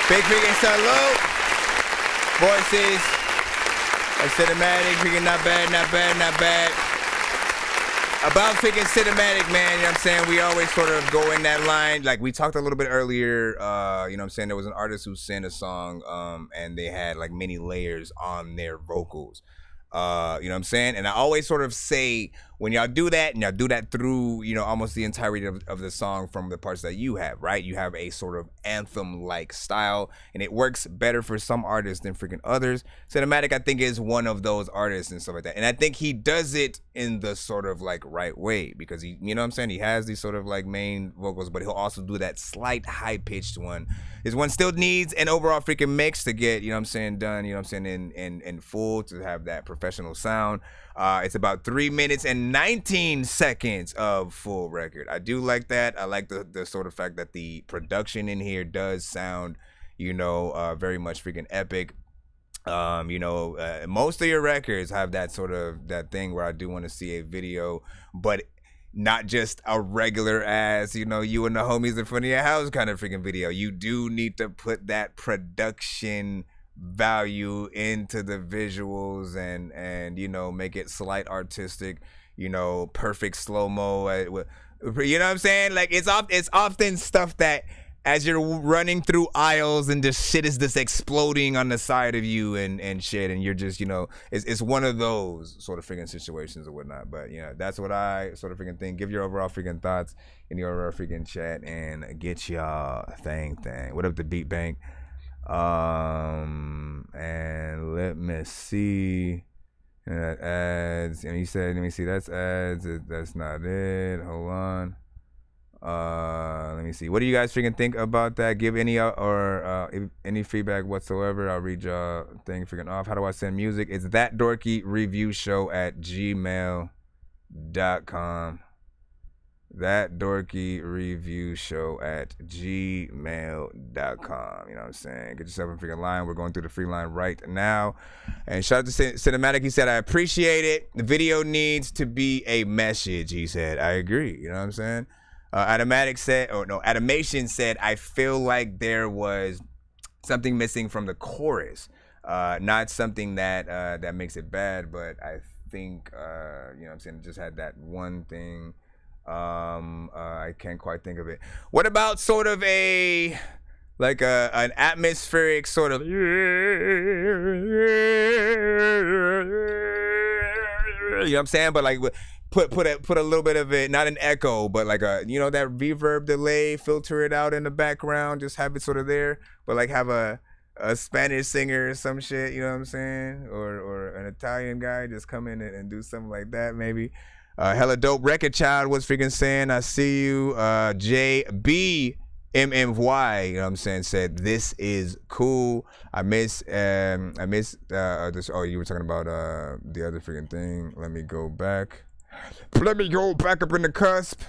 Big freaking salute. Voices. A cinematic, freaking not bad, not bad, not bad. About freaking cinematic, man, you know what I'm saying? We always sort of go in that line. Like we talked a little bit earlier, you know what I'm saying? There was an artist who sent a song and they had like many layers on their vocals. You know what I'm saying? And I always sort of say, when y'all do that, and y'all do that through, you know, almost the entirety of the song from the parts that you have, right? You have a sort of anthem-like style, and it works better for some artists than freaking others. Cinematic, I think, is one of those artists and stuff like that. And I think he does it in the sort of like right way, because he, you know what I'm saying? He has these sort of like main vocals, but he'll also do that slight high-pitched one. His one still needs an overall freaking mix to get, you know what I'm saying, done, you know what I'm saying, in full, to have that professional sound. It's about 3 minutes and 19 seconds of full record. I do like that. I like the sort of fact that the production in here does sound, you know, very much freaking epic. You know, most of your records have that sort of, that thing where I do want to see a video, but not just a regular ass, you know, you and the homies in front of your house kind of freaking video. You do need to put that production value into the visuals and you know, make it slight artistic, you know, perfect slow-mo, you know what I'm saying? Like it's often stuff that as you're running through aisles and just shit is just exploding on the side of you and shit, and you're just, you know, it's one of those sort of freaking situations or whatnot. But you know, that's what I sort of freaking think. Give your overall freaking thoughts in the overall freaking chat and get y'all thing. What up, the Beat Bank? And let me see. Ads, and he said, let me see, that's ads, that's not it. Hold on. Let me see. What do you guys freaking think about that? Give any any feedback whatsoever. I'll read y'all thing freaking off. How do I send music? It's that Dorky Review Show at gmail.com. That Dorky Review Show at gmail.com. You know what I'm saying? Get yourself in freaking line. We're going through the free line right now. And shout out to Cinematic. He said, I appreciate it. The video needs to be a message, he said. I agree. You know what I'm saying? Adamation said, I feel like there was something missing from the chorus. Not something that makes it bad, but I think, you know what I'm saying, it just had that one thing. I can't quite think of it. What about sort of an atmospheric sort of, you know what I'm saying? But like put a little bit of it, not an echo, but like a, you know, that reverb delay, filter it out in the background, just have it sort of there, but like have a Spanish singer or some shit, you know what I'm saying? Or an Italian guy just come in and do something like that maybe. Hella dope. Record Child was freaking saying, I see you. JBMMY, you know what I'm saying, said, this is cool. I miss this. Oh, you were talking about the other freaking thing. Let me go back up in the cusp.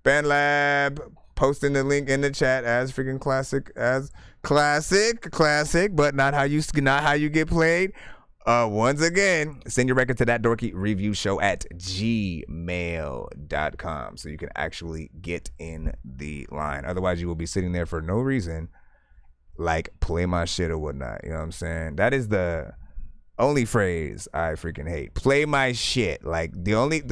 BandLab posting the link in the chat as freaking classic, but not how you get played. Once again, send your record to that Dorky review show at gmail.com so you can actually get in the line. Otherwise, you will be sitting there for no reason, like play my shit or whatnot. You know what I'm saying? That is the only phrase I freaking hate. Play my shit. Like the only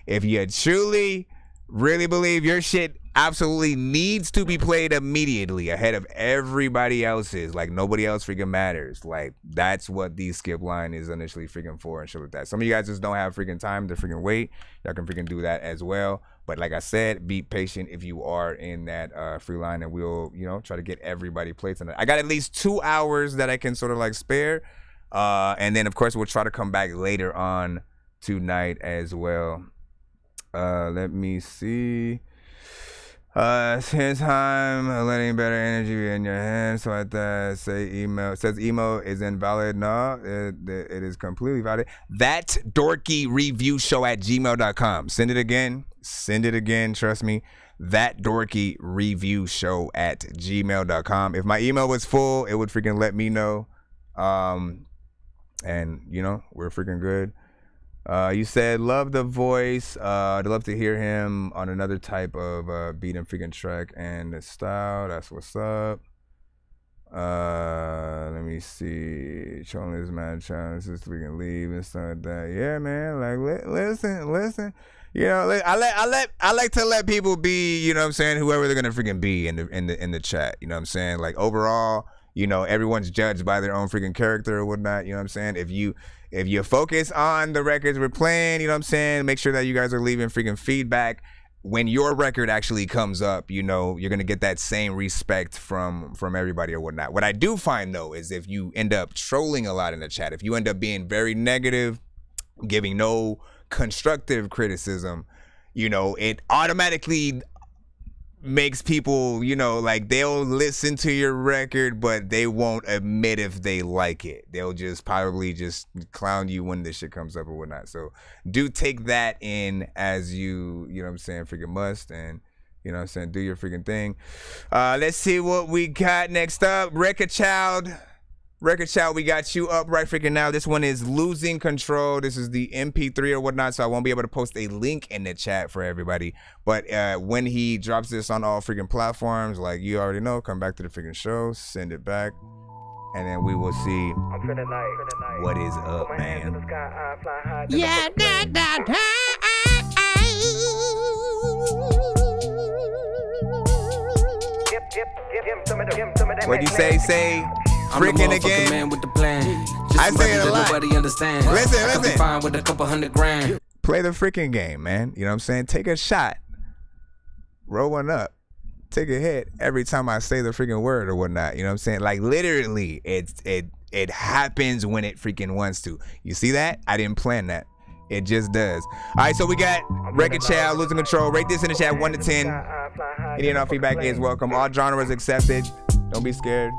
if you truly really believe your shit absolutely needs to be played immediately ahead of everybody else's, like nobody else freaking matters, like that's what the skip line is initially freaking for and shit like that. Some of you guys just don't have freaking time to freaking wait. Y'all can freaking do that as well, but like I said, be patient if you are in that free line, and we'll try to get everybody played tonight. I got at least 2 hours that I can sort of like spare, and then of course we'll try to come back later on tonight as well. Let me see. His time, letting better energy be in your hands. So at that, say email. It says email is invalid. No, it is completely valid. That Dorky review show at gmail.com. Send it again. Trust me. That Dorky review show at gmail.com. If my email was full, it would freaking let me know. And we're freaking good. You said love the voice. I'd love to hear him on another type of beat and freaking track and the style. That's what's up. Let me see. Showing this man challenge just we can leave and stuff like that. Yeah, man. Like listen. I like to let people be. You know what I'm saying? Whoever they're gonna freaking be in the chat. You know what I'm saying? Like overall, everyone's judged by their own freaking character or whatnot. You know what I'm saying? If you focus on the records we're playing, you know what I'm saying? Make sure that you guys are leaving freaking feedback. When your record actually comes up, you're going to get that same respect from everybody or whatnot. What I do find, though, is if you end up trolling a lot in the chat, if you end up being very negative, giving no constructive criticism, it automatically makes people, like they'll listen to your record, but they won't admit if they like it. They'll just probably just clown you when this shit comes up or whatnot. So do take that in as you know what I'm saying, freaking must, and you know what I'm saying, do your freaking thing. Let's see what we got next up. Record Child, we got you up right freaking now. This one is Losing Control. This is the MP3 or whatnot, so I won't be able to post a link in the chat for everybody. But when he drops this on all freaking platforms, like you already know, come back to the freaking show, send it back, and then we will see what is up, man. Yeah, What'd you say? Freaking again. Man with the plan. I say it a lot. Nobody understands. Listen. Fine with a couple $100,000. Play the freaking game, man. You know what I'm saying? Take a shot. Roll one up. Take a hit every time I say the freaking word or whatnot. You know what I'm saying? Like literally, it happens when it freaking wants to. You see that? I didn't plan that. It just does. All right, so we got Record Child, Losing Control. Rate this in the chat 1 to 10. Any and all feedback is welcome. All genres accepted. Don't be scared.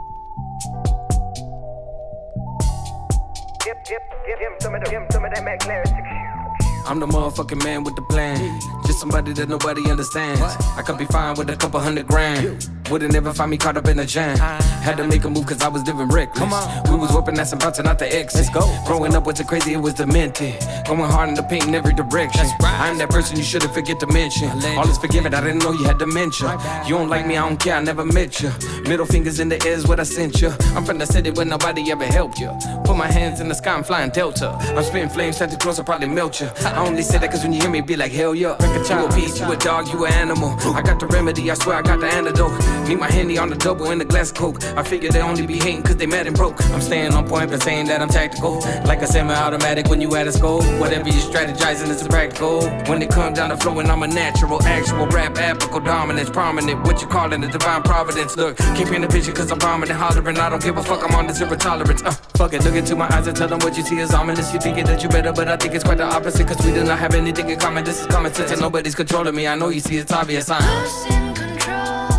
I'm the motherfucking man with the plan. Just somebody that nobody understands. I could be fine with a couple $100,000. Wouldn't never find me caught up in a jam. Had to make a move cause I was living reckless. We was whooping ass and bouncing out the exit. Let's go. Growing up wasn't crazy, it was demented. Going hard in the paint in every direction. I'm that person you shouldn't forget to mention. All is forgiven, I didn't know you had dementia. You don't like me, I don't care, I never met you. Middle fingers in the air is what I sent you. I'm from the city where nobody ever helped you. Put my hands in the sky, I'm flying Delta. I'm spitting flames, Santa Claus will probably melt you. I only say that cause when you hear me be like hell yeah. You a beast, you a dog, you an animal. I got the remedy, I swear I got the antidote. Need my Henny on the double and a glass of Coke. I figure they only be hating cause they mad and broke. I'm staying on point but saying that I'm tactical. Like a semi-automatic when you at a school. Whatever you strategizing is practical. When it comes down to flowing, I'm a natural. Actual rap, apical dominance, prominent. What you calling the divine providence? Look, keep in the picture cause I'm prominent, hollering. I don't give a fuck, I'm on the zero tolerance. Fuck it, look into my eyes and tell them what you see is ominous. You thinking that you better, but I think it's quite the opposite. Cause we do not have anything in common. This is common sense and nobody's controlling me. I know you see it's obvious. Losing control,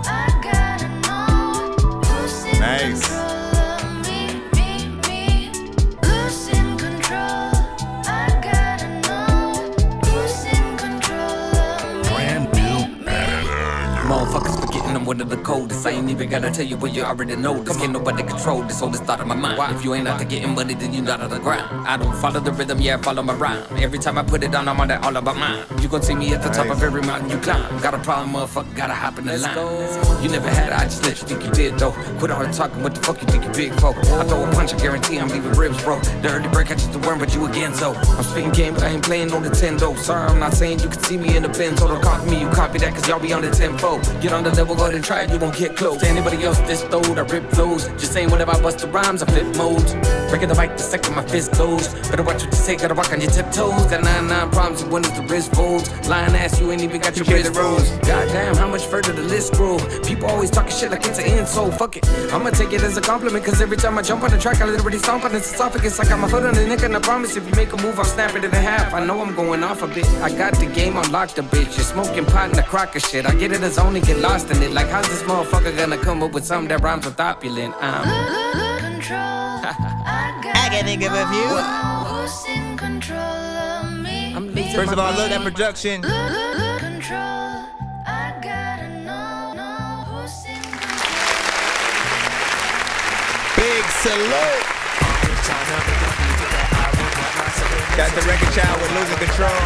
I gotta know. Losing Nice. control, me. Losing control, I gotta know. Losing control, Brand new banger. coldest. I ain't even gotta tell you what you already know. This can't nobody control this, all this thought of my mind. If you ain't out to getting money, then you not on the ground. I don't follow the rhythm, yeah, I follow my rhyme. Every time I put it on, I'm on that all about mine. You gon' see me at the top of every mountain you climb. Got a problem, motherfucker, gotta hop in the line. You never had it, I just let you think you did, though. Quit all the talking, what the fuck you think you big for? I throw a punch, I guarantee I'm leaving ribs, bro. The early break, I just a worm, but you again, so I'm spitting game, but I ain't playing no Nintendo. Sorry, I'm not saying you can see me in the bin, so don't copy me, you copy that, cause y'all be on the tempo. Get on the level, go ahead and try it, you gon' get close. To anybody else this throwed, I rip flows. Just saying whenever I bust the rhymes, I flip modes. Breaking the mic the second my fist goes. Better watch what you say, gotta walk on your tiptoes. Got 99 problems, and one is the wrist folds. Lying ass, you ain't even got your wrist rolls. Goddamn, how much further the list grow? People always talking shit like it's an insult, fuck it. I'ma take it as a compliment, cause every time I jump on the track, I literally stomp on its esophagus. I got my foot on the neck, and I promise if you make a move, I'll snap it in half. I know I'm going off a bit. I got the game unlocked a bitch. You're smoking pot in the crocker shit. I get it as only get lost in it. Like, how's this motherfucker gonna come up with something that rhymes with opulent? I can think of a few. Who's in control of me? First of all, look at production. Control. I gotta know who's in Big salute. Got the record child with Losing Control.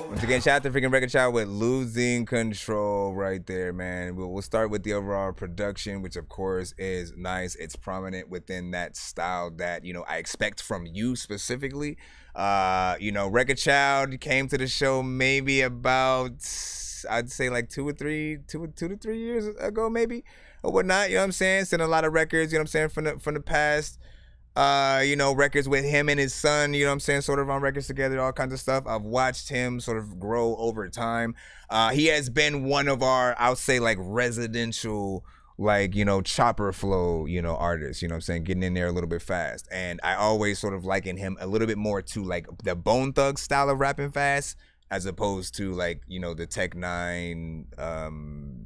Once again, shout out to freaking Record Child with Losing Control right there, man. We'll start with the overall production, which of course is nice. It's prominent within that style that, you know, I expect from you specifically. You know, Record Child came to the show maybe about, I'd say like 2 to 3 years ago, maybe, or whatnot. You know what I'm saying? Sent a lot of records, you know what I'm saying, from the past. You know, records with him and his son, you know what I'm saying, sort of on records together, all kinds of stuff. I've watched him sort of grow over time. He has been one of our, I'll say, like, residential, like, you know, chopper flow, you know, artists, you know what I'm saying, getting in there a little bit fast. And I always sort of liken him a little bit more to, like, the Bone Thug style of rapping fast, as opposed to, like, you know, the Tech 9,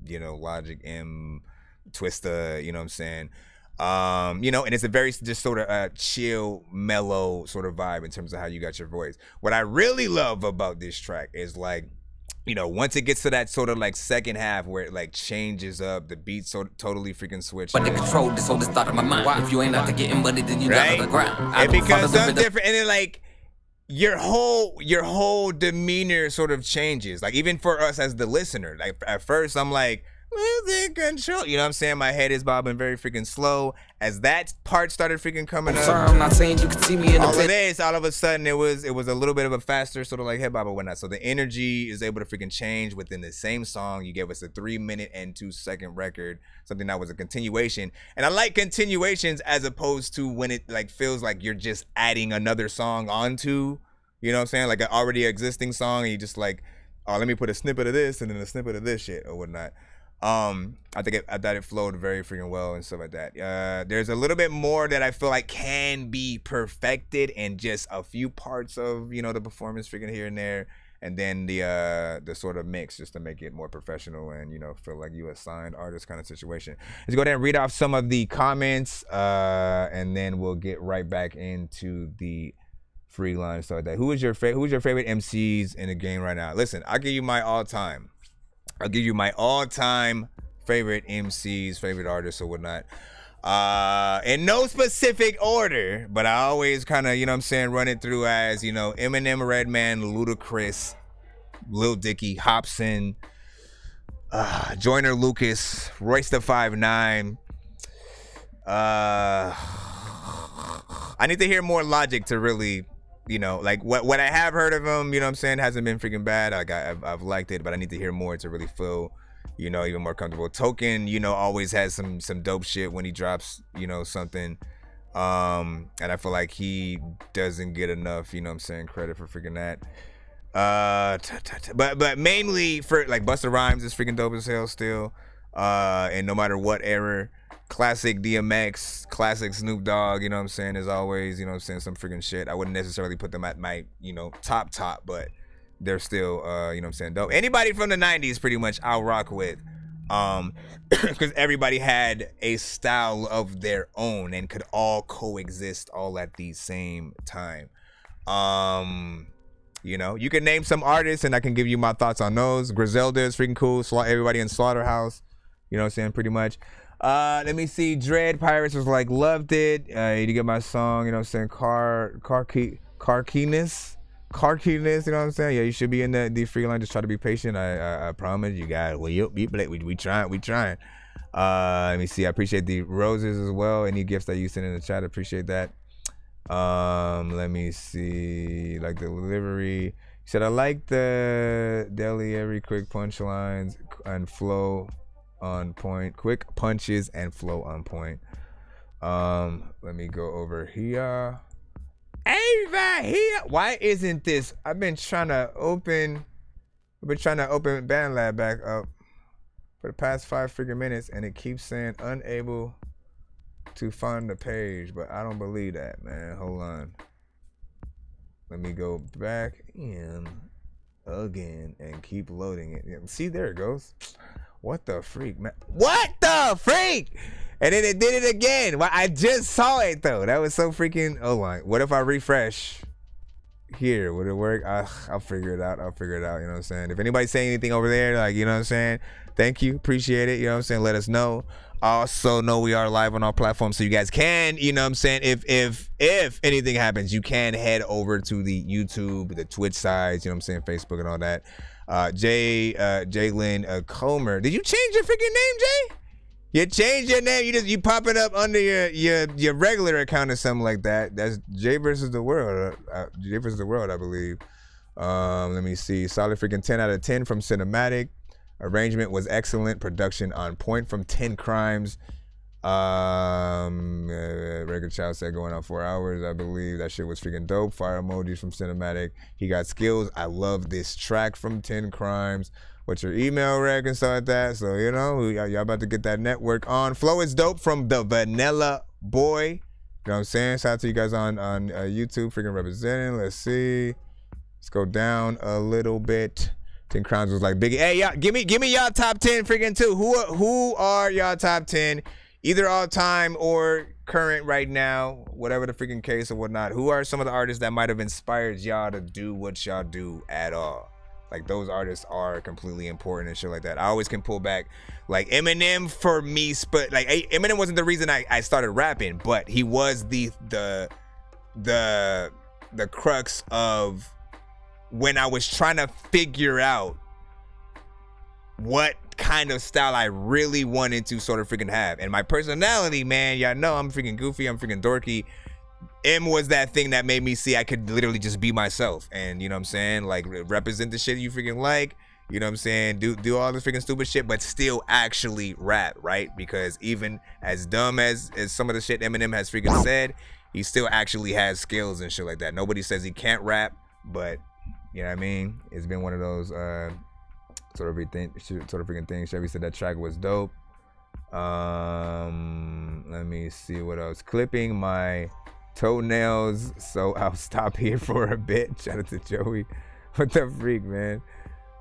you know, Logic M, Twista, you know what I'm saying. You know, and it's a very just sort of chill, mellow sort of vibe in terms of how you got your voice. What I really love about this track is, like, you know, once it gets to that sort of like second half where it like changes up, the beats so totally freaking switch. But they control this, all this thought of my mind. If you ain't out to getting money, then you not on the ground. It becomes something different, and then like your whole demeanor sort of changes. Like, even for us as the listener, like at first I'm like, losing control. You know what I'm saying? My head is bobbing very freaking slow. As that part started freaking coming up. Sorry, I'm not saying you can see me in the all of this, all of a sudden it was a little bit of a faster sort of like head bob or whatnot. So the energy is able to freaking change within the same song. You gave us a 3-minute and 2-second record, something that was a continuation. And I like continuations as opposed to when it like feels like you're just adding another song onto, you know what I'm saying? Like an already existing song, and you just like, oh, let me put a snippet of this and then a snippet of this shit or whatnot. I thought it flowed very freaking well and stuff like that. There's a little bit more that I feel like can be perfected in just a few parts of, you know, the performance freaking here and there, and then the sort of mix just to make it more professional and, you know, feel like you a signed artist kind of situation. Let's go ahead and read off some of the comments, and then we'll get right back into the free line and stuff like that. Who's your favorite MCs in the game right now? Listen, I'll give you my all-time favorite MCs, favorite artists or whatnot. In no specific order, but I always kind of, you know what I'm saying, run it through as, you know, Eminem, Redman, Ludacris, Lil Dicky, Hopsin, Joyner Lucas, Royce the 5'9". I need to hear more Logic to really, you know, like what I have heard of him, you know what I'm saying, hasn't been freaking bad. Like I've liked it, but I need to hear more to really feel, you know, even more comfortable. Token, you know, always has some dope shit when he drops, you know, something. And I feel like he doesn't get enough, you know what I'm saying, credit for freaking that. But mainly for like Busta Rhymes is freaking dope as hell still. And no matter what era. Classic DMX, classic Snoop Dogg, you know what I'm saying, as always, you know what I'm saying, some freaking shit. I wouldn't necessarily put them at my, you know, top, but they're still, you know what I'm saying, dope. Anybody from the 90s pretty much I'll rock with, because everybody had a style of their own and could all coexist all at the same time. You know, you can name some artists and I can give you my thoughts on those. Griselda is freaking cool. Everybody in Slaughterhouse, you know what I'm saying, pretty much. Let me see. Dread Pirates was like, loved it. You get my song, you know what I'm saying, Carkiness, you know what I'm saying? Yeah, you should be in the free line. Just try to be patient. I promise you guys. We trying. Let me see. I appreciate the roses as well. Any gifts that you send in the chat, appreciate that. Let me see. Like the delivery. You said I like the deli, every quick punchlines and flow on point. Quick punches and flow on point. Let me go over here. Over here. Why isn't this? I've been trying to open BandLab back up for the past 5 freaking minutes, and it keeps saying unable to find the page, but I don't believe that, man. Hold on. Let me go back in again and keep loading it. See, there it goes. What the freak, man? What the freak? And then it did it again. Well, I just saw it though. That was so freaking. Oh my! What if I refresh here? Would it work? I'll figure it out. You know what I'm saying? If anybody say anything over there, like, you know what I'm saying, thank you, appreciate it. You know what I'm saying? Let us know. Also know we are live on all platforms, so you guys can, you know what I'm saying, if anything happens, you can head over to the YouTube, the Twitch sides, you know what I'm saying, Facebook and all that. Jalen Comer, did you change your freaking name, Jay? You changed your name. You popping up under your regular account or something like that. That's Jay versus the World. Jay versus the World, I believe. Let me see. Solid freaking 10 out of 10 from Cinematic. Arrangement was excellent. Production on point from 10 Crimes. Record Child said going on 4 hours. I believe that shit was freaking dope. Fire emojis from Cinematic. He got skills. I love this track from 10 Crimes. What's your email, rec, and stuff like that? So, you know, y'all about to get that network on. Flow is dope from the Vanilla Boy. You know what I'm saying? Shout out to you guys on YouTube, freaking representing. Let's see. Let's go down a little bit. 10 Crimes was like Biggie. Hey, y'all, give me y'all top 10 freaking too. Who are y'all top 10? Either all time or current right now, whatever the freaking case or whatnot. Who are some of the artists that might have inspired y'all to do what y'all do at all? Like, those artists are completely important and shit like that. I always can pull back. Like, Eminem for me, but like Eminem wasn't the reason I started rapping, but he was the crux of when I was trying to figure out what kind of style I really wanted to sort of freaking have. And my personality, man, y'all know I'm freaking goofy, I'm freaking dorky. M was that thing that made me see I could literally just be myself, and you know what I'm saying, like represent the shit you freaking like, you know what I'm saying, do all this freaking stupid shit, but still actually rap, right? Because even as dumb as some of the shit Eminem has freaking said, he still actually has skills and shit like that. Nobody says he can't rap, but you know what I mean, it's been one of those sort of freaking things. Chevy said that track was dope. Let me see what else. Clipping my toenails, so I'll stop here for a bit. Shout out to Joey. What the freak, man?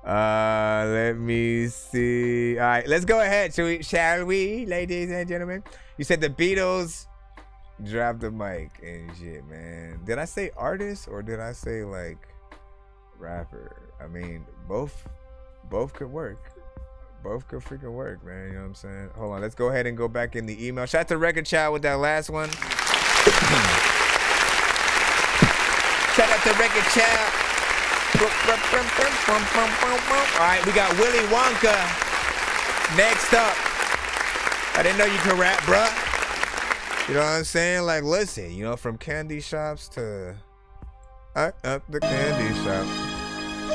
Let me see. All right, let's go ahead. Shall we, ladies and gentlemen? You said the Beatles. Drop the mic and shit, man. Did I say artist or did I say like rapper? I mean, both could work. Both could freaking work, man. You know what I'm saying? Hold on, let's go ahead and go back in the email. Shout out to Record Child with that last one. Shout out to Record Child. All right, we got Willy Wonka next up. I didn't know you could rap, bruh. You know what I'm saying? Like, listen, you know, from candy shops to up the candy shop.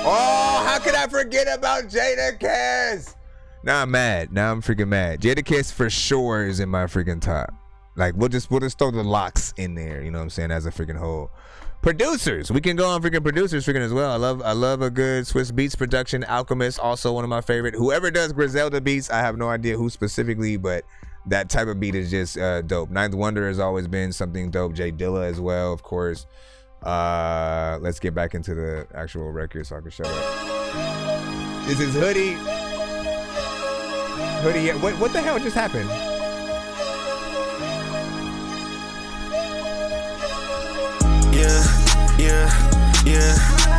Oh, how could I forget about Jadakiss? Now I'm mad. Now I'm freaking mad. Jadakiss for sure is in my freaking top. Like, we'll just throw the locks in there, you know what I'm saying, as a freaking whole. Producers, we can go on freaking producers freaking as well. I love a good Swiss Beats production. Alchemist, also one of my favorite. Whoever does Griselda beats, I have no idea who specifically, but that type of beat is just dope. Ninth Wonder has always been something dope. J Dilla as well, of course. Let's get back into the actual record so I can shut up. This is Hoodie. What the hell just happened? yeah, yeah,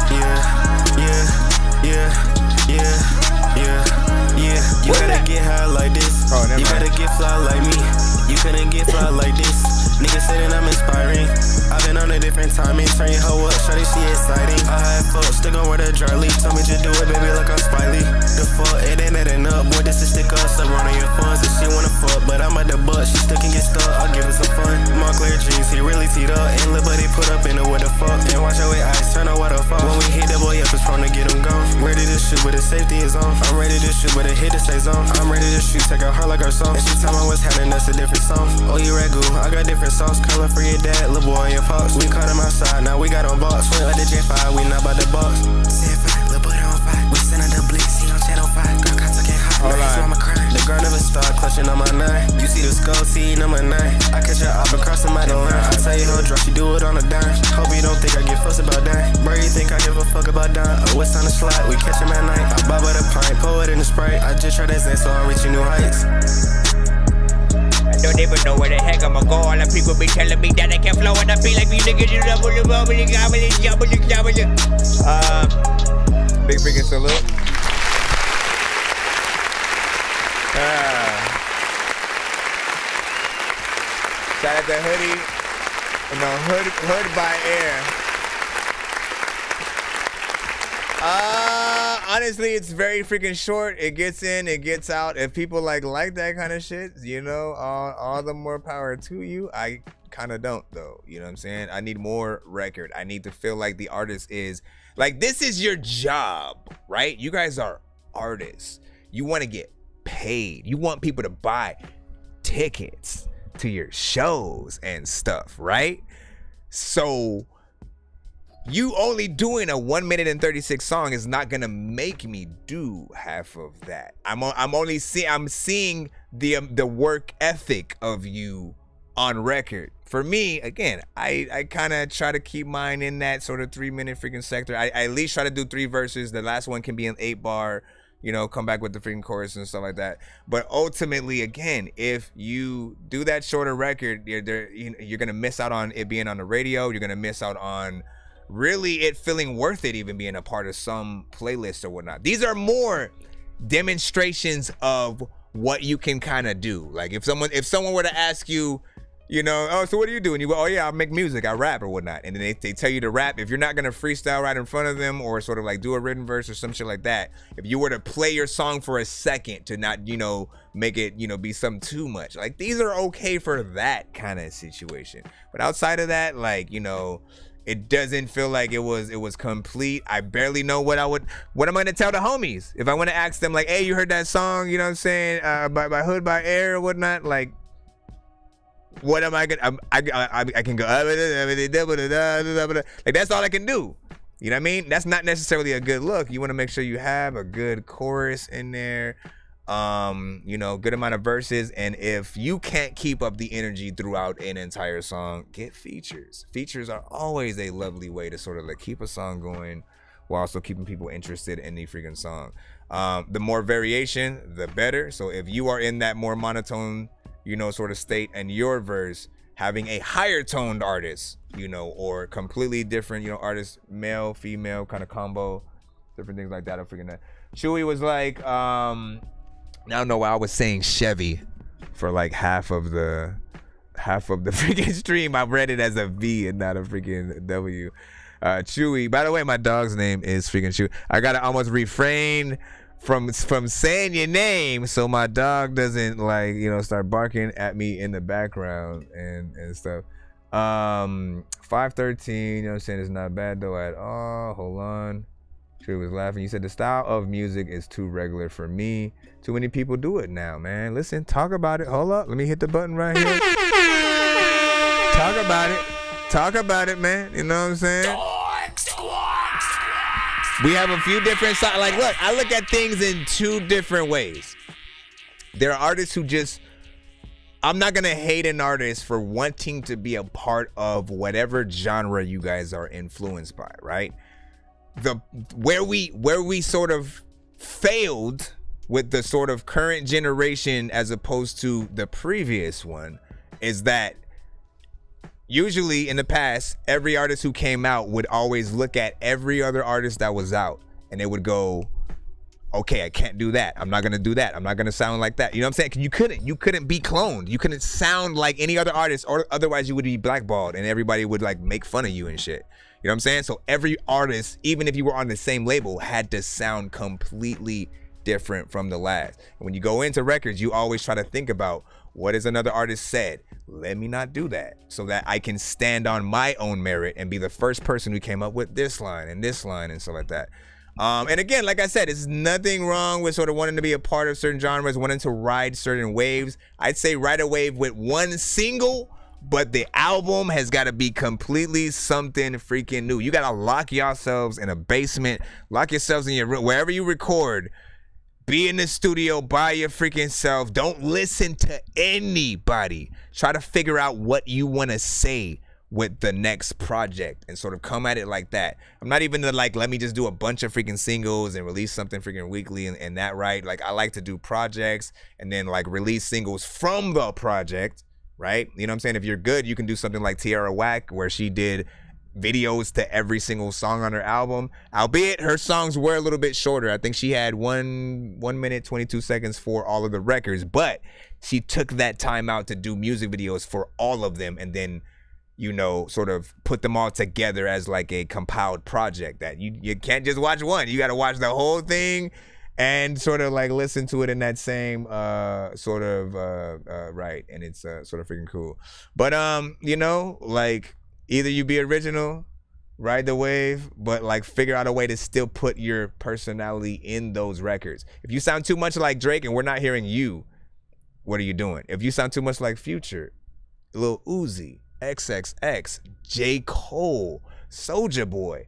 yeah, yeah, yeah, yeah, yeah, yeah. You gotta get high like this. You gotta get fly like me. You couldn't get fly like this. Niggas say that I'm inspiring. I've been on a different timing. Turn your hoe up, shawty, she exciting. I had folks still gon' wear the Charlie. Told me to do it, baby, like I'm Spiley. The fuck, it ain't adding up. Boy, this is stick up, so run on your funds. If she wanna fuck, but I'm at the butt. She still can get stuck, I'll give her some fun. Montclair jeans, he really teed up. And little buddy put up in the what the fuck. And watch out with eyes, turn on what the fuck. When we hit that boy up, it's prone to get him gone. Ready to shoot, but the safety is on. I'm ready to shoot, but the hit it stays on. I'm ready to shoot, take her heart like our song. And she tell me what's happening, that's a different song. Oh, you ragu, I got different sauce. Color for your dad, little boy and your pops. We caught him outside, now we got on box. Swing like the J5, we not about the box. Say 5, little boy on 5. We send her the blitz, he on channel 5. Girl, cops get hot, nice mama cry. The girl never start clutching on my 9. You see the skull, see number 9. I catch her up across the middle line. I tell you how drop, she do it on a dime. Hope you don't think I give fuss about that. Bro, you think I give a fuck about that? Oh, it's on the slide, we catch him at night. I bob at a pint, pour it in the Sprite. I just try that Zen, so I'm reaching new heights. Don't even know where the heck I'ma go. All the people be telling me that I can't flow, and I feel like these niggas just big freaking salute. Shout out to Hoodie. No, Hood by Air. Honestly, it's very freaking short. It gets in, it gets out. If people like that kind of shit, you know, all the more power to you. I kind of don't, though. You know what I'm saying? I need more record. I need to feel like the artist is like, this is your job, right? You guys are artists. You want to get paid. You want people to buy tickets to your shows and stuff, right? So you only doing a 1 minute and 36 song is not gonna make me do half of that. I'm seeing the work ethic of you on record. For me, again, I kind of try to keep mine in that sort of 3 minute freaking sector. I at least try to do 3 verses. The last one can be an 8 bar. You know, come back with the freaking chorus and stuff like that. But ultimately, again, if you do that shorter record, you're gonna miss out on it being on the radio. You're gonna miss out on really it feeling worth it even being a part of some playlist or whatnot. These are more demonstrations of what you can kind of do. Like if someone were to ask you, you know, oh, so what do you do? And you go, oh yeah, I make music, I rap or whatnot. And then they tell you to rap. If you're not gonna freestyle right in front of them or sort of like do a written verse or some shit like that, if you were to play your song for a second to not, you know, make it, you know, be something too much. Like these are okay for that kind of situation. But outside of that, like, you know, it doesn't feel like it was complete. I barely know what I'm gonna tell the homies. If I want to ask them like, hey, you heard that song, you know what I'm saying, by Hood by Air or whatnot, like, what am I gonna, I can go, like that's all I can do. You know what I mean? That's not necessarily a good look. You want to make sure you have a good chorus in there, you know, good amount of verses. And if you can't keep up the energy throughout an entire song, get features. Features are always a lovely way to sort of like keep a song going while also keeping people interested in the freaking song. The more variation, the better. So if you are in that more monotone, you know, sort of state, and your verse having a higher toned artist, you know, or completely different, you know, artist, male, female kind of combo, different things like that. I'm freaking that. Chewy was like, I don't know why I was saying Chevy for like half of the freaking stream. I read it as a V and not a freaking W. Chewy. By the way, my dog's name is freaking Chewy. I gotta almost refrain from saying your name so my dog doesn't, like, you know, start barking at me in the background and stuff. 513, you know what I'm saying, it's not bad though at all. Hold on. She was laughing. You said the style of music is too regular for me. Too many people do it now, man. Listen, talk about it. Hold up. Let me hit the button right here. Talk about it. Talk about it, man. You know what I'm saying? We have a few different sides. Like, look, I look at things in 2 different ways. There are artists who just, I'm not going to hate an artist for wanting to be a part of whatever genre you guys are influenced by, right? Where we sort of failed with the sort of current generation as opposed to the previous one is that usually in the past, every artist who came out would always look at every other artist that was out, and they would go, okay, I can't do that. I'm not gonna do that. I'm not gonna sound like that. You know what I'm saying? You couldn't be cloned. You couldn't sound like any other artist, or otherwise you would be blackballed, and everybody would like make fun of you and shit. You know what I'm saying? So every artist, even if you were on the same label, had to sound completely different from the last. And when you go into records, you always try to think about, what has another artist said? Let me not do that, so that I can stand on my own merit and be the first person who came up with this line and stuff like that. And again, like I said, it's nothing wrong with sort of wanting to be a part of certain genres, wanting to ride certain waves. I'd say ride a wave with one single, but the album has got to be completely something freaking new. You got to lock yourselves in a basement, lock yourselves in your room, wherever you record. Be in the studio by your freaking self. Don't listen to anybody. Try to figure out what you want to say with the next project and sort of come at it like that. I'm not even like, let me just do a bunch of freaking singles and release something freaking weekly and that, right? Like, I like to do projects and then like release singles from the project, right? You know what I'm saying? If you're good, you can do something like Tierra Whack, where she did videos to every single song on her album, albeit her songs were a little bit shorter. I think she had 1 minute 22 seconds for all of the records, but she took that time out to do music videos for all of them, and then, you know, sort of put them all together as like a compiled project that you can't just watch one. You got to watch the whole thing and sort of like listen to it in that same sort of right, and it's sort of freaking cool. But you know, like, either you be original, ride the wave, but like figure out a way to still put your personality in those records. If you sound too much like Drake and we're not hearing you, what are you doing? If you sound too much like Future, Lil Uzi, XXX, J. Cole, Soulja Boy,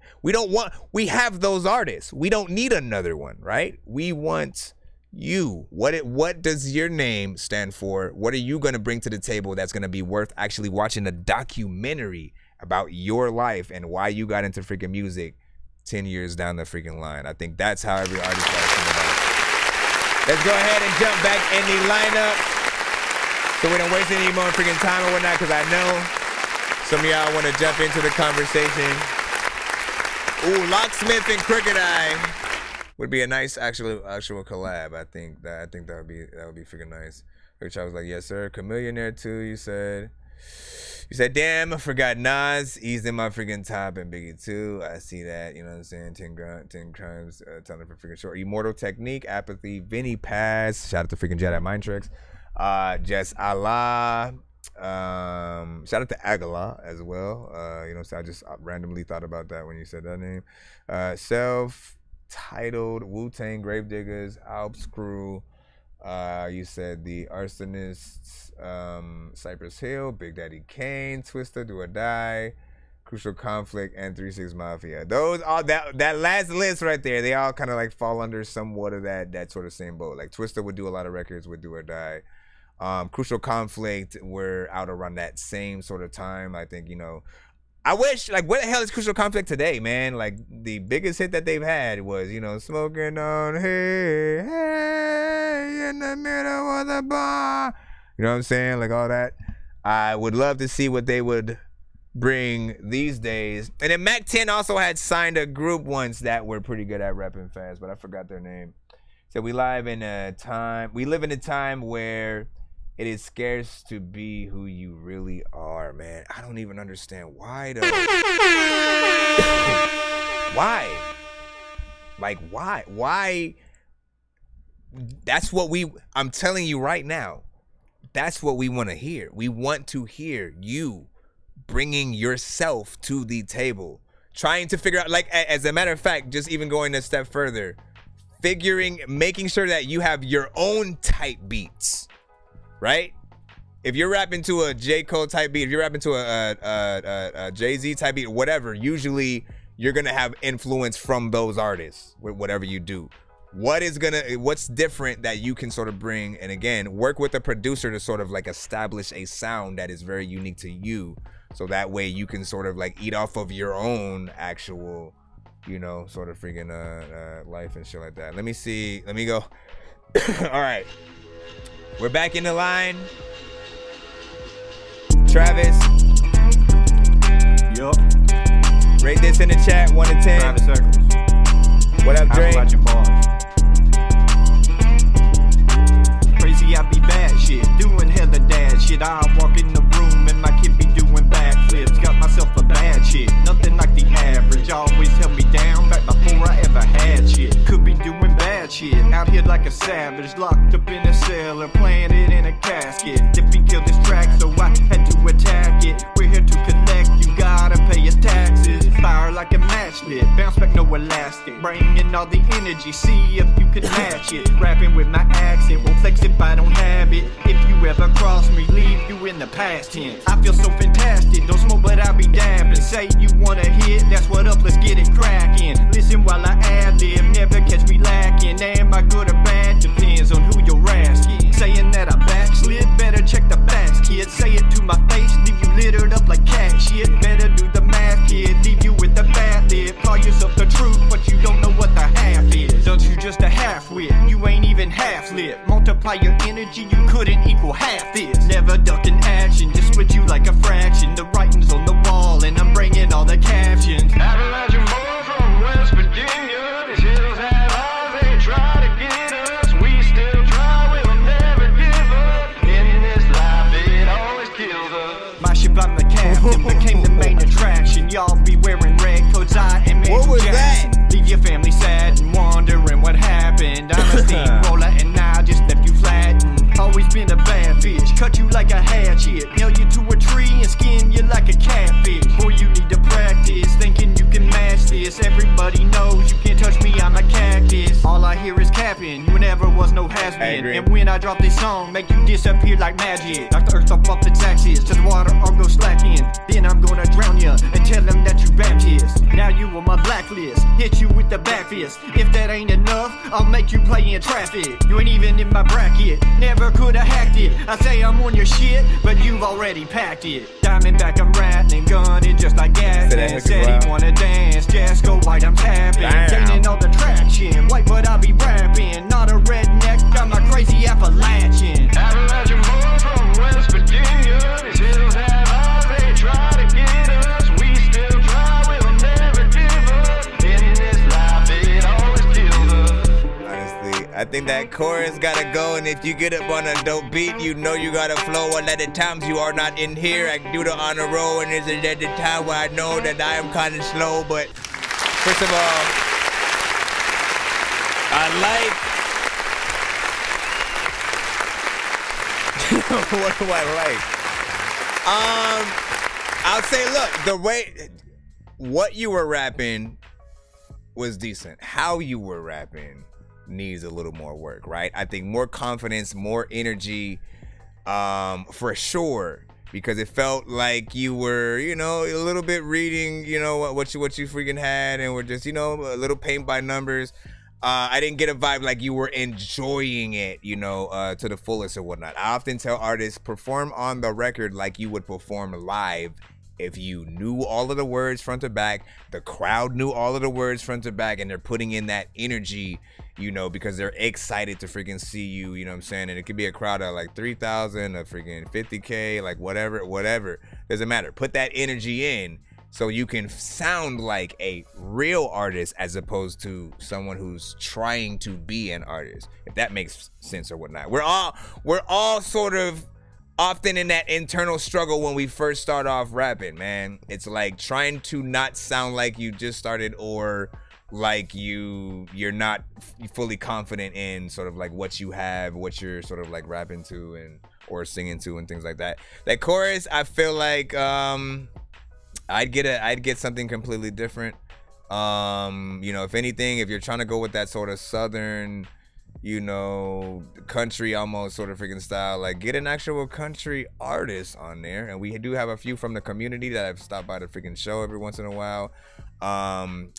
we have those artists. We don't need another one, right? We want you. What does your name stand for? What are you going to bring to the table that's going to be worth actually watching a documentary about your life and why you got into freaking music 10 years down the freaking line? I think that's how every artist got to think about it. Let's go ahead and jump back in the lineup so we don't waste any more freaking time or whatnot, because I know some of y'all want to jump into the conversation. Ooh, Locksmith and Crooked Eye would be a nice actual collab. I think that would be freaking nice. Which I was like, yes sir. Chameleonaire too, you said. You said, damn, I forgot Nas, eased in my freaking top, and Biggie too. I see that, you know what I'm saying? 10 crimes, telling for freaking short. Immortal Technique, Apathy, Vinny Paz, shout out to freaking Jedi Mind Tricks. Just Allah, shout out to Agala as well. You know, so I just randomly thought about that when you said that name. Self-titled, Wu-Tang, Gravediggers, Alps Crew. You said the Arsonists, Cypress Hill, Big Daddy Kane, Twista, Do or Die, Crucial Conflict, and 3-6 Mafia. Those all that last list right there, they all kind of like fall under somewhat of that sort of same boat. Like Twista would do a lot of records with Do or Die. Crucial Conflict were out around that same sort of time. I think, you know, I wish, like, where the hell is Crucial Conflict today, man? Like, the biggest hit that they've had was, you know, Smoking on Hey, Hey, in the middle of the bar. You know what I'm saying? Like, all that. I would love to see what they would bring these days. And then Mac 10 also had signed a group once that were pretty good at rapping fast, but I forgot their name. So we live in a time where it is scarce to be who you really are, man. I don't even understand why though. Why? Like, why? Why? That's what I'm telling you right now. That's what we want to hear. We want to hear you bringing yourself to the table. Trying to figure out, like, as a matter of fact, just even going a step further, making sure that you have your own type beats. Right? If you're rapping to a J. Cole type beat, if you're rapping to a Jay-Z type beat, whatever, usually you're gonna have influence from those artists with whatever you do. What's different that you can sort of bring, and again, work with a producer to sort of like establish a sound that is very unique to you, so that way you can sort of like eat off of your own actual, you know, sort of freaking life and shit like that. Let me see. Let me go. All right. We're back in the line. Travis, Yup. Rate this in the chat, 1 to 10. Private circles. What up, Drake? Watching bars. Crazy, I be bad shit, doing hella dad shit. I walk in the room and my kid be doing backflips. Got myself a bad shit, nothing like the average. Always held me down back before I ever had shit. Could be doing bad shit, out here like a savage, locked up in a cellar, planted in a casket. If he killed this track, so I had to attack it. We're here to collect, you gotta pay your taxes. Fire like a match lit, bounce back no elastic. Bringing all the energy, see if you can match it. Rapping with my accent, won't flex if I don't have it. If you ever cross me, leave you in the past tense. I feel so fantastic, don't smoke but I be dabbing. Say you wanna hit, that's what up, let's get it cracking. Listen while I ad-lib, never catch me lacking. Am I good or bad? Depends on who you're asking. Saying that I backslid, better check the facts, kid. Say it to my face, leave you littered up like cat shit. Better do the math, kid, leave you with the fat lid. Call yourself the truth, but you don't know what the half is. Don't you just a half-wit, you ain't even half-lit. Multiply your energy, you couldn't equal half this. Never ducking action, just split you like a fraction. The writing's on the wall and I'm bringing all the captions. Appalachian boy from West Virginia, these hills have eyes, they try to get us. We still try, we'll never give up. In this life, it always kills us. My ship, I'm the captain, became the main attraction. Y'all be wearing red coats, I am Andrew Jackson. Leave your family sad and wondering what happened. I'm a steamroller and I just left you flattened. Always been a bad bitch, cut you like a hatchet. Nail you to a tree and skin you like a catfish. Boy, you need to practice, thinking you can match this. Everybody knows you can't touch me, I'm a cactus. All I hear is capping, you never was no has-been. And when I drop this song, make you disappear like magic. Knock the earth up off its axis, to the water or go slacking. Then I'm gonna drown you and tell them that you Baptist. Now you on my blacklist, hit you with the back fist. If that ain't enough, I'll make you play in traffic. You ain't even in my bracket, never could have hacked it. I say I'm on your shit, but you've already packed it. Diamondback, I'm rattling, gunning just like Gatling. Said he wanna dance, just go white, I'm tapping. Gaining all the traction, white but I be rapping. Not a redneck, got my crazy Appalachian. Appalachian boy from West Virginia, these hills have eyes, they try to get us. We still try, we'll never give up. In this life, it always kills us. Honestly, I think that chorus gotta go, and if you get up on a dope beat, you know you gotta flow. A lot of times you are not in here, I do the honor roll, and there's a time where I know that I am kinda slow, but first of all, I like what do I like? I'll say, look, the way what you were rapping was decent. How you were rapping needs a little more work, right? I think more confidence, more energy, for sure, because it felt like you were, you know, a little bit reading, you know, what you freaking had, and were just, you know, a little paint by numbers. I didn't get a vibe like you were enjoying it, you know, to the fullest or whatnot. I often tell artists, perform on the record like you would perform live. If you knew all of the words front to back, the crowd knew all of the words front to back, and they're putting in that energy, you know, because they're excited to freaking see you, you know what I'm saying? And it could be a crowd of like 3,000, a freaking 50K, like whatever. Doesn't matter. Put that energy in so you can sound like a real artist as opposed to someone who's trying to be an artist, if that makes sense or whatnot. We're all sort of often in that internal struggle when we first start off rapping, man. It's like trying to not sound like you just started, or like you're not fully confident in sort of like what you have, what you're sort of like rapping to and or singing to and things like that. That chorus, I feel like I'd get something completely different. You know, if anything, if you're trying to go with that sort of southern, you know, country almost sort of freaking style, like get an actual country artist on there. And we do have a few from the community that have stopped by the freaking show every once in a while.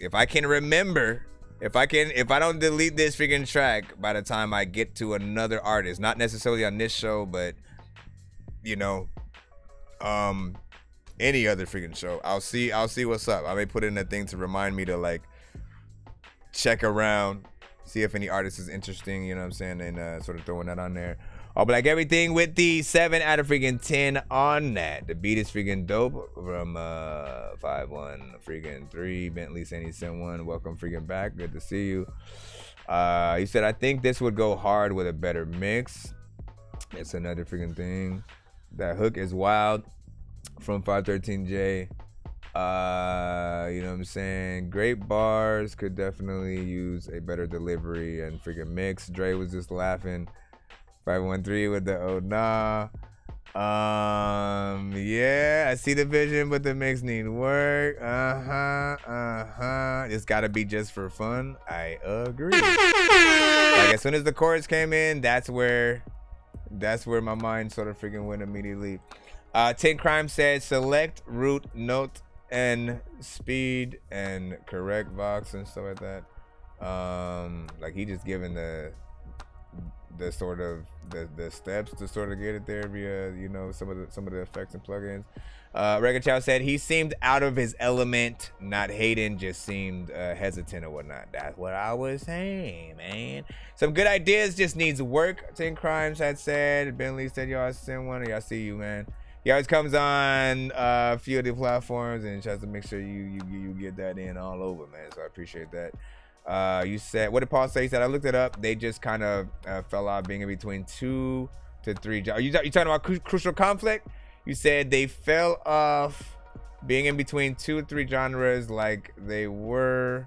If I can remember, if I don't delete this freaking track by the time I get to another artist, not necessarily on this show, but you know, any other freaking show, I'll see what's up. I may put in a thing to remind me to like check around, see if any artist is interesting, you know what I'm saying, and sort of throwing that on there. All Black Everything with the 7 out of freaking 10 on that. The beat is freaking dope from 5-1 freaking 3. Bentley saying he sent one. Welcome freaking back. Good to see you. He said, I think this would go hard with a better mix. It's another freaking thing. That hook is wild from 513J. You know what I'm saying? Great bars, could definitely use a better delivery and freaking mix. Dre was just laughing. 513 with the oh nah. Yeah, I see the vision, but the mix need work. It's gotta be just for fun. I agree. Like as soon as the chorus came in, that's where my mind sort of freaking went immediately. 10 Crime said select root note and speed and correct vox and stuff like that. Like he just given the sort of the steps to sort of get it there via, you know, some of the effects and plugins. Record Chow said he seemed out of his element, not Hayden, just seemed hesitant or whatnot. That's what I was saying, man. Some good ideas just needs work. 10 Crimes had said. Bentley said y'all send one, or y'all see you, man. He always comes on a few of the platforms and tries to make sure you get that in all over, man. So I appreciate that. You said, what did Paul say? He said, I looked it up. They just kind of fell out being in between 2 to 3. Are you talking about Crucial Conflict? You said they fell off being in between 2 or 3 genres like they were,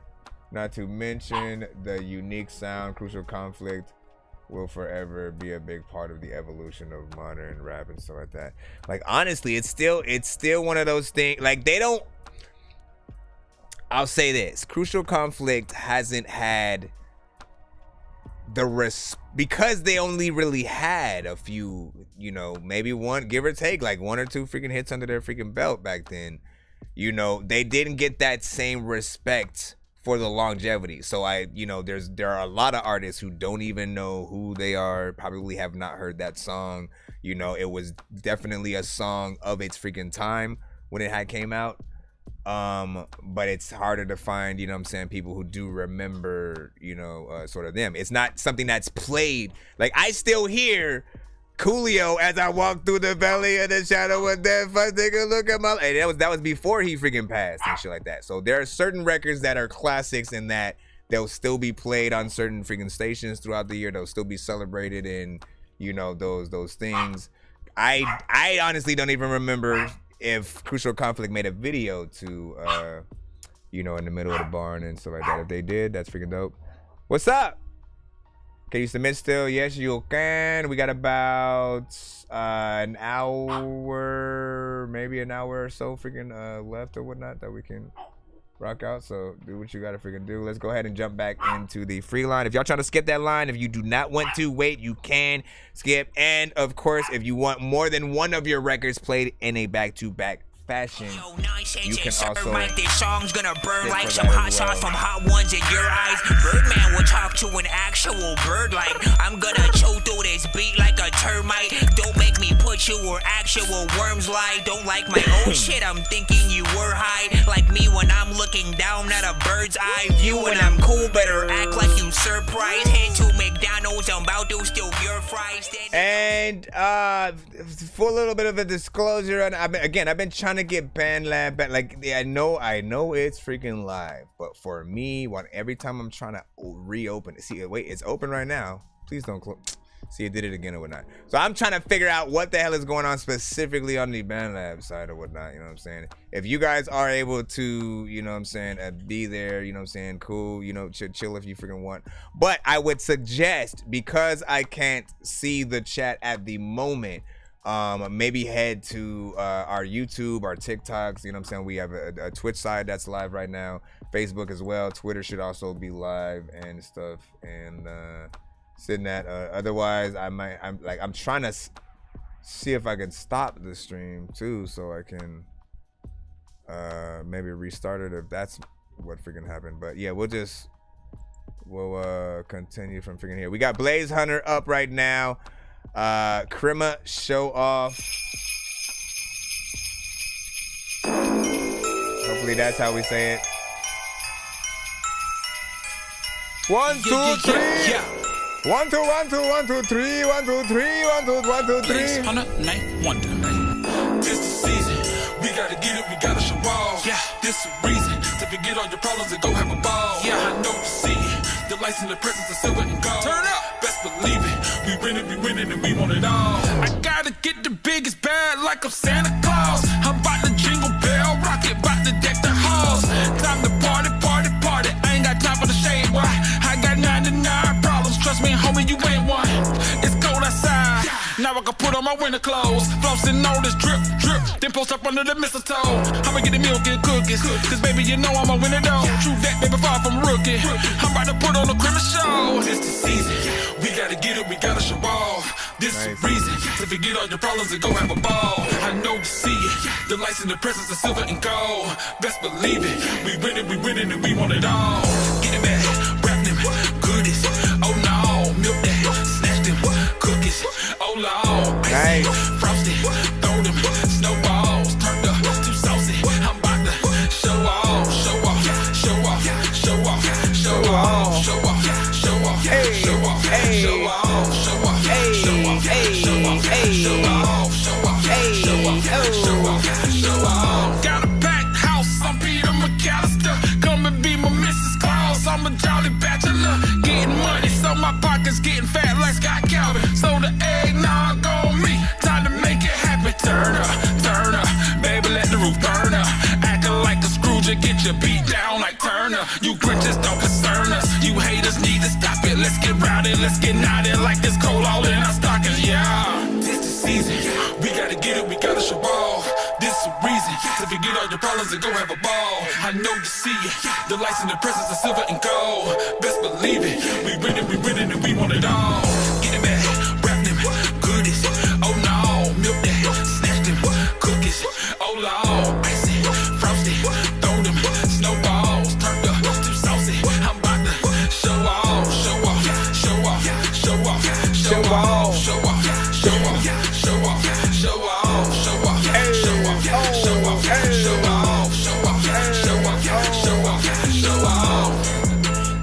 not to mention the unique sound. Crucial Conflict will forever be a big part of the evolution of modern rap and stuff like that. Like, honestly, it's still one of those things. Like, they don't, I'll say this, Crucial Conflict hasn't had because they only really had a few, you know, maybe one, give or take, like 1 or 2 freaking hits under their freaking belt back then. You know, they didn't get that same respect for the longevity. So there are a lot of artists who don't even know who they are, probably have not heard that song. You know, it was definitely a song of its freaking time when it had came out. But it's harder to find, you know what I'm saying, people who do remember, you know, sort of them. It's not something that's played. Like, I still hear Coolio as I walk through the valley of the shadow of death. I take a look at my, and that was before he freaking passed and shit like that. So there are certain records that are classics in that they'll still be played on certain freaking stations throughout the year. They'll still be celebrated in, you know, those things. I honestly don't even remember if Crucial Conflict made a video to, you know, in the middle of the barn and stuff like that. If they did, that's freaking dope. What's up? Can you submit still? Yes, you can. We got about an hour, maybe an hour or so freaking left or whatnot that we can rock out. So do what you gotta freaking do. Let's go ahead and jump back into the free line. If y'all trying to skip that line, if you do not want to wait, you can skip. And of course, if you want more than one of your records played in a back-to-back fashion, you can also this song's gonna burn like some hot sauce from hot ones in your eyes. Birdman will talk to an actual bird like I'm gonna chew through this beat like a termite. Don't make me put you where actual worms lie. Don't like my own shit, I'm thinking you were high. Like me when I'm looking down at a bird's eye view. When I'm cool, better act like you surprised. Head to McDonald's, I'm about to steal your fries. And for a little bit of a disclosure, and I've been trying to get BandLab back. Like, I know it's freaking live, but for me, every time I'm trying to reopen it, see, wait, it's open right now. Please don't close. See, it did it again or whatnot. So I'm trying to figure out what the hell is going on specifically on the BandLab side or whatnot. You know what I'm saying? If you guys are able to, you know what I'm saying, be there, you know what I'm saying, cool, you know, chill if you freaking want. But I would suggest, because I can't see the chat at the moment, maybe head to our YouTube, our TikToks. You know what I'm saying? We have a Twitch side that's live right now, Facebook as well. Twitter should also be live and stuff. And sitting at otherwise, I'm trying to see if I can stop the stream too, so I can maybe restart it if that's what freaking happened. But yeah, we'll continue from freaking here. We got Blaze Hunter up right now. Krima Show Off. Hopefully that's how we say it. 1, 2, 3. 1 2 1 2 1 2 3 1 2 3 1 2 1 2 3. On a night wonder. This the season. We gotta get it. We gotta show off. Yeah. This a reason to forget all your problems and go have a ball. Yeah. I know you see it. The lights in the presence of silver and gold. Turn up. Best believe it. We winning, and we want it all. I gotta get the biggest bag like I'm Santa Claus. I'm about to jingle bell, rocket, about to deck the halls. Time to party. I ain't got time for the shade, boy. I got 99 problems. Trust me, homie, you ain't one. It's cold outside. Now I can put on my winter clothes. Flossing all this drip. Then post up under the mistletoe. I'ma get the milk and cookies. Cause baby, you know I'm a winner though. True that, baby, far from rookie. I'm about to put on a Christmas show. It's the season. We gotta get it, we gotta show off. This is the reason to forget all your problems and go have a ball. I know you see it. The lights in the presence of silver and gold. Best believe it. We winning, and we want it all. Get it back, wrap them goodies. Oh no, milk that, snatch them cookies. Oh Lord, icy, frosty, throw them snowballs. Turned up, too saucy. I'm about to show off. Got a packed house, I'm Peter McAllister. Come and be my Mrs. Claus. I'm a jolly bachelor, getting money, so my pockets getting fat like Scott Calvin. So the eggnog on me, time to make it happen. Turn up, baby, let the roof burn up. Acting like a Scrooge and get your beat down like Turner. You Grinches don't concern us, you haters need to stop it. Let's get rowdy, let's get naughty like this cold all in our stockings, yeah. This the season, we gotta get it, we gotta show off. This is a reason to forget all your problems and go have a ball. I know you see it, the lights in the presence of silver and gold. Best believe it, we winning, and we want it all. Get it back, wrap them goodies. Oh no, milk that, snatch them cookies. Oh Lord, icy, frosty, throw them snowballs. Turned up, too saucy. I'm about to show off.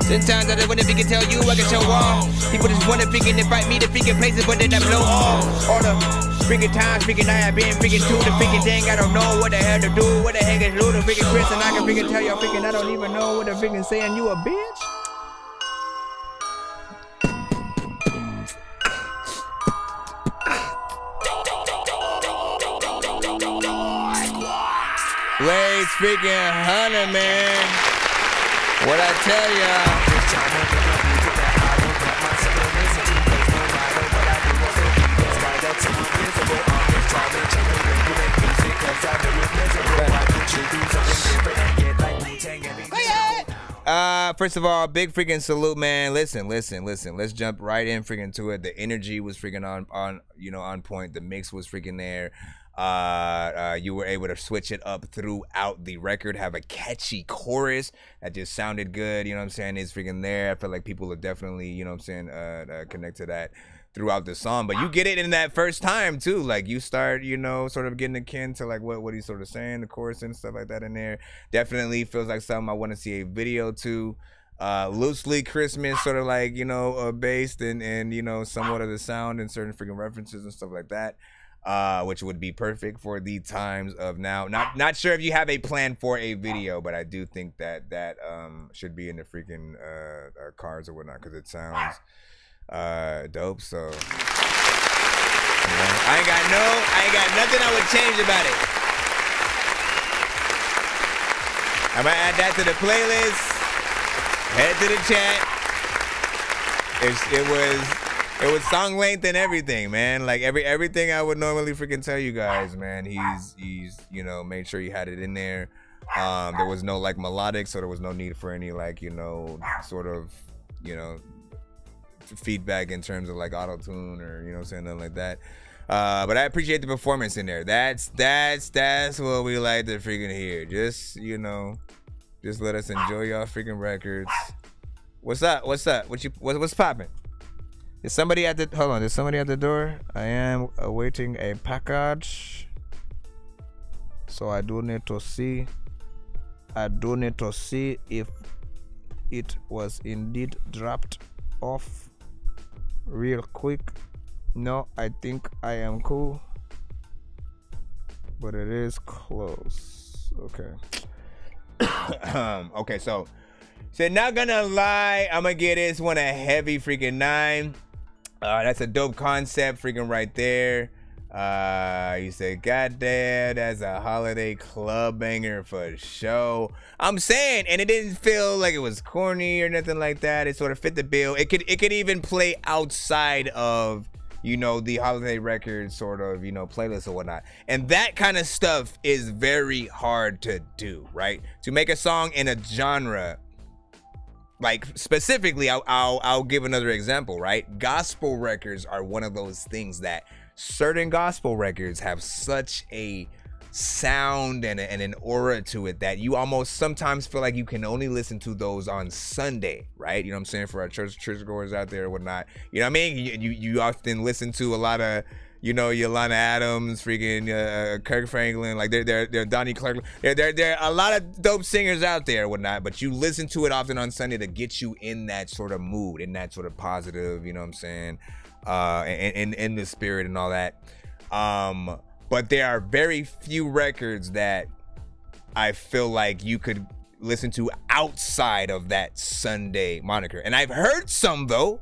Sometimes I just wonder if he can tell you I can show off. People just wonder if he can invite me to freaking places, but then I blow off. All the freaking times, freaking night I've been freaking to the freaking thing. I don't know what the hell to do. What the heck is Lou, the freaking Chris, and I can freaking tell y'all freaking I don't even know what they're freaking saying. You a bitch? Blaze freaking Hunter, man. What I tell y'all? First of all, big freaking salute, man. Listen. Let's jump right in freaking to it. The energy was freaking on point. The mix was freaking there. You were able to switch it up throughout the record, have a catchy chorus that just sounded good, you know what I'm saying? It's freaking there. I feel like people are definitely, you know what I'm saying, connect to that throughout the song, but you get it in that first time too. Like you start, sort of getting akin to like what he's sort of saying, the chorus and stuff like that in there. Definitely feels like something I want to see a video to. Loosely Christmas, sort of like, based and somewhat of the sound and certain freaking references and stuff like that. Which would be perfect for the times of now. Not sure if you have a plan for a video, but I do think that should be in the freaking cards or whatnot, because it sounds dope. So I ain't got nothing I would change about it. I'm gonna add that to the playlist. Head to the chat. It was song length and everything, man. Like everything I would normally freaking tell you guys, man. He's made sure he had it in there. There was no like melodic, so there was no need for any like sort of feedback in terms of like auto tune or nothing like that. But I appreciate the performance in there. That's what we like to freaking hear. Just just let us enjoy y'all freaking records. What's up? What's popping? Is somebody at the There's somebody at the door. I am awaiting a package, so I do need to see if it was indeed dropped off. real quick. No, I think I am cool, but it is close. Okay. Okay, so not gonna lie, I'm gonna give this one a heavy freaking 9. That's a dope concept, freaking right there. You said, goddamn, that's a holiday club banger for sure. I'm saying, and it didn't feel like it was corny or nothing like that. It sort of fit the bill. It could even play outside of, you know, the holiday record sort of, you know, playlist or whatnot. And that kind of stuff is very hard to do, right? To make a song in a genre, like specifically, I'll give another example, right? Gospel records are one of those things that certain gospel records have such a sound and an aura to it that you almost sometimes feel like you can only listen to those on Sunday, right? You know what I'm saying? For our churchgoers out there or whatnot. You know what I mean? You often listen to a lot of, you know, Yolanda Adams, freaking Kirk Franklin, like they're Donnie Clark. There are a lot of dope singers out there or whatnot, but you listen to it often on Sunday to get you in that sort of mood, in that sort of positive, you know what I'm saying? And in the spirit and all that. But there are very few records that I feel like you could listen to outside of that Sunday moniker. And I've heard some, though.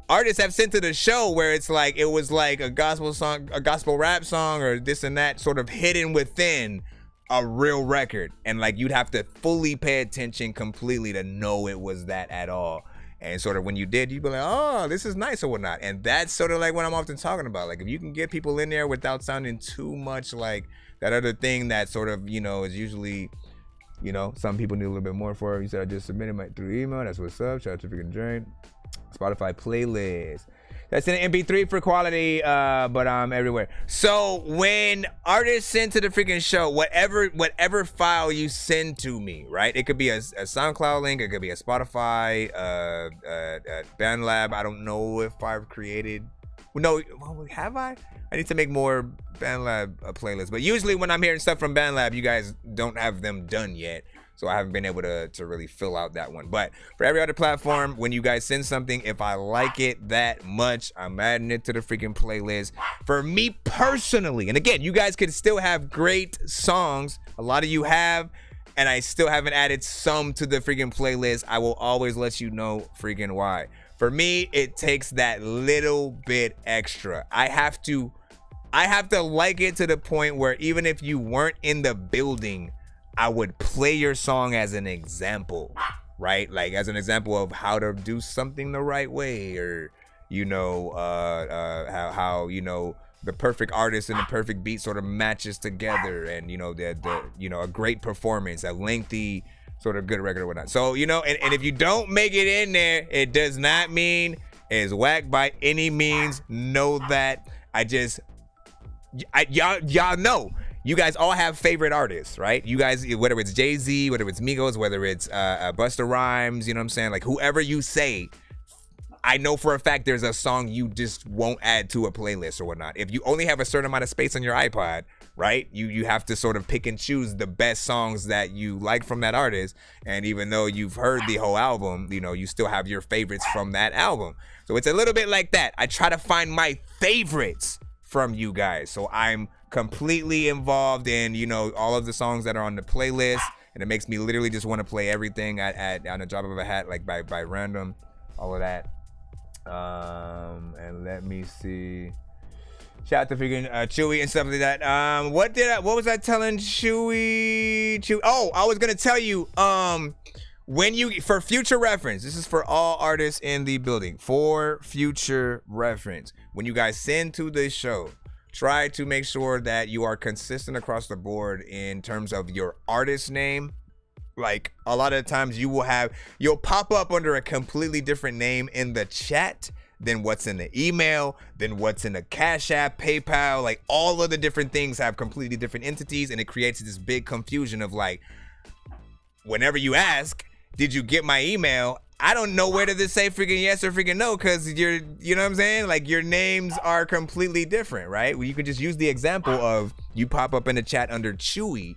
Artists have sent to the show where it's like, it was like a gospel song, a gospel rap song, or this and that sort of hidden within a real record. And like, you'd have to fully pay attention completely to know it was that at all. And sort of when you did, you'd be like, oh, this is nice or whatnot. And that's sort of like what I'm often talking about. Like, if you can get people in there without sounding too much like that other thing that sort of, you know, is usually, you know, some people need a little bit more for. You said I just submitted my through email. That's what's up. Shout out to freaking Drain. Spotify playlist. That's an MP3 for quality, but I'm everywhere. So when artists send to the freaking show, whatever file you send to me, right? It could be a SoundCloud link, it could be a Spotify, BandLab. I don't know if I've created. No, have I? I need to make more BandLab playlists. But usually when I'm hearing stuff from BandLab, you guys don't have them done yet. So I haven't been able to really fill out that one. But for every other platform, when you guys send something, if I like it that much, I'm adding it to the freaking playlist. For me personally, and again, you guys can still have great songs. A lot of you have, and I still haven't added some to the freaking playlist. I will always let you know freaking why. For me, it takes that little bit extra. I have to like it to the point where even if you weren't in the building, I would play your song as an example, right? Like as an example of how to do something the right way, or, you know, how you know, the perfect artist and the perfect beat sort of matches together, and, you know, the you know, a great performance, a lengthy sort of good record or whatnot. So, you know, and if you don't make it in there, it does not mean it's whack by any means. Know that. Y'all know. You guys all have favorite artists, right? You guys, whether it's Jay-Z, whether it's Migos, whether it's Busta Rhymes, you know what I'm saying? Like, whoever you say, I know for a fact there's a song you just won't add to a playlist or whatnot. If you only have a certain amount of space on your iPod, right? You have to sort of pick and choose the best songs that you like from that artist. And even though you've heard the whole album, you know, you still have your favorites from that album. So it's a little bit like that. I try to find my favorites from you guys. So I'm completely involved in, you know, all of the songs that are on the playlist, and it makes me literally just want to play everything at on the drop of a hat, like by random, all of that. And let me see. Shout out to freaking Chewy and stuff like that. What was I telling Chewy? Oh, I was gonna tell you, when you, for future reference, this is for all artists in the building, for future reference, when you guys send to this show, try to make sure that you are consistent across the board in terms of your artist name. Like, a lot of times you'll pop up under a completely different name in the chat than what's in the email, than what's in the Cash App, PayPal. Like, all of the different things have completely different entities, and it creates this big confusion of like, whenever you ask, did you get my email? I don't know whether to say freaking yes or freaking no, because you know what I'm saying? Like, your names are completely different, right? Well, you could just use the example of you pop up in the chat under Chewy,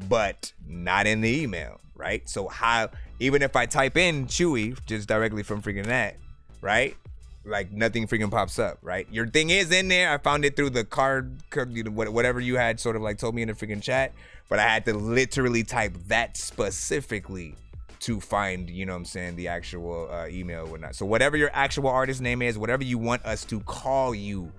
but not in the email, right? So how, even if I type in Chewy just directly from freaking that, right? like nothing freaking pops up, right? Your thing is in there. I found it through the card, whatever you had sort of like told me in the freaking chat, but I had to literally type that specifically to find, you know what I'm saying, the actual email or whatnot. So whatever your actual artist name is, whatever you want us to call you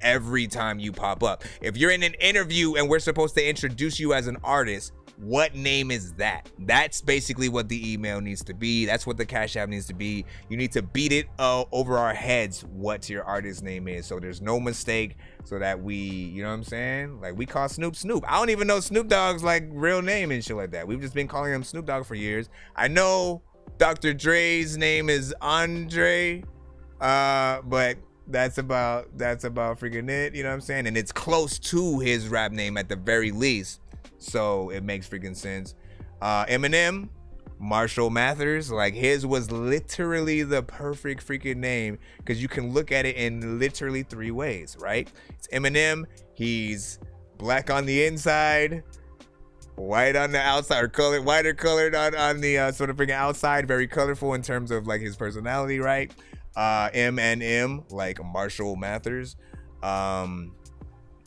every time you pop up. If you're in an interview and we're supposed to introduce you as an artist, what name is that? That's basically what the email needs to be. That's what the Cash App needs to be. You need to beat it over our heads what your artist name is, so there's no mistake, so that we, you know what I'm saying? Like, we call Snoop Snoop. I don't even know Snoop Dogg's like real name and shit like that. We've just been calling him Snoop Dogg for years. I know Dr. Dre's name is Andre, but that's about freaking it, you know what I'm saying? And it's close to his rap name at the very least. So it makes freaking sense. Eminem, Marshall Mathers, like his was literally the perfect freaking name because you can look at it in literally 3 ways, right? It's Eminem, he's black on the inside, white on the outside, or colored, whiter colored on the sort of freaking outside, very colorful in terms of like his personality, right? M, like Marshall Mathers.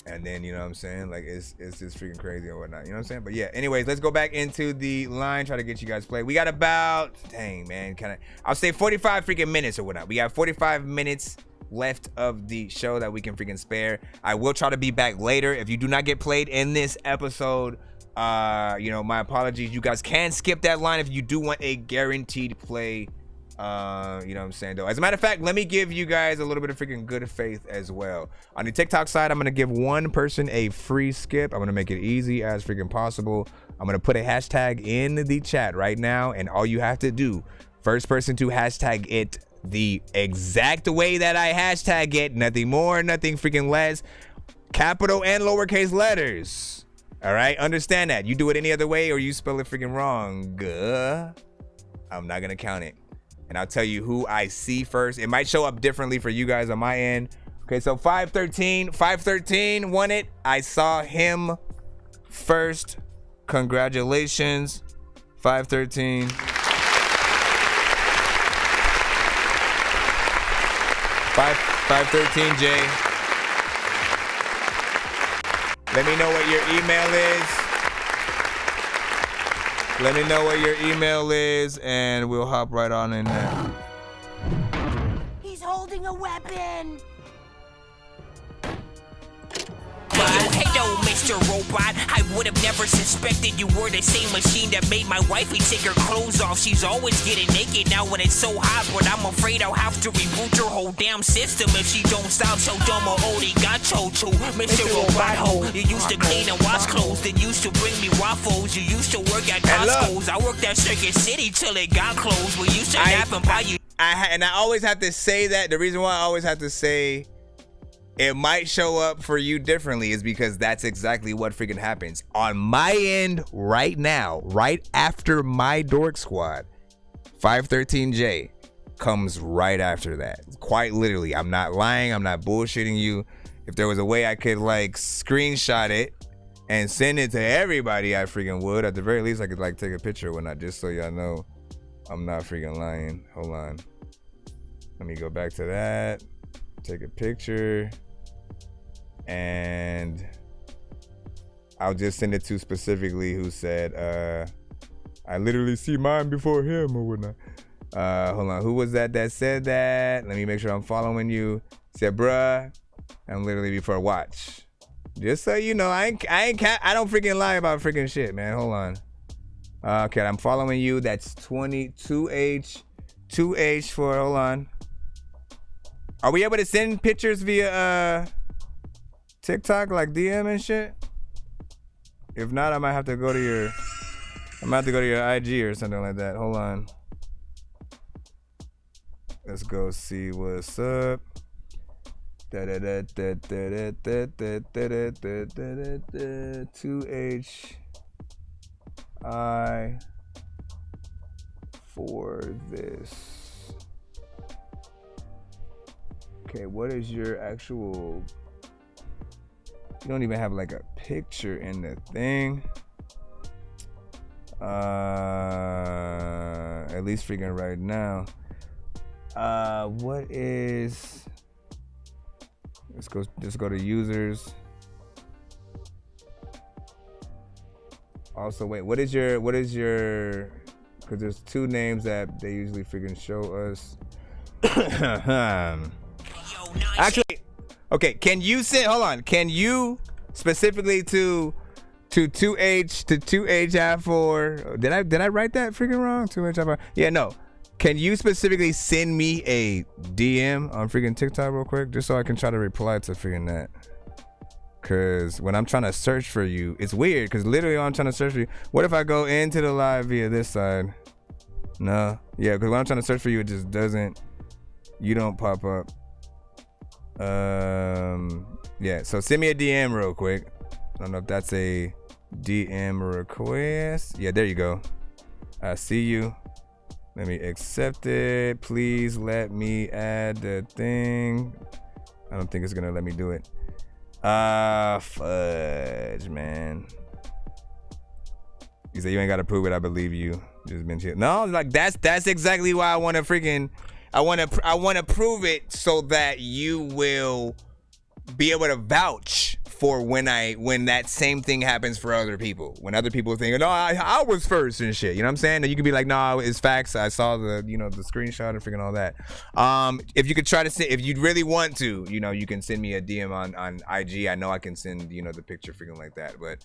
And then, you know what I'm saying, like it's just freaking crazy or whatnot, you know what I'm saying? But yeah, anyways, let's go back into the line, try to get you guys played. We got about, dang man, I'll say 45 freaking minutes or whatnot. We got 45 minutes left of the show that we can freaking spare. I will try to be back later. If you do not get played in this episode, you know, my apologies. You guys can skip that line if you do want a guaranteed play. You know what I'm saying, though. As a matter of fact, let me give you guys a little bit of freaking good faith as well. On the TikTok side, I'm gonna give one person a free skip. I'm gonna make it easy as freaking possible. I'm gonna put a hashtag in the chat right now, and all you have to do, first person to hashtag it the exact way that I hashtag it, nothing more, nothing freaking less, capital and lowercase letters. All right, understand that. You do it any other way or you spell it freaking wrong, I'm not gonna count it. And I'll tell you who I see first. It might show up differently for you guys on my end. Okay, so 513 won it. I saw him first. Congratulations, 513. 513 Jay. Let me know what your email is. Let me know what your email is, and we'll hop right on in there. He's holding a weapon. Hello, Mr. Robot. I would have never suspected you were the same machine that made my wifey take her clothes off. She's always getting naked now when it's so hot, but I'm afraid I'll have to reboot your whole damn system if she don't stop. So dumb or arigato to Mr. Robot Ho. You used to clean and wash clothes, then used to bring me waffles. You used to work at Costco's. I worked at Circuit City till it got closed. We used to nap and buy you. And I always have to say that. The reason why I always have to say it might show up for you differently is because that's exactly what freaking happens. On my end right now, right after my Dork Squad, 513J comes right after that. Quite literally. I'm not lying. I'm not bullshitting you. If there was a way I could like screenshot it and send it to everybody, I freaking would. At the very least, I could like take a picture or whatnot, just so y'all know I'm not freaking lying. Hold on. Let me go back to that. Take a picture. And I'll just send it to specifically who said, I literally see mine before him or whatnot. Hold on, who was that said that? Let me make sure I'm following you. Said, bruh, I'm literally before watch. Just so you know, I don't freaking lie about freaking shit, man. Hold on. Okay, I'm following you. That's 2H for, hold on. Are we able to send pictures via TikTok, like DM and shit? If not, I might have to go to your IG or something like that. Hold on. Let's go see what's up. 2HI for this. Okay, what is your actual? You don't even have like a picture in the thing. At least freaking right now. What is? Let's go to users. Also, wait. What is your? Because there's two names that they usually freaking show us. Actually, okay. Can you send? Hold on. Can you specifically to 2H Did I write that freaking wrong? 2H. Yeah, no. Can you specifically send me a DM on freaking TikTok real quick, just so I can try to reply to freaking that? Cause when I'm trying to search for you, it's weird. Cause literally when I'm trying to search for you, what if I go into the live via this side? No, yeah. Cause when I'm trying to search for you, it just doesn't. You don't pop up. Yeah. So send me a DM real quick. I don't know if that's a DM request. Yeah, there you go. I see you. Let me accept it. Please let me add the thing. I don't think it's gonna let me do it. Fudge, man. You say you ain't gotta prove it. I believe you. Just been chill. No, like that's exactly why I want to freaking. I want to prove it so that you will be able to vouch for when that same thing happens for other people. When other people think, no, I was first and shit. You know what I'm saying? And you can be like, no, it's facts. I saw the screenshot and freaking all that. If you could try to send, if you really want to, you can send me a DM on IG. I know I can send, the picture freaking like that. But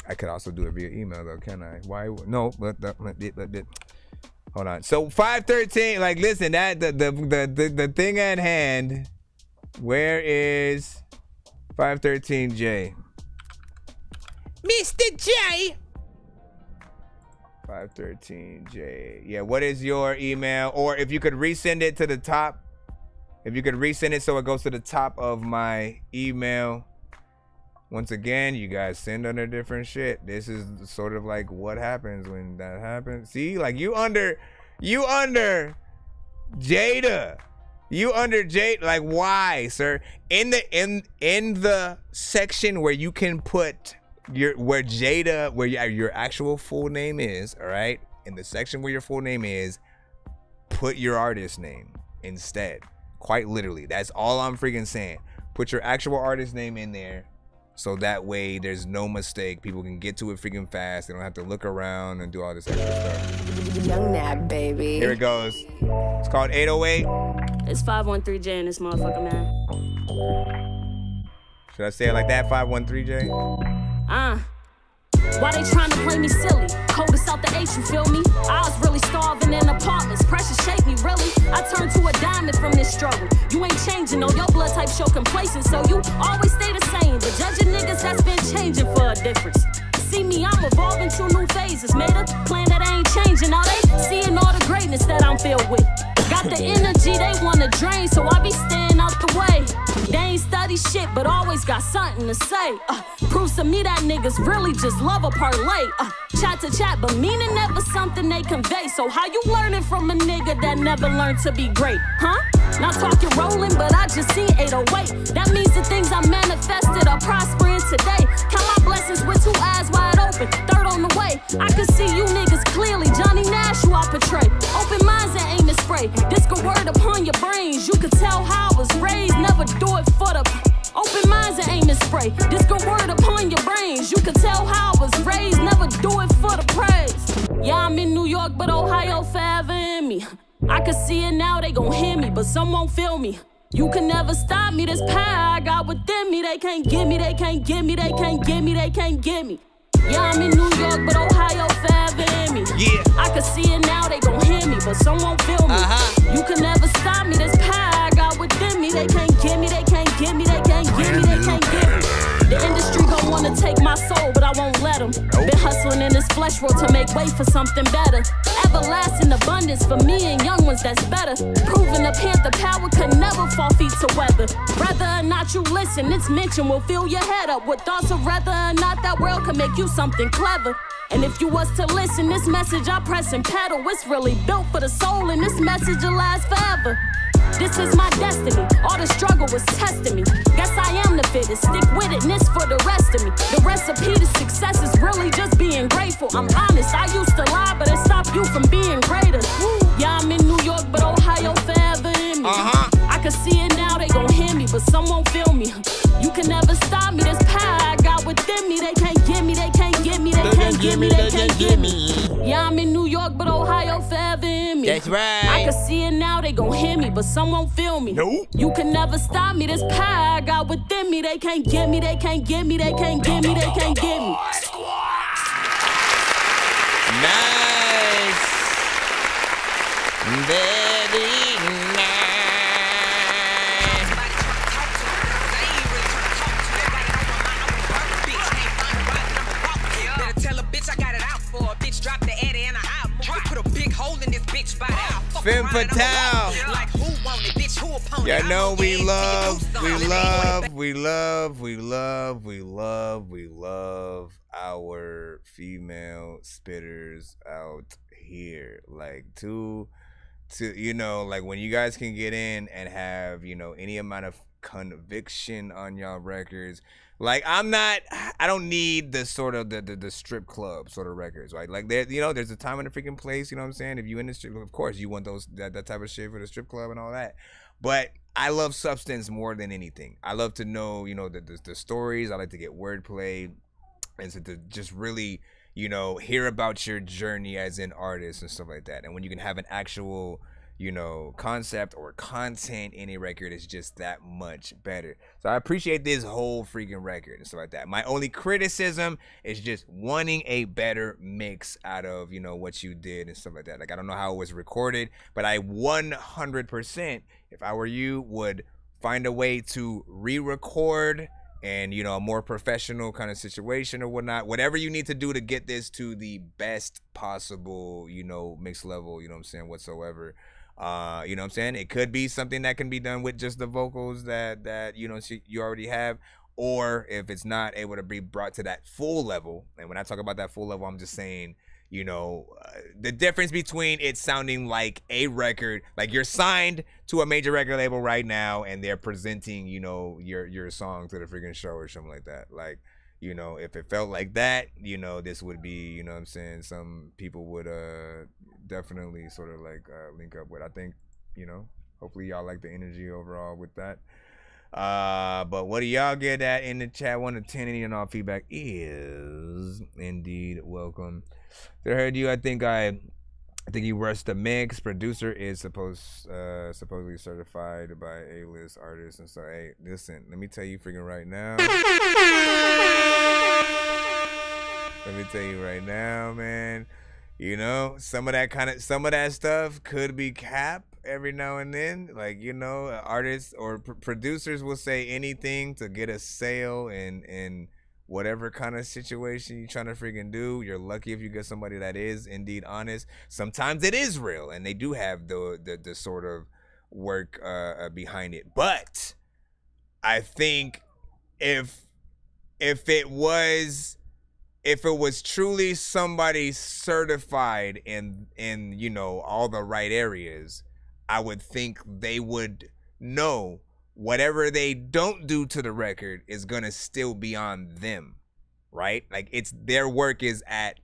I could also do it via email though, can I? Why? No, but hold on. So 513, like listen, that the thing at hand. Where is 513J? Mr. J. 513J. Yeah, what is your email? Or if you could resend it to the top. If you could resend it so it goes to the top of my email. Once again, you guys send under different shit. This is sort of like what happens when that happens. See, like you under Jada. You under Jade, like why, sir? In the section where you can put where your actual full name is, all right? In the section where your full name is, put your artist name instead. Quite literally, that's all I'm freaking saying. Put your actual artist name in there, so that way there's no mistake. People can get to it freaking fast. They don't have to look around and do all this extra stuff. Young Nab, baby. Here it goes. It's called 808. It's 513J in this motherfucker, man. Should I say it like that, 513J? Why they trying to play me silly? Coldest out the H, you feel me? I was really starving in apartments. Pressure shake me, really. I turned to a diamond from this struggle. You ain't changing, no. Your blood type show complacent, so you always stay the same. But judging niggas, that's been changing for a difference. See me, I'm evolving to new phases. Made a plan that ain't changing. Now they seeing all the greatness that I'm filled with. Got the energy they wanna drain, so I be staying out the way. They ain't study shit, but always got something to say. Proves to me that niggas really just love a parlay. Chat to chat, but meaning never something they convey. So how you learning from a nigga that never learned to be great, huh? Not talking rolling, but I just seen 808. That means the things I manifested are prospering today. Count my blessings with two eyes wide open, third on the way. I can see you niggas clearly, Johnny Nash who I portray. Open minds and aim and spray. This good word upon your brains. You could tell how I was raised, never do it for the open minds and aim and spray. This good word upon your brains. You could tell how I was raised, never do it for the praise. Yeah, I'm in New York, but Ohio forever in me. I can see it now, they gon' hear me, but some won't feel me. You can never stop me, this power I got within me. They can't get me, they can't get me, they can't get me, they can't get me. Yeah, I'm in New York, but Ohio forever in me. Yeah, I can see it now, they gon' hear me, but some won't feel me. You can never stop me, this power I got within me. They can't get me, they can't get me, they can't get me, they can't get me. The industry gon' wanna take my soul, but I won't let them. Been hustling in this flesh world to make way for something better. Everlasting abundance for me and young ones that's better. Proving the panther power could never fall feet to weather. Whether or not you listen, its mention will fill your head up with thoughts of whether or not that world can make you something clever. And if you was to listen, this message I press and pedal, it's really built for the soul, and this message will last forever. This is my destiny, all the struggle was testing me. Guess I am the fittest, stick with it, and this for the rest of me. The recipe to success is really just being grateful. I'm honest, I used to lie, but it stopped you from being greater. Yeah, I'm in some won't feel me. You can never stop me. This power I got within me. They can't get me, they can't get me, they can't get me, they can't get me. Yeah, I'm in New York, but Ohio forever in me. That's right. I can see it now, they gon' hear me, but some won't feel me. Nope. You can never stop me. This power I got within me. They can't get me, they can't get me, they can't get me, they can't get me. Nice. Very nice. Better tell a bitch I got it out for a bitch. Drop the Eddie and I put a big hole in this bitch body. Femme fatale. Like who want it, bitch? Who opponent? Y'all know we love our female spitters out here. Like to you know, like when you guys can get in and have, you know, any amount of conviction on y'all records. Like I don't need the sort of the strip club sort of records, right? Like there, you know, there's a time and a freaking place, you know what I'm saying? If you in the strip, of course you want that type of shit for the strip club and all that. But I love substance more than anything. I love to know, you know, the stories. I like to get wordplay and to just really, you know, hear about your journey as an artist and stuff like that. And when you can have an actual, you know, concept or content in a record, is just that much better. So I appreciate this whole freaking record and stuff like that. My only criticism is just wanting a better mix out of, you know, what you did and stuff like that. Like I don't know how it was recorded, but I 100%, if I were you, would find a way to re-record and, you know, a more professional kind of situation or whatnot. Whatever you need to do to get this to the best possible, you know, mix level, you know what I'm saying, whatsoever. You know what I'm saying? It could be something that can be done with just the vocals that you know, you already have. Or if it's not able to be brought to that full level, and when I talk about that full level, I'm just saying, you know, the difference between it sounding like a record, like you're signed to a major record label right now and they're presenting, you know, your song to the freaking show or something like that. Like, you know, if it felt like that, you know, this would be, you know what I'm saying, some people would definitely sort of like link up with. I think, you know, hopefully y'all like the energy overall with that. But what do y'all get at in the chat? 1 to 10, any and all feedback is indeed welcome. I heard you. I think you rushed the mix. Producer is supposedly certified by A-list artists, and so hey, listen, let me tell you freaking right now. Let me tell you right now, man. You know, some of that stuff could be cap every now and then. Like, you know, artists or producers will say anything to get a sale and whatever kind of situation you're trying to freaking do. You're lucky if you get somebody that is indeed honest. Sometimes it is real and they do have the sort of work behind it. But I think if it was truly somebody certified in you know, all the right areas, I would think they would know whatever they don't do to the record is gonna still be on them, right? Like it's their work is at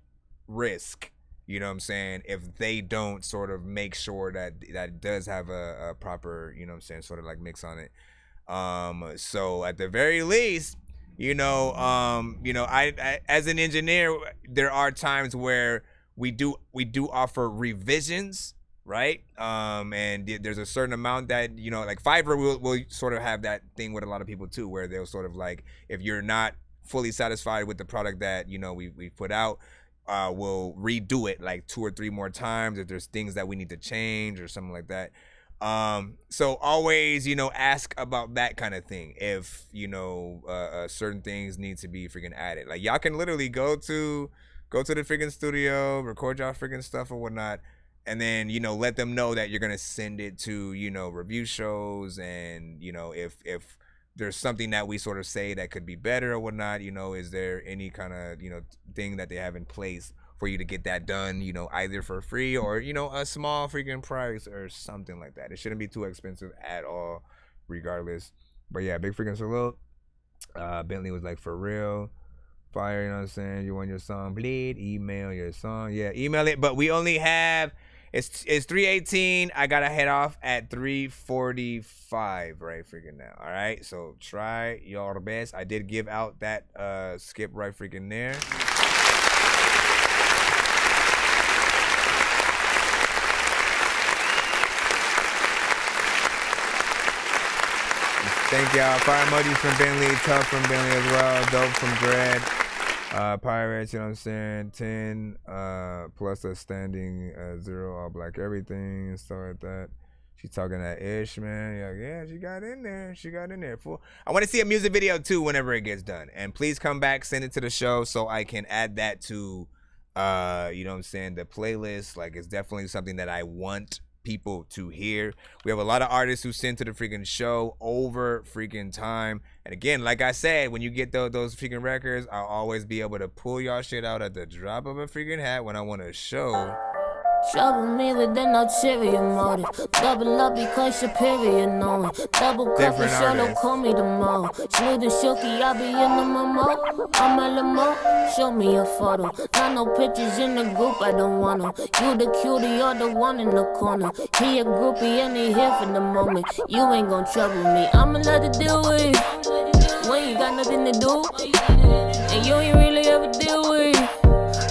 risk, you know what I'm saying, if they don't sort of make sure that it does have a proper, you know what I'm saying, sort of like mix on it. So at the very least, you know, I as an engineer, there are times where we do offer revisions, right? And there's a certain amount that, you know, like Fiverr will sort of have that thing with a lot of people too, where they'll sort of like, if you're not fully satisfied with the product that, you know, we put out, we'll redo it like 2 or 3 more times if there's things that we need to change or something like that. So always, you know, ask about that kind of thing. If, you know, certain things need to be freaking added, like y'all can literally go to the freaking studio, record y'all freaking stuff or whatnot, and then, you know, let them know that you're gonna send it to, you know, review shows, and, you know, if there's something that we sort of say that could be better or whatnot, you know, is there any kind of, you know, thing that they have in place for you to get that done, you know, either for free or, you know, a small freaking price or something like that. It shouldn't be too expensive at all, regardless. But yeah, big freaking salute. Bentley was like, for real, fire, you know what I'm saying? You want your song, bleed, email your song. Yeah, email it, but we only have It's 3:18. I gotta head off at 3:45 right freaking now. All right, so try your best. I did give out that skip right freaking there. Thank y'all. Fire emojis from Bentley, Tough from Bentley as well, Dope from Dread, Pirates, you know what I'm saying, 10, plus a standing 0, all black everything, and stuff like that. She's talking that ish, man. Yeah, she got in there. She got in there. Fool. I want to see a music video too whenever it gets done. And please come back, send it to the show so I can add that to, you know what I'm saying, the playlist. Like, it's definitely something that I want people to hear. We have a lot of artists who send to the freaking show over freaking time. And again, like I said, when you get those freaking records, I'll always be able to pull y'all shit out at the drop of a freaking hat when I want to show. Trouble me with an ulterior motive. Double up because your period knowing. Double cup for sure, don't call me tomorrow. Smooth and silky, I'll be in the memo. I'm a limo, show me a photo. Not no pictures in the group, I don't want them. You the cutie, you're the one in the corner. He a groupie and he here for the moment. You ain't gon' trouble me, I'ma let it deal with it. When you got nothing to do, and you ain't really ever deal with it.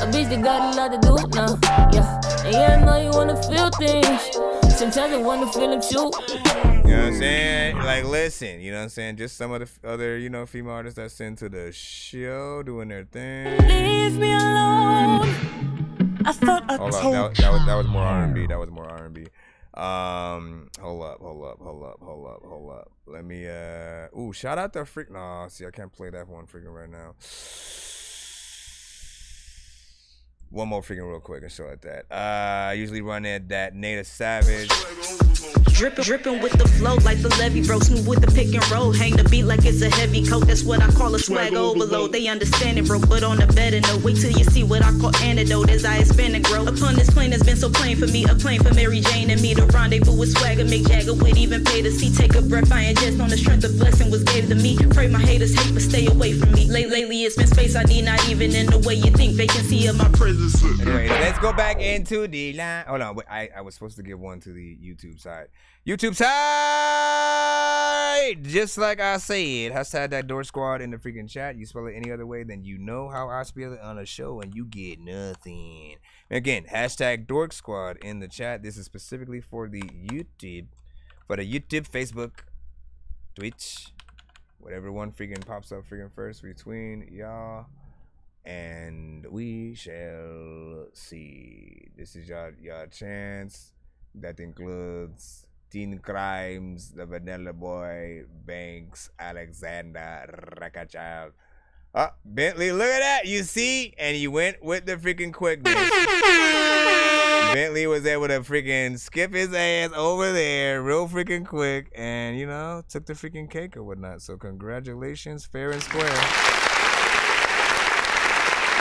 A bitch that got a lot to do now, yeah. And yeah, I know you wanna feel things. Sometimes I wanna feel them too. You know what I'm saying? Like, listen, you know what I'm saying? Just some of the other, you know, female artists that send to the show, doing their thing. Leave me alone. I thought I told told you. That was more R&B. That was more R&B. Hold up. Let me, shout out to freak. Nah, see, I can't play that one freaking right now. One more freaking real quick and show it that. I usually run it that Native Savage. Dripping with the flow like the levee, bro. Smooth with the pick and roll. Hang the beat like it's a heavy coat. That's what I call a swag overload. They understand it, bro. But on the better note, wait till you see what I call antidote as I expand and grow. Upon this plane that's been so plain for me, a plane for Mary Jane and me. The rendezvous with swagger, Mick Jagger would even pay to see. Take a breath, I ingest on the strength of blessing was gave to me. Pray my haters hate, but stay away from me. Lately it's been space I need, not even in the way you think. Vacancy of my presence. Anyway, let's go back into the line. Hold on, I was supposed to give one to the YouTube side. YouTube side! Just like I said, hashtag that Dork Squad in the freaking chat. You spell it any other way, then you know how I spell it on a show, and you get nothing. Again, hashtag Dork Squad in the chat. This is specifically for the YouTube, Facebook, Twitch, whatever one freaking pops up freaking first between y'all. And we shall see. This is your chance. That includes Teen Crimes, The Vanilla Boy, Banks, Alexander, Rakachild. Oh, Bentley, look at that. You see? And you went with the freaking quickness. Bentley was able to freaking skip his ass over there real freaking quick and, you know, took the freaking cake or whatnot. So congratulations, fair and square.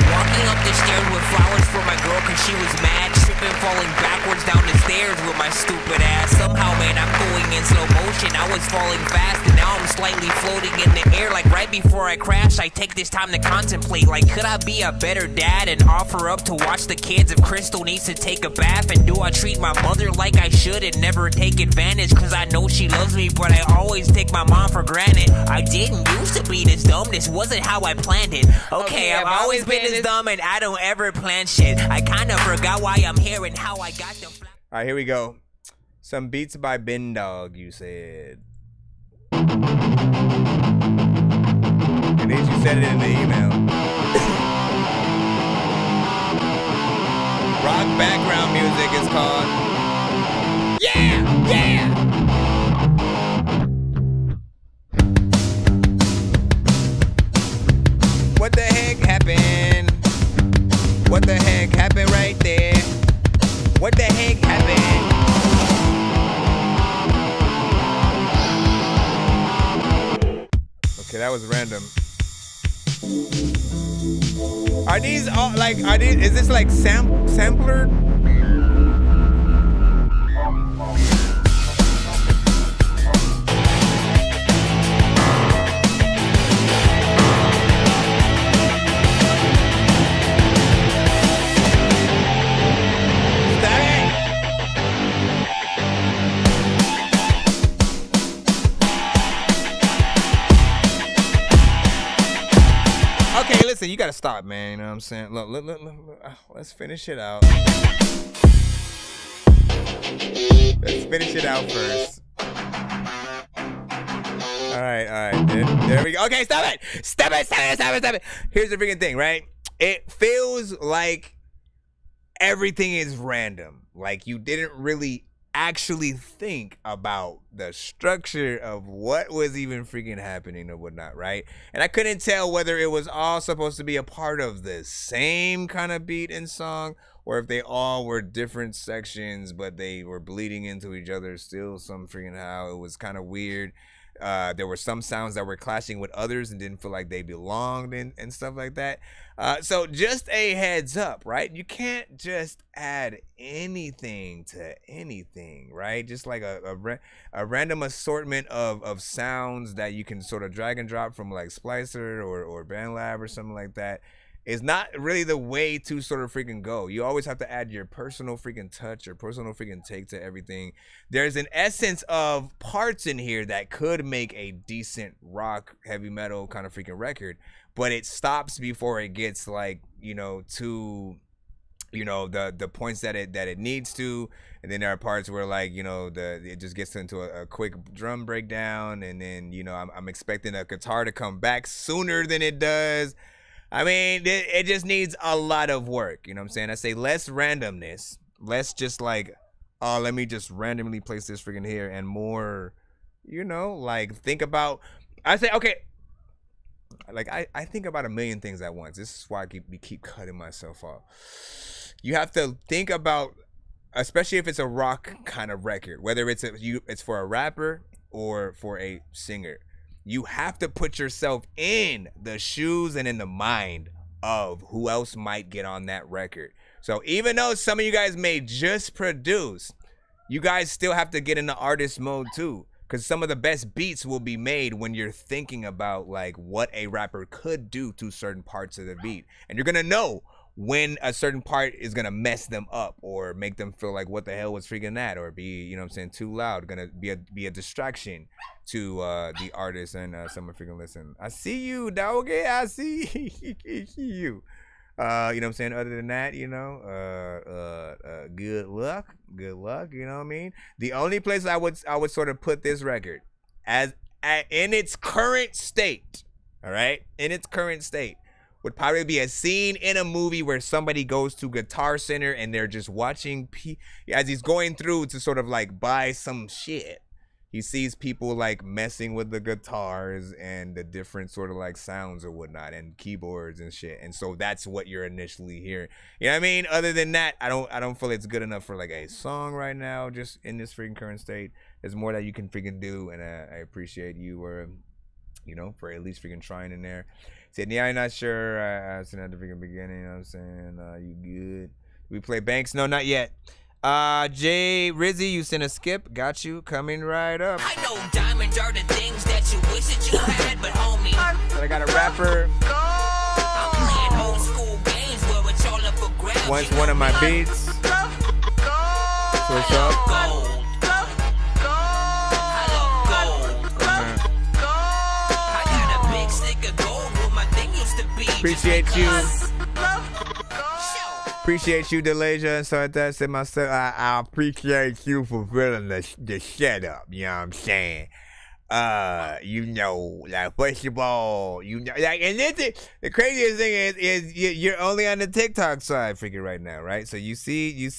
Walking up the stairs with flowers for my girl cause she was mad. Tripping, falling backwards down the stairs with my stupid ass. Somehow, man, I'm going in slow motion. I was falling fast and now I'm slightly floating in the air. Like right before I crash, I take this time to contemplate. Like, could I be a better dad and offer up to watch the kids if Crystal needs to take a bath? And do I treat my mother like I should and never take advantage? Cause I know she loves me, but I always take my mom for granted. I didn't used to be this dumb. This wasn't how I planned it. Okay, I've always been this dumb and I don't ever plan shit. I kinda forgot why I'm here and how I got the Alright, here we go. Some beats by Ben Dog, you said. And then you said it in the email. Rock background music is called. Yeah! Yeah! What the heck happened? What the heck happened right there? What the heck happened? Okay, that was random. Are these all like, is this like sampler? gotta stop, man. You know what I'm saying? Look, let's finish it out. Let's finish it out first. All right. There we go. Okay, stop it. Here's the freaking thing, right? It feels like everything is random. Like you didn't really actually think about the structure of what was even freaking happening or whatnot, right? And I couldn't tell whether it was all supposed to be a part of the same kind of beat and song, or if they all were different sections, but they were bleeding into each other still some freaking how. It was kind of weird. There were some sounds that were clashing with others and didn't feel like they belonged and stuff like that. So just a heads up, right? You can't just add anything to anything, right? Just like a random assortment of sounds that you can sort of drag and drop from like Splicer or BandLab or something like that. Is not really the way to sort of freaking go. You always have to add your personal freaking touch, your personal freaking take to everything. There's an essence of parts in here that could make a decent rock, heavy metal kind of freaking record, but it stops before it gets like, you know, to, you know, the points that it needs to. And then there are parts where like, you know, it just gets into a quick drum breakdown, and then, you know, I'm expecting a guitar to come back sooner than it does. I mean, it just needs a lot of work. You know what I'm saying? I say less randomness, less just like, oh, let me just randomly place this freaking here, and more, you know, like think about, I say, okay, like I think about a million things at once. This is why I keep cutting myself off. You have to think about, especially if it's a rock kind of record, whether it's for a rapper or for a singer. You have to put yourself in the shoes and in the mind of who else might get on that record. So even though some of you guys may just produce, you guys still have to get into artist mode too. Because some of the best beats will be made when you're thinking about like what a rapper could do to certain parts of the beat. And you're going to know when a certain part is going to mess them up or make them feel like what the hell was freaking that, or be, you know what I'm saying, too loud, going to be a distraction to the artist and someone freaking listen. I see you, Dorky. I see you. You know what I'm saying? Other than that, you know, good luck, you know what I mean? The only place I would sort of put this record in its current state, all right? In its current state, would probably be a scene in a movie where somebody goes to Guitar Center and they're just watching as he's going through to sort of like buy some shit. He sees people like messing with the guitars and the different sort of like sounds or whatnot and keyboards and shit. And so that's what you're initially hearing. You know what I mean? Other than that, I don't feel it's good enough for like a song right now, just in this freaking current state. There's more that you can freaking do, and I appreciate you you know, for at least freaking trying in there. Sydney, I'm not sure. I said at the freaking beginning, you know what I'm saying? You good? We play Banks? No, not yet. Jay Rizzy, you sent a skip. Got you. Coming right up. I know diamonds are the things that you wish that you had, but homie. But I got a rapper. I'm playing old school games where it's all up for grabs. Once one of my beats. What's up? Appreciate you. Appreciate you, Delasia. And so I said myself, I appreciate you for feeling the setup. You know what I'm saying? You know, like first of all, you know, like, and this the craziest thing is you're only on the TikTok side, freaking right now, right? So you see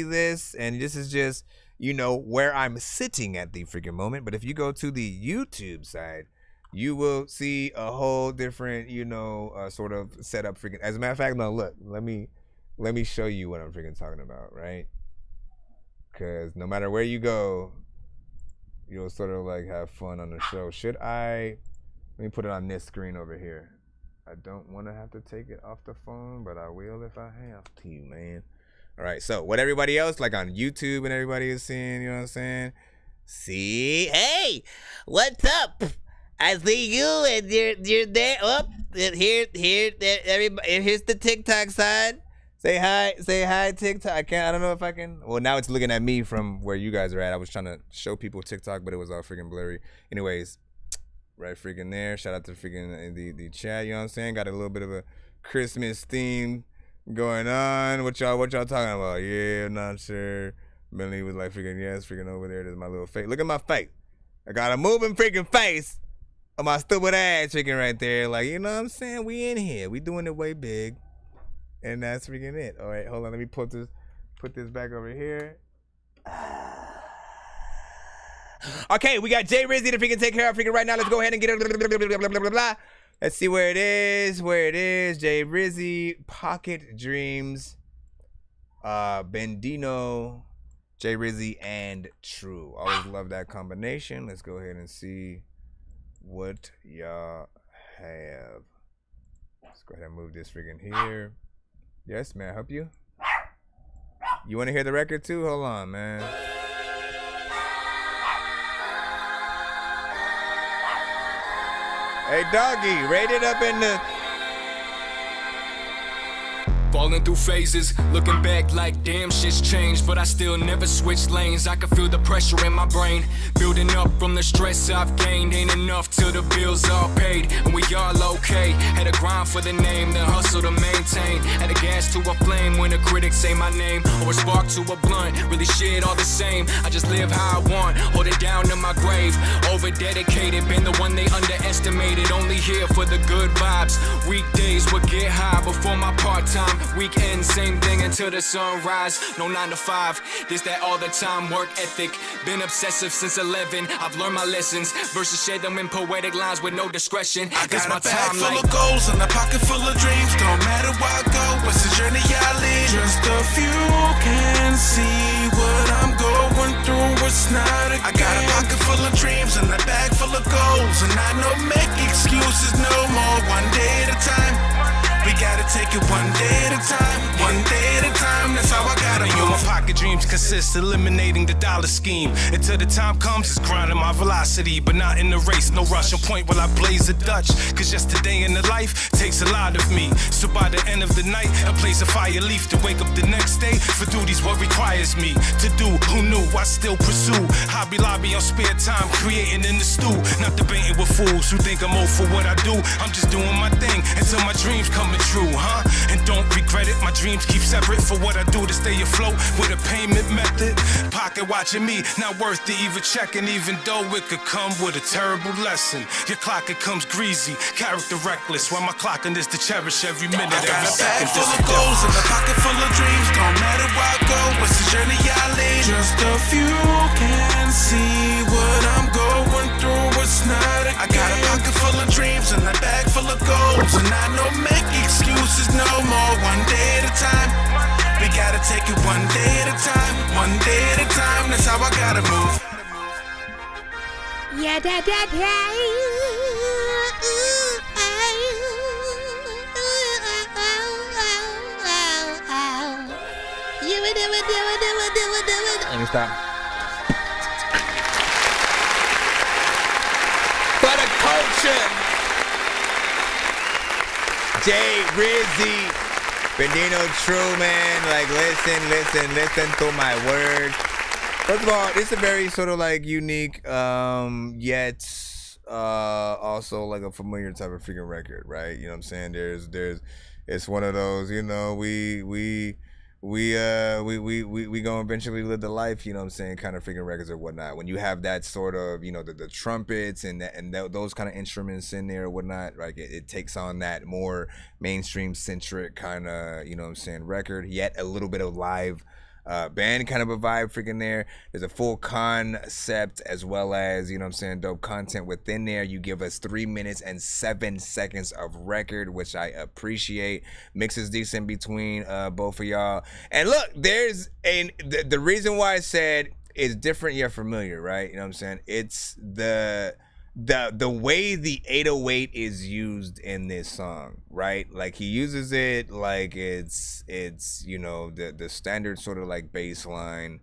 this, and this is just, you know, where I'm sitting at the freaking moment. But if you go to the YouTube side, you will see a whole different, you know, sort of setup freaking. As a matter of fact, no, look, let me show you what I'm freaking talking about, right? Because no matter where you go, you'll sort of like have fun on the show. Let me put it on this screen over here. I don't want to have to take it off the phone, but I will if I have to, man. All right, so what everybody else, like on YouTube and everybody is seeing, you know what I'm saying? See, hey, what's up? I see you, and you're there. Oh, here, everybody. Here's the TikTok side. Say hi, TikTok. I don't know if I can. Well, now it's looking at me from where you guys are at. I was trying to show people TikTok, but it was all freaking blurry. Anyways, right freaking there. Shout out to freaking the chat. You know what I'm saying? Got a little bit of a Christmas theme going on. What y'all talking about? Yeah, I'm not sure. Millie was like freaking yes, freaking over there. There's my little face. Look at my face. I got a moving freaking face of my stupid ass freaking right there. Like, you know what I'm saying? We in here. We doing it way big. And that's freaking it. All right, hold on. Let me put this back over here. Okay, we got Jay Rizzy to freaking take care of freaking right now. Let's go ahead and get it. Let's see where it is. Jay Rizzy, Pocket Dreams, Bendino, Jay Rizzy, and True. Always love that combination. Let's go ahead and see what y'all have. Let's go ahead and move this freaking here. Yes, man, help you? You want to hear the record too? Hold on, man. Hey, doggy, rate it up in the... Falling through phases, looking back like damn shit's changed, but I still never switched lanes. I can feel the pressure in my brain, building up from the stress I've gained. Ain't enough till the bills all paid, and we all okay. Had to grind for the name, the hustle to maintain. Had a gas to a flame when the critics say my name, or a spark to a blunt. Really shit all the same. I just live how I want, hold it down to my grave. Over dedicated, been the one they underestimated. Only here for the good vibes. Weekdays would get high before my part-time. Weekend, same thing until the sunrise. No 9 to 5, this that all the time work ethic. Been obsessive since 11, I've learned my lessons. Verses shed them in poetic lines with no discretion. I got a bag full of goals and a pocket full of dreams. Don't matter where I go, what's the journey I lead. Just a few can see what I'm going through. It's not a game. I got a pocket full of dreams and a bag full of goals, and I don't make excuses no more. One day at a time. We gotta take it one day at a time, one day at a time, that's how I gotta move. My pocket dreams consist eliminating the dollar scheme. Until the time comes, it's grinding my velocity, but not in the race, no rush on point while I blaze a Dutch. Cause yesterday in the life takes a lot of me. So by the end of the night, I blaze a fire leaf to wake up the next day for duties what requires me to do. Who knew I still pursue hobby lobby on spare time, creating in the stew, not debating with fools who think I'm old for what I do. I'm just doing my thing until my dreams come true, huh? And don't regret it, my dreams keep separate for what I do to stay afloat with a payment method. Pocket watching me, not worth the even checking, even though it could come with a terrible lesson. Your clock, it comes greasy, character reckless, while my clocking is to cherish every minute. I got a bag full of goals and a pocket full of dreams. Don't matter where I go, what's the journey I lead. Just a few can see what I'm going through. It's not a game. I got a pocket full of dreams and a bag full of goals, and I know making excuses no more. One day at a time. We gotta take it one day at a time. One day at a time. That's how I gotta move. Yeah, da da da. Let me stop. For the culture. Jay Rizzy, Bendino True, man. Like, listen to my words. First of all, it's a very sort of like unique, yet also like a familiar type of freaking record, right? You know what I'm saying? There's, it's one of those, you know, we gonna eventually live the life, you know what I'm saying, kind of freaking records or whatnot. When you have that sort of, you know, the trumpets and those kind of instruments in there or whatnot, like it takes on that more mainstream centric kind of, you know what I'm saying, record, yet a little bit of live band kind of a vibe freaking there. There's a full concept as well as, you know what I'm saying, dope content within there. You give us 3 minutes and 7 seconds of record, which I appreciate. Mix is decent between both of y'all. And look, there's the reason why I said it's different yet familiar, right? You know what I'm saying? It's the way the 808 is used in this song, right? Like he uses it like it's you know, the standard sort of like bass line,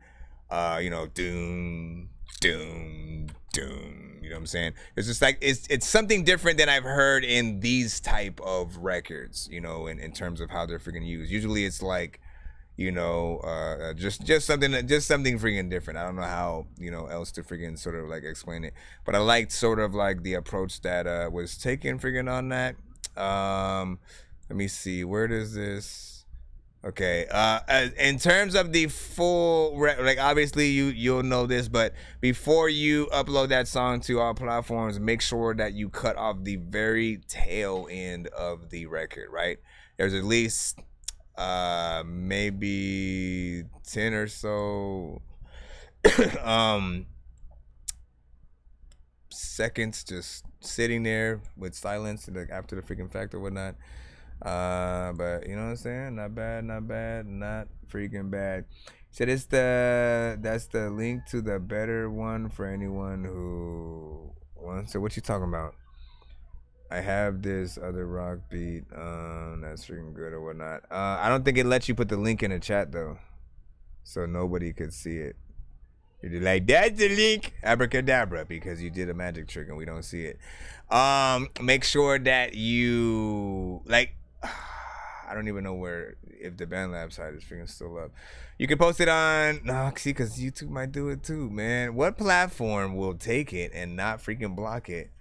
you know, doom doom doom, you know what I'm saying? It's just like it's something different than I've heard in these type of records, you know, in terms of how they're freaking used. Usually it's like, you know, just something freaking different. I don't know how, you know, else to freaking sort of like explain it, but I liked sort of like the approach that was taken freaking on that. Let me see. Where does this? Okay. In terms of the full, like obviously you'll know this, but before you upload that song to all platforms, make sure that you cut off the very tail end of the record. Right? There's at least maybe 10 or so seconds just sitting there with silence after the freaking fact or whatnot. But you know what I'm saying? Not bad, not freaking bad. So that's the link to the better one for anyone who wants. So what you talking about? I have this other rock beat that's freaking good or whatnot. I don't think it lets you put the link in the chat though, so nobody could see it. You're like, that's the link, abracadabra, because you did a magic trick and we don't see it. Make sure that you like. I don't even know if the BandLab side is freaking still up. You can post it on because YouTube might do it too, man. What platform will take it and not freaking block it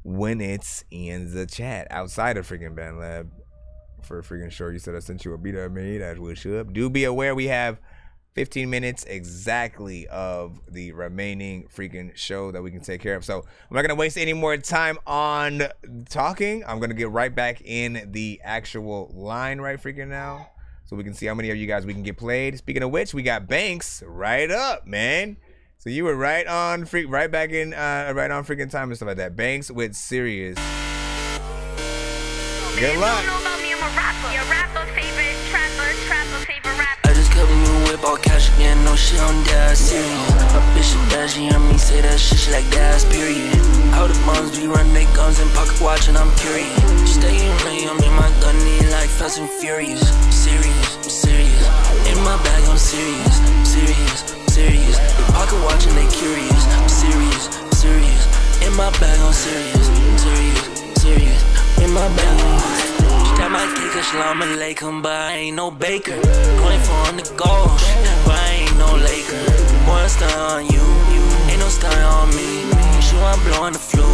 when it's in the chat outside of freaking BandLab? For freaking sure, you said I sent you a beat I made. That's what's up. Do be aware we have 15 minutes exactly of the remaining freaking show that we can take care of. So I'm not gonna waste any more time on talking. I'm gonna get right back in the actual line right freaking now, so we can see how many of you guys we can get played. Speaking of which, we got Banks right up, man. So you were right on right back in right on freaking time and stuff like that. Banks with Serious. Good luck. All cash again, no shit on that, serious. A bitch that she hear me say that shit like that, period. How the moms be run they guns and pocket watch and I'm curious. Staying late, I'm in my gunny like Fast and Furious. I'm serious. In my bag, I'm serious. Serious. They pocket watching, they curious. I'm serious. In my bag, I'm serious. In my bag, that might kick a shalom alaikum, but I ain't no baker. 24 on the gosh, but I ain't no Laker. Boy, I'm stunt on you, ain't no stunt on me. She want blowing the flu.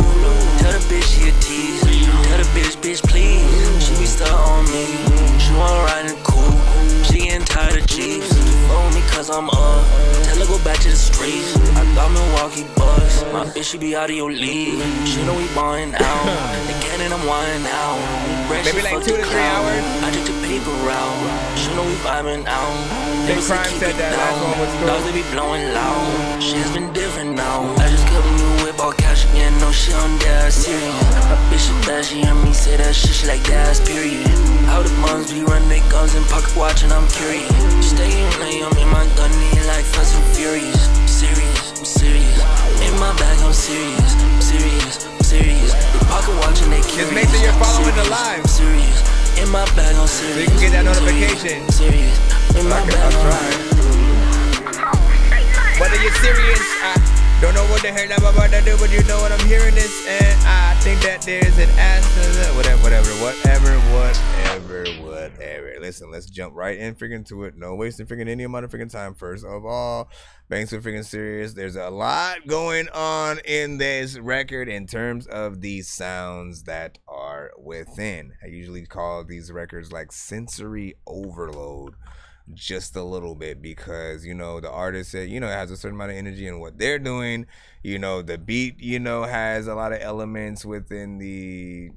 Tell the bitch she a tease. Tell the bitch please. She be stuck on me. She want ride in the coupe. She getting tired of Jeeps. Phone me cause I'm up. Tell her go back to the streets. I got Milwaukee bus. My bitch she be out of your league. She know we ballin' out. The cannon I'm wildin' out. Maybe like 2 to 3 hours. I took the paper out. She know we vibing out. Big Crime said that last one was cool. Dogs they be blowing loud. Shit's been different now. I just kept a new whip, all cash again, no shit on that, serious. A bitch that she hear me say that shit like that, period. How the moms be run they guns and pocket watch and I'm curious. Staying late, I'm in my gunny like Fast and Furious. I'm serious. In my bag, I'm serious. They pocket watching, they curious. Just make sure you're following the live. Serious. In my bag, I'm serious. So you can get that notification. Serious. In my bag, I'll try. Whether you're serious, I don't know what the hell I'm about to do, but you know what I'm hearing this, and I think that there's an answer. Whatever. Listen, let's jump right in freaking to it. No wasting freaking any amount of freaking time. First of all, Banks with freaking Serious. There's a lot going on in this record in terms of the sounds that are within. I usually call these records like sensory overload. Just a little bit, because you know the artist said, you know, it has a certain amount of energy in what they're doing. You know, the beat, you know, has a lot of elements within the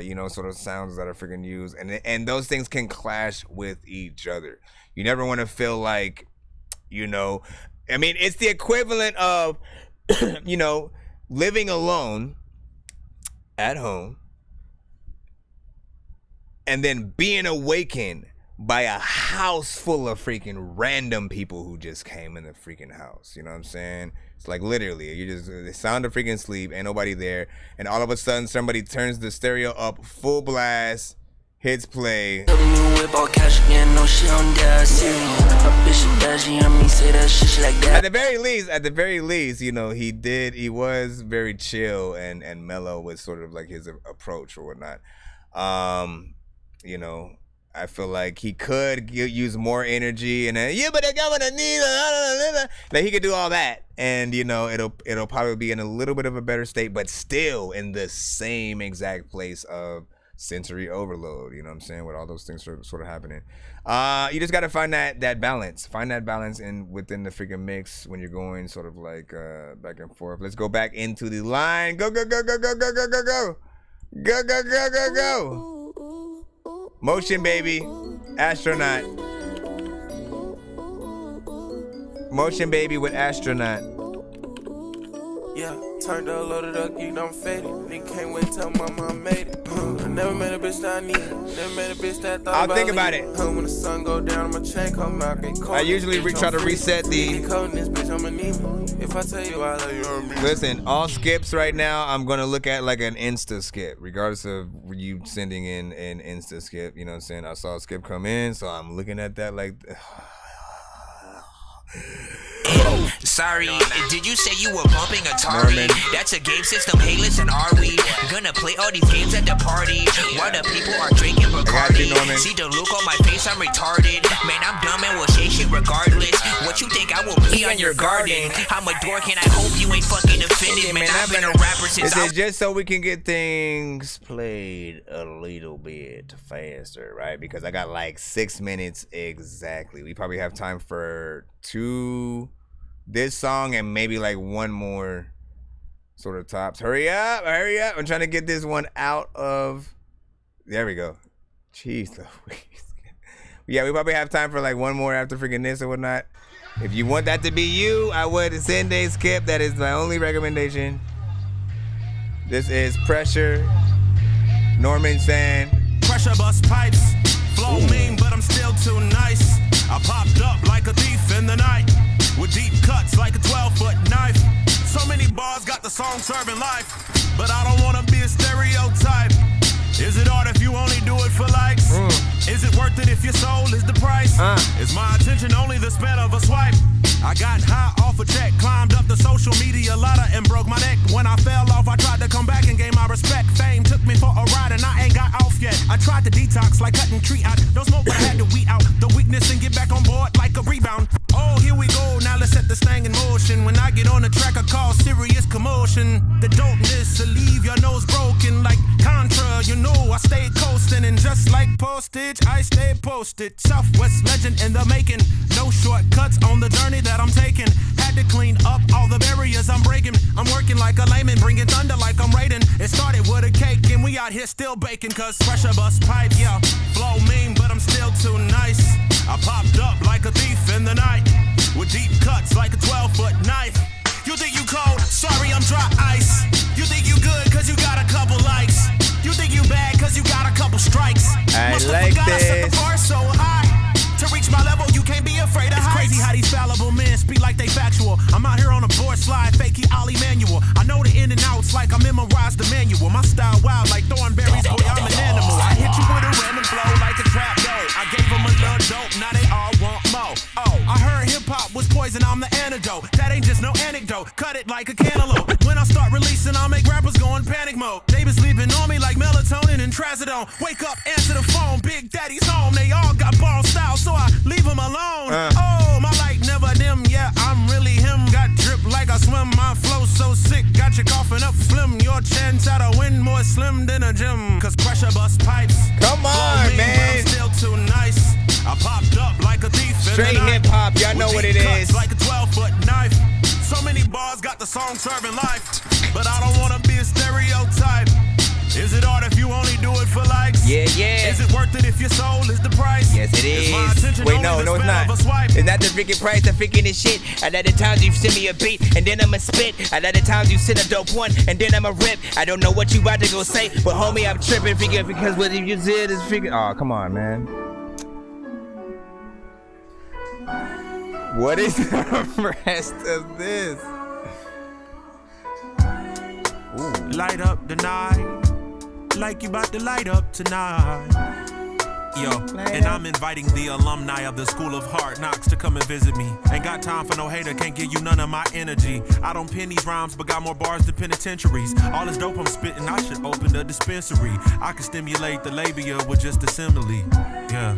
you know, sort of sounds that are freaking used, and those things can clash with each other. You never want to feel like, you know, I mean, it's the equivalent of you know, living alone at home and then being awakened by a house full of freaking random people who just came in the freaking house. You know what I'm saying? It's like literally, you just the sound of freaking sleep, ain't nobody there, and all of a sudden somebody turns the stereo up full blast, hits play. At the very least, you know, he was very chill and mellow with sort of like his approach or whatnot. You know, I feel like he could use more energy, and then but they're gonna need like he could do all that, and you know it'll probably be in a little bit of a better state, but still in the same exact place of sensory overload. You know what I'm saying? With all those things sort of happening. You just gotta find that balance. Find that balance within the freaking mix when you're going sort of like back and forth. Let's go back into the line. Go, go, go, go, go, go, go, go, go. Go, go, go, go, go. Motion, baby. Astronaut. Motion, baby, with Astronaut. Yeah, turned up, loaded up, geeked, I'm faded. Nigga can't wait till my mom made it. I never met a bitch that I need. Never met a bitch that thought I'll think about it. When the sun go down, my chain come out. I usually try to reset the. If I tell you I love you, Listen, all skips right now, I'm gonna look at like an Insta skip, regardless of you sending in an Insta skip. You know what I'm saying? I saw a skip come in, so I'm looking at that like. Sorry, did you say you were bumping Atari? That's a game system, hey listen, are we gonna play all these games at the party while the people are drinking Bacardi? See the look on my face, I'm retarded. Man, I'm dumb and will say shit regardless. What you think I will be on your garden? I'm a dork and I hope you ain't fucking offended. Man, I've been a rapper since Is it just so we can get things played a little bit faster, right? Because I got like 6 minutes exactly. We probably have time for this song and maybe like one more sort of tops. Hurry up. I'm trying to get this one out of. There we go. Jeez Louise. Yeah, we probably have time for like one more after freaking this or whatnot. If you want that to be you, I would send a skip. That is my only recommendation. This is Pressure. Norman saying. Pressure bust pipes. Flow mean, but I'm still too nice. I popped up like a thief in the night. With deep cuts like a 12-foot knife. So many bars got the song serving life. But I don't wanna be a stereotype. Is it art if you only do it for likes? Is it worth it if your soul is the price? Is my attention only the span of a swipe? I got high off a check, climbed up the social media ladder and broke my neck. When I fell off, I tried to come back and gain my respect. Fame took me for a ride and I ain't got off yet. I tried to detox like cutting tree out. Don't smoke, but I had to weed out the weakness and get back on board like a rebound. Oh, here we go, now let's set this thing in motion. When I get on the track, I call serious commotion. The dopeness will leave your nose broken like Contra. You know I stay coasting and just like postage, I stay posted. Southwest legend in the making. No shortcuts on the journey that I'm taking. Had to clean up all the barriers I'm breaking. I'm working like a layman, bringing thunder like I'm raiding. It started with a cake and we out here still baking. Cause pressure bust pipe, yeah. Flow mean, but I'm still too nice. I popped up like a thief in the night. With deep cuts like a 12-foot knife. You think you cold? Sorry, I'm dry ice. You think you good cause you got a couple likes. You think you bad cause you got a couple strikes. I like this. I set the bar so high. To reach my level, you can't be afraid of heights. It's crazy how these fallible men speak like they factual. I'm out here on a board slide, fakey Ollie Manual. I know the in and outs like I memorized the manual. My style wild like thornberries, boy, I'm an animal. I hit you with a random flow like a trap dope. I gave them a little dope, now they all want more. Oh, I heard hip-hop was poison, I'm the antidote. That ain't just no anecdote, cut it like a cantaloupe. When I start releasing, I'll make rappers go in panic mode. They been sleeping on me like melatonin and trazodone. Wake up, answer the phone, Big Daddy's home. They all got ball style, so I leave them alone. Oh, my light never dim, yeah, I'm really him. Got drip like I swim, my flow so sick. Got you coughing up phlegm. Your chance at a win more slim than a gym. Cause pressure bust pipes. Come on, me, man. I'm still too nice. I popped up like a thief. Straight hip hop, y'all know what it is. Like a 12-foot knife. So many bars got the song serving life. But I don't wanna be a stereotype. Is it art if you only do it for likes? Yeah, yeah. Is it worth it if your soul is the price? Yes, it is. Wait, no, it's not. It's not the freaking price, the freaking is shit. A lot of times you send me a beat, and then I'ma spit. A lot of times you send a dope one, and then I'ma rip. I don't know what you about to go say, but homie, I'm tripping, figure, because what you did is freaking. Oh, come on, man. What is the rest of this? Ooh. Light up the night. Like you about to light up tonight. Yo, and I'm inviting the alumni of the School of Hard Knocks to come and visit me. Ain't got time for no hater, can't give you none of my energy. I don't pen these rhymes, but got more bars than penitentiaries. All this dope I'm spitting, I should open a dispensary. I can stimulate the labia with just a simile. Yeah,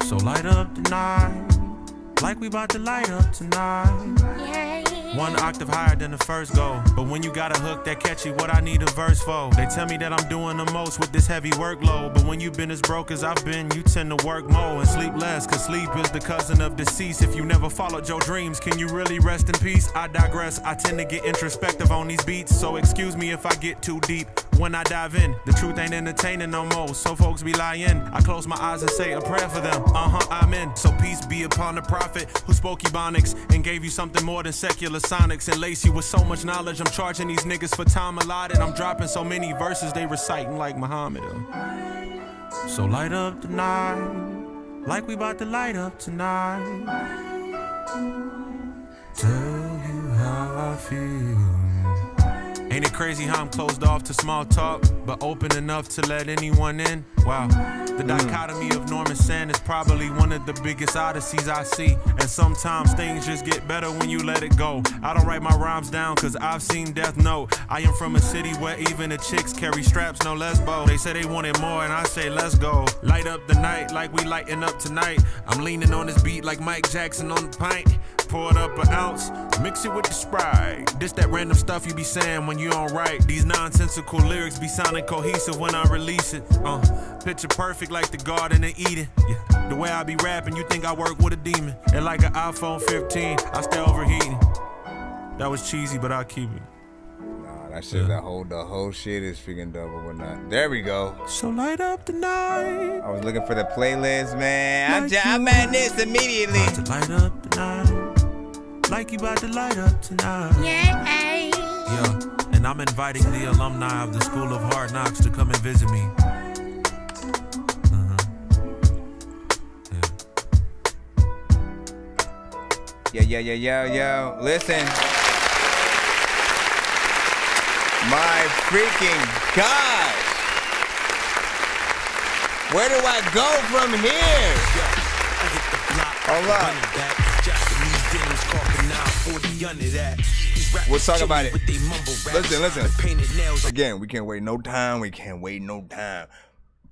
so light up the night. Like we about to light up tonight. Yeah. 1 octave higher than the first goal. But when you got a hook that catchy, what I need a verse for. They tell me that I'm doing the most with this heavy workload. But when you've been as broke as I've been, you tend to work more and sleep less. Cause sleep is the cousin of decease. If you never followed your dreams, can you really rest in peace? I digress, I tend to get introspective on these beats. So excuse me if I get too deep. When I dive in, the truth ain't entertaining no more. So folks be lying. I close my eyes and say a prayer for them. I'm in. So peace be upon the prophet who spoke Ebonics and gave you something more than secular sonics and lace you with so much knowledge. I'm charging these niggas for time allotted. I'm dropping so many verses they reciting like Muhammad. So light up the night like we about to light up tonight. Tell you how I feel. Ain't it crazy how I'm closed off to small talk, but open enough to let anyone in? Wow, the dichotomy of Nonsenze is probably one of the biggest odysseys I see. And sometimes things just get better when you let it go. I don't write my rhymes down cause I've seen death note. I am from a city where even the chicks carry straps, no lesbo. They say they wanted more and I say let's go. Light up the night like we lighting up tonight. I'm leaning on this beat like Mike Jackson on the pint. Pour it up an ounce, mix it with the Sprite. This that random stuff you be saying when you don't write. These nonsensical lyrics be sounding cohesive when I release it. Picture perfect like the Garden of Eden. Yeah. The way I be rapping, you think I work with a demon. And like an iPhone 15, I stay overheating. That was cheesy, but I'll keep it. Nah, that shit, the whole shit is freaking dope or whatnot. There we go. So light up the night. I was looking for the playlist, man. I'm at this immediately. About to light up the night. Like you about to light up tonight. Yeah, and I'm inviting the alumni of the School of Hard Knocks to come and visit me. Yo. Listen. My freaking gosh. Where do I go from here? Hold up. We'll talk about it. Listen. Again, we can't wait no time.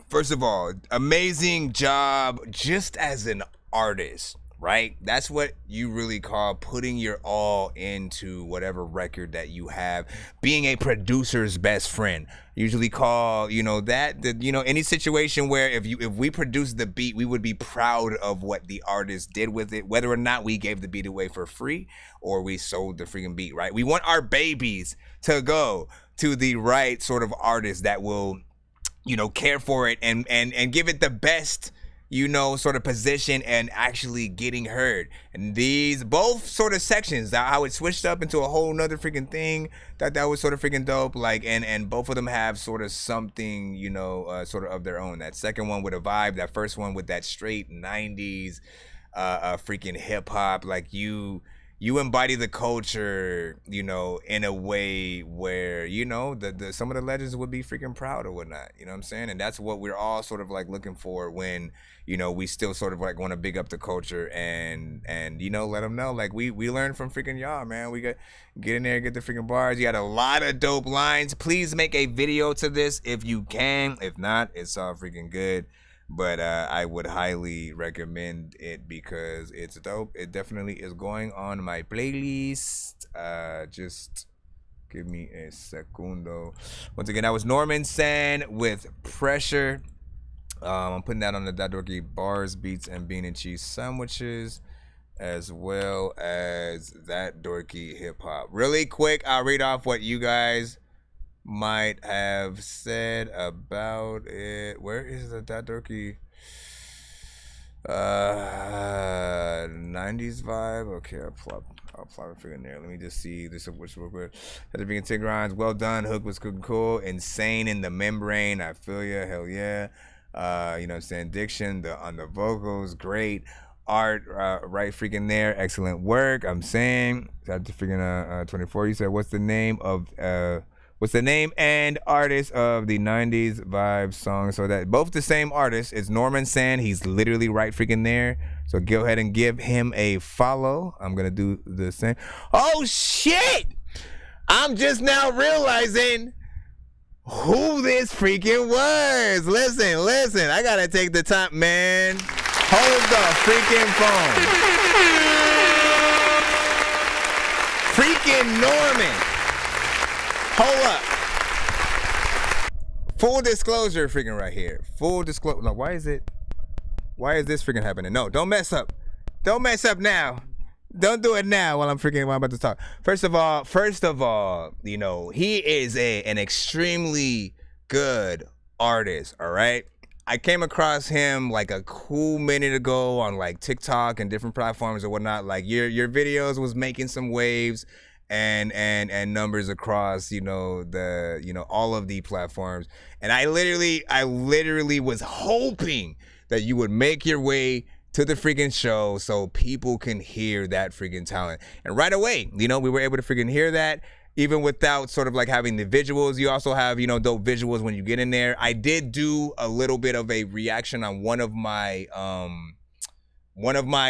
First of all, amazing job just as an artist, right? That's what you really call putting your all into whatever record that you have. Being a producer's best friend. Usually call, any situation where if we produced the beat, we would be proud of what the artist did with it, whether or not we gave the beat away for free or we sold the freaking beat, right? We want our babies to go to the right sort of artist that will, care for it and give it the best, sort of position and actually getting heard. And these both sort of sections, how it switched up into a whole nother freaking thing, that was sort of freaking dope. Like, and both of them have sort of something, sort of their own. That second one with a vibe, that first one with that straight 90s freaking hip hop. Like you embody the culture, in a way where, some of the legends would be freaking proud or whatnot. You know what I'm saying? And that's what we're all sort of like looking for when, we still sort of like want to big up the culture and let them know like we learn from freaking y'all, man. We get in there, get the freaking bars. You got a lot of dope lines. Please make a video to this if you can. If not, it's all freaking good. But I would highly recommend it because it's dope. It definitely is going on my playlist. Just give me a segundo. Once again, that was Nonsenze with Pressure. I'm putting that on the Dorky bars, beats, and bean and cheese sandwiches, as well as that Dorky hip hop. Really quick, I'll read off what you guys might have said about it. Where is that Dorky 90s vibe? Okay, I'll plop it in there. Let me just see this which real quick. Had to be in Tigrinds. Well done. Hook was cooking cool. Insane in the membrane. I feel ya. Hell yeah. You know what I'm saying? Diction on the vocals, great. Art right freaking there. Excellent work. I'm saying. Had to freaking 24. You said what's the name and artist of the 90s vibe song? So that both the same artist. It's Nonsenze. He's literally right freaking there. So go ahead and give him a follow. I'm gonna do the same. Oh shit! I'm just now realizing who this freaking was. Listen. I gotta take the time, man. Hold the freaking phone. Freaking Norman. Hold up. Full disclosure freaking right here. Full disclosure. No, why is this freaking happening? No, don't mess up. Don't mess up now. Don't do it now while I'm about to talk. First of all, you know, he is an extremely good artist, all right? I came across him like a cool minute ago on like TikTok and different platforms or whatnot. Like your videos was making some waves and numbers across, you know, all of the platforms. And I literally was hoping that you would make your way to the freaking show so people can hear that freaking talent. And right away, you know, we were able to freaking hear that even without sort of like having the visuals. You also have, you know, dope visuals when you get in there. I did do a little bit of a reaction on one of my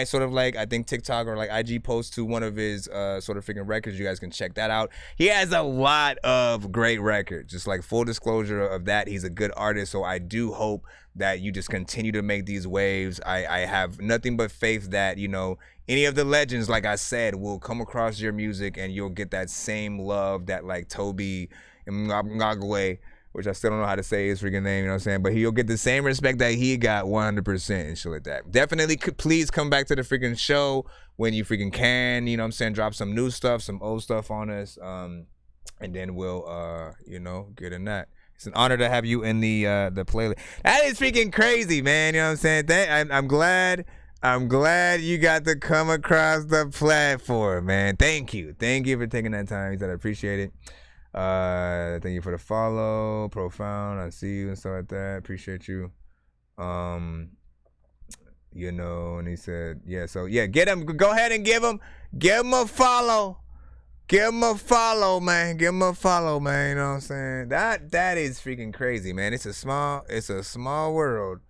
sort of like, I think TikTok or like IG posts to one of his sort of freaking records. You guys can check that out. He has a lot of great records, just like full disclosure of that. He's a good artist. So I do hope that you just continue to make these waves. I have nothing but faith that, you know, any of the legends, like I said, will come across your music and you'll get that same love that like Toby Ngagwe, which I still don't know how to say his freaking name, you know what I'm saying? But he'll get the same respect that he got 100% and shit like that. Definitely please come back to the freaking show when you freaking can, you know what I'm saying? Drop some new stuff, some old stuff on us, and then we'll, you know, get in that. It's an honor to have you in the playlist. That is freaking crazy, man, you know what I'm saying? I'm glad you got to come across the platform, man. Thank you for taking that time. He said I appreciate it. Thank you for the follow. Profound, I see you and stuff like that. Appreciate you. You know, and he said, yeah, so yeah, get him. Go ahead and give him a follow. Give him a follow, man. Give him a follow, man. You know what I'm saying? That is freaking crazy, man. It's a small world.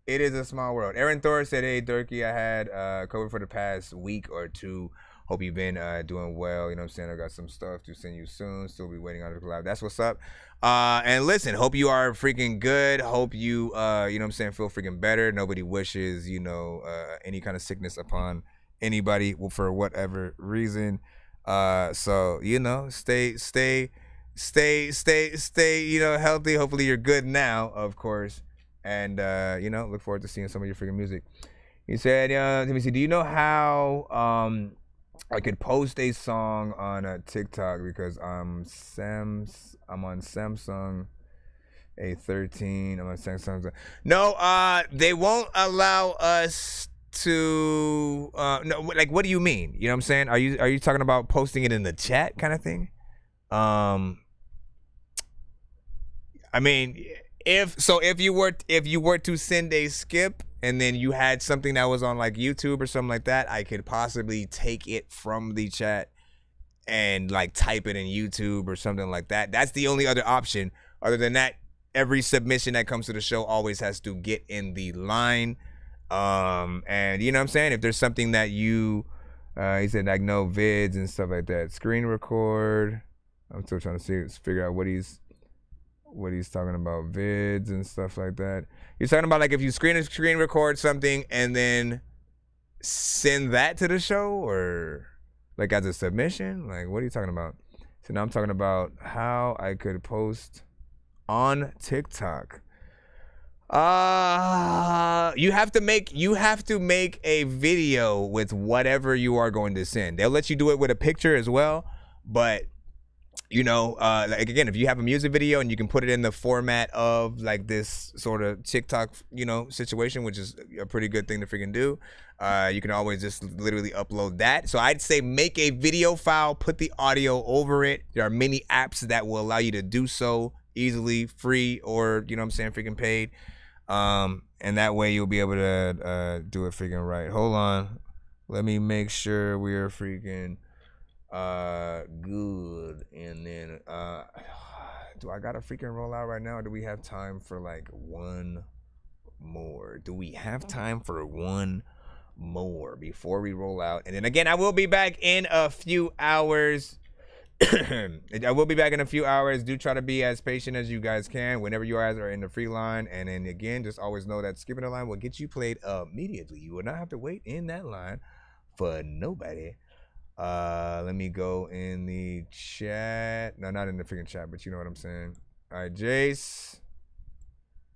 It is a small world. Aaron Thor said, hey, Dorky, I had COVID for the past week or two. Hope you've been doing well. You know what I'm saying? I got some stuff to send you soon. Still be waiting on the collab. That's what's up. And listen, hope you are freaking good. Hope you, you know what I'm saying, feel freaking better. Nobody wishes, you know, any kind of sickness upon anybody for whatever reason. So, you know, stay, you know, healthy. Hopefully you're good now, of course. And, you know, look forward to seeing some of your freaking music. He said, let me see, do you know how I could post a song on a TikTok because I'm on Samsung A13. I'm on Samsung. No, they won't allow us to no, like, what do you mean? You know what I'm saying? Are you talking about posting it in the chat kind of thing? I mean, if you were to send a skip and then you had something that was on like YouTube or something like that, I could possibly take it from the chat and like type it in YouTube or something like that. That's the only other option. Other than that, every submission that comes to the show always has to get in the line. And you know what I'm saying? If there's something that you, he said like no vids and stuff like that. Screen record. I'm still trying to figure out what he's talking about, vids and stuff like that. He's talking about like if you screen record something and then send that to the show, or like as a submission. Like, what are you talking about? So now I'm talking about how I could post on TikTok. You have to make a video with whatever you are going to send. They'll let you do it with a picture as well, but you know, like again, if you have a music video and you can put it in the format of like this sort of TikTok, you know, situation, which is a pretty good thing to freaking do, you can always just literally upload that. So I'd say make a video file, put the audio over it. There are many apps that will allow you to do so easily, free, or, you know what I'm saying, freaking paid. And that way you'll be able to do it freaking right. Hold on. Let me make sure we are freaking good. And then do I gotta freaking roll out right now, or do we have time for like one more? Do we have time for one more before we roll out? And then again, I will be back in a few hours. I will be back in a few hours. Do try to be as patient as you guys can whenever you guys are in the free line. And then again, just always know that skipping the line will get you played immediately. You will not have to wait in that line for nobody. Let me go in the chat. No, not in the freaking chat, but you know what I'm saying. All right, Jace,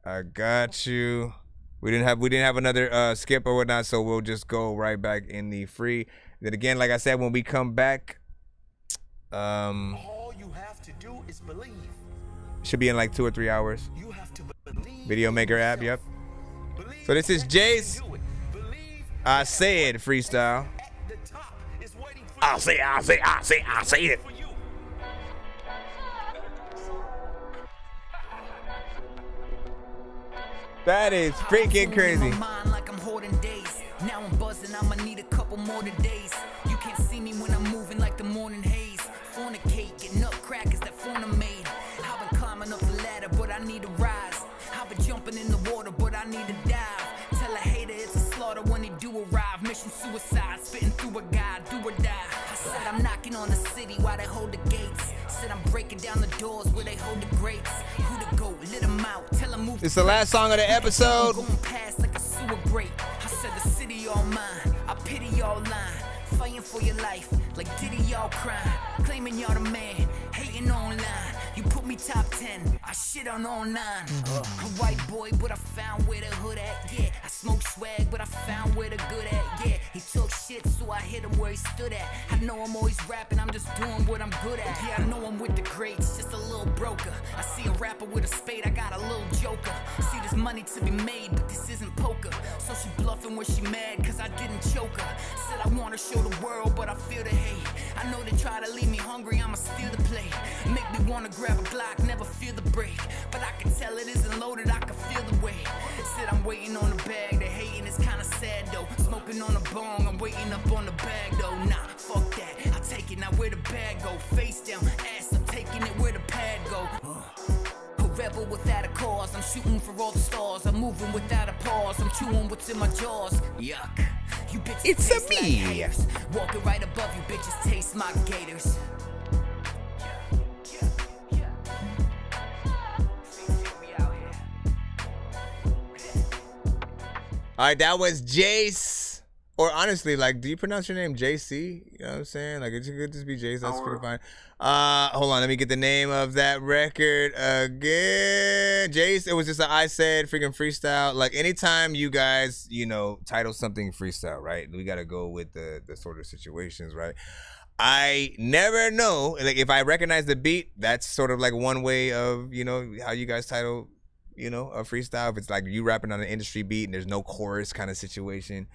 I got you. We didn't have another skip or whatnot, so we'll just go right back in the free. Then again, like I said, when we come back, All you have to do is believe. should be in like 2 or 3 hours. Video Maker app, yep. So this is Jace. I said freestyle. I say it. That is freaking crazy. Like I'm holding days. Now I'm buzzing, I'ma need a couple more days. You can't see me when I'm moving like the morning haze. Fornicate, get nutcrackers that form made. I've been climbing up the ladder, but I need to rise. I've been jumping in the water, but I need to dive. Tell a hater it's a slaughter when they do arrive. Mission suicide, spitting through a guy, do or die. I said I'm knocking on the city while they hold the gates. Said I'm breaking down the doors where they hold the grates. Who to go, let them out, tell them move. It's the last song of the episode. Going past like a sewer grate. I said the city all mine, I pity y'all line. Fighting for your life, like Diddy y'all crying. Claiming y'all the man, hating online. You put me top 10, I shit on online. A white boy, but I found where the hood at, yeah. I smoke swag, but I found where the good at, yeah. He took shit, so I hit him where he stood at. I know I'm always rapping, I'm just doing what I'm good at. Yeah, I know I'm with the greats, just a little broker. I see a rapper with a spade, I got a little joker. See, there's money to be made, but this isn't poker. So she bluffing when she mad, cause I didn't choke her. Said I wanna show the world, but I feel the hate. I know they try to leave me hungry, I'ma steal the plate. Make me wanna grab a Glock, never feel the break. But I can tell it isn't loaded, I can feel the weight. Said I'm waiting on the bag, the hating is kinda sad though. Smoking on a bong, I'm waiting up on the bag though. Nah, fuck that, I take it, now where the bag go? Face down, ass, I'm taking it where the pad go. A rebel without a cause, I'm shooting for all the stars. I'm moving without a pause, I'm chewing what's in my jaws. Yuck, you bitches It's taste a like me. haters. Walking right above you bitches taste my gators. All right, that was Jace. Or honestly, like, do you pronounce your name JC? You know what I'm saying? Like, it could just be Jace. That's pretty fine. Hold on, let me get the name of that record again. Jace, it was just an I said freaking freestyle. Like, anytime you guys, you know, title something freestyle, right? We got to go with the sort of situations, right? I never know. Like, if I recognize the beat, that's sort of like one way of, you know, how you guys title, you know, a freestyle. If it's like you rapping on an industry beat and there's no chorus kind of situation,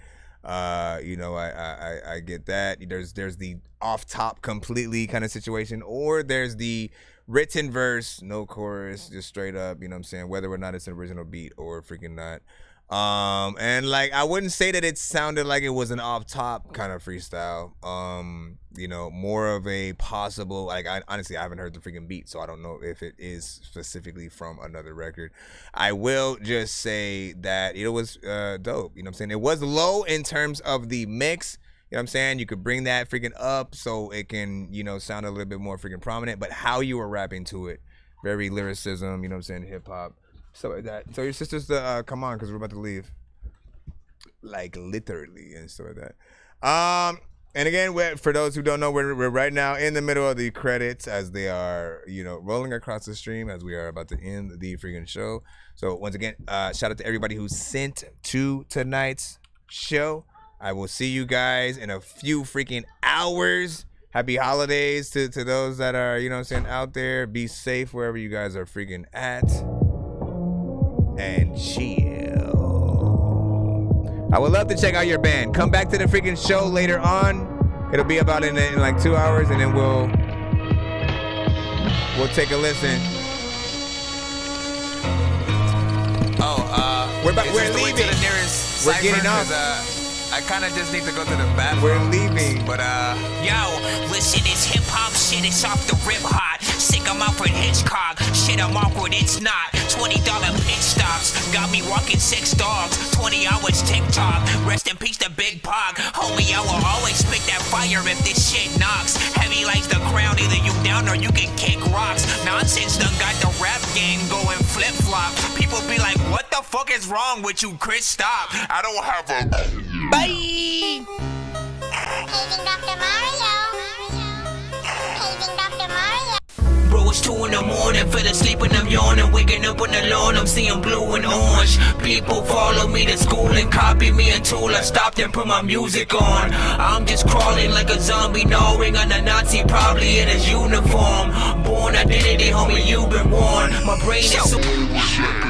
you know, I get that. There's the off top completely kind of situation, or there's the written verse, no chorus, just straight up, you know what I'm saying, whether or not it's an original beat or freaking not. And like, I wouldn't say that it sounded like it was an off top kind of freestyle. You know, more of a possible, like, honestly, I haven't heard the freaking beat, so I don't know if it is specifically from another record. I will just say that it was dope, you know what I'm saying? It was low in terms of the mix, you know what I'm saying? You could bring that freaking up so it can, you know, sound a little bit more freaking prominent, but how you were rapping to it, very lyricism, you know what I'm saying, hip hop. So like that. So your sisters to come on, because we're about to leave. Like literally and stuff like that. And again, for those who don't know, we're right now in the middle of the credits as they are, you know, rolling across the stream as we are about to end the freaking show. So once again, shout out to everybody who sent to tonight's show. I will see you guys in a few freaking hours. Happy holidays to those that are, you know what I'm saying, out there. Be safe wherever you guys are freaking at. And chill. I would love to check out your band. Come back to the freaking show later on. It'll be about in like 2 hours, and then we'll take a listen. We're leaving. We're getting off. I kind of just need to go to the bathroom. We're leaving. But, Yo, listen, it's hip-hop shit, it's off the rip hot. Sick, I'm Alfred Hitchcock. Shit, I'm awkward, it's not. $20 pit stops. Got me walking 6 dogs. 20 hours TikTok. Rest in peace to Big Pog. Homie, I will always spit that fire if this shit knocks. Heavy like the crown, either you down or you can kick rocks. Nonsense done got the rap game going flip-flop. People be like, what the fuck is wrong with you, Chris? Stop. I don't have a... Bye! Agent Dr. Mario. morning, fell asleep and I'm yawning, waking up on the lawn, I'm seeing blue and orange. People follow me to school and copy me until I stopped and put my music on. I'm just crawling like a zombie, gnawing on a Nazi, probably in his uniform. Born identity, homie, you've been warned. My brain is so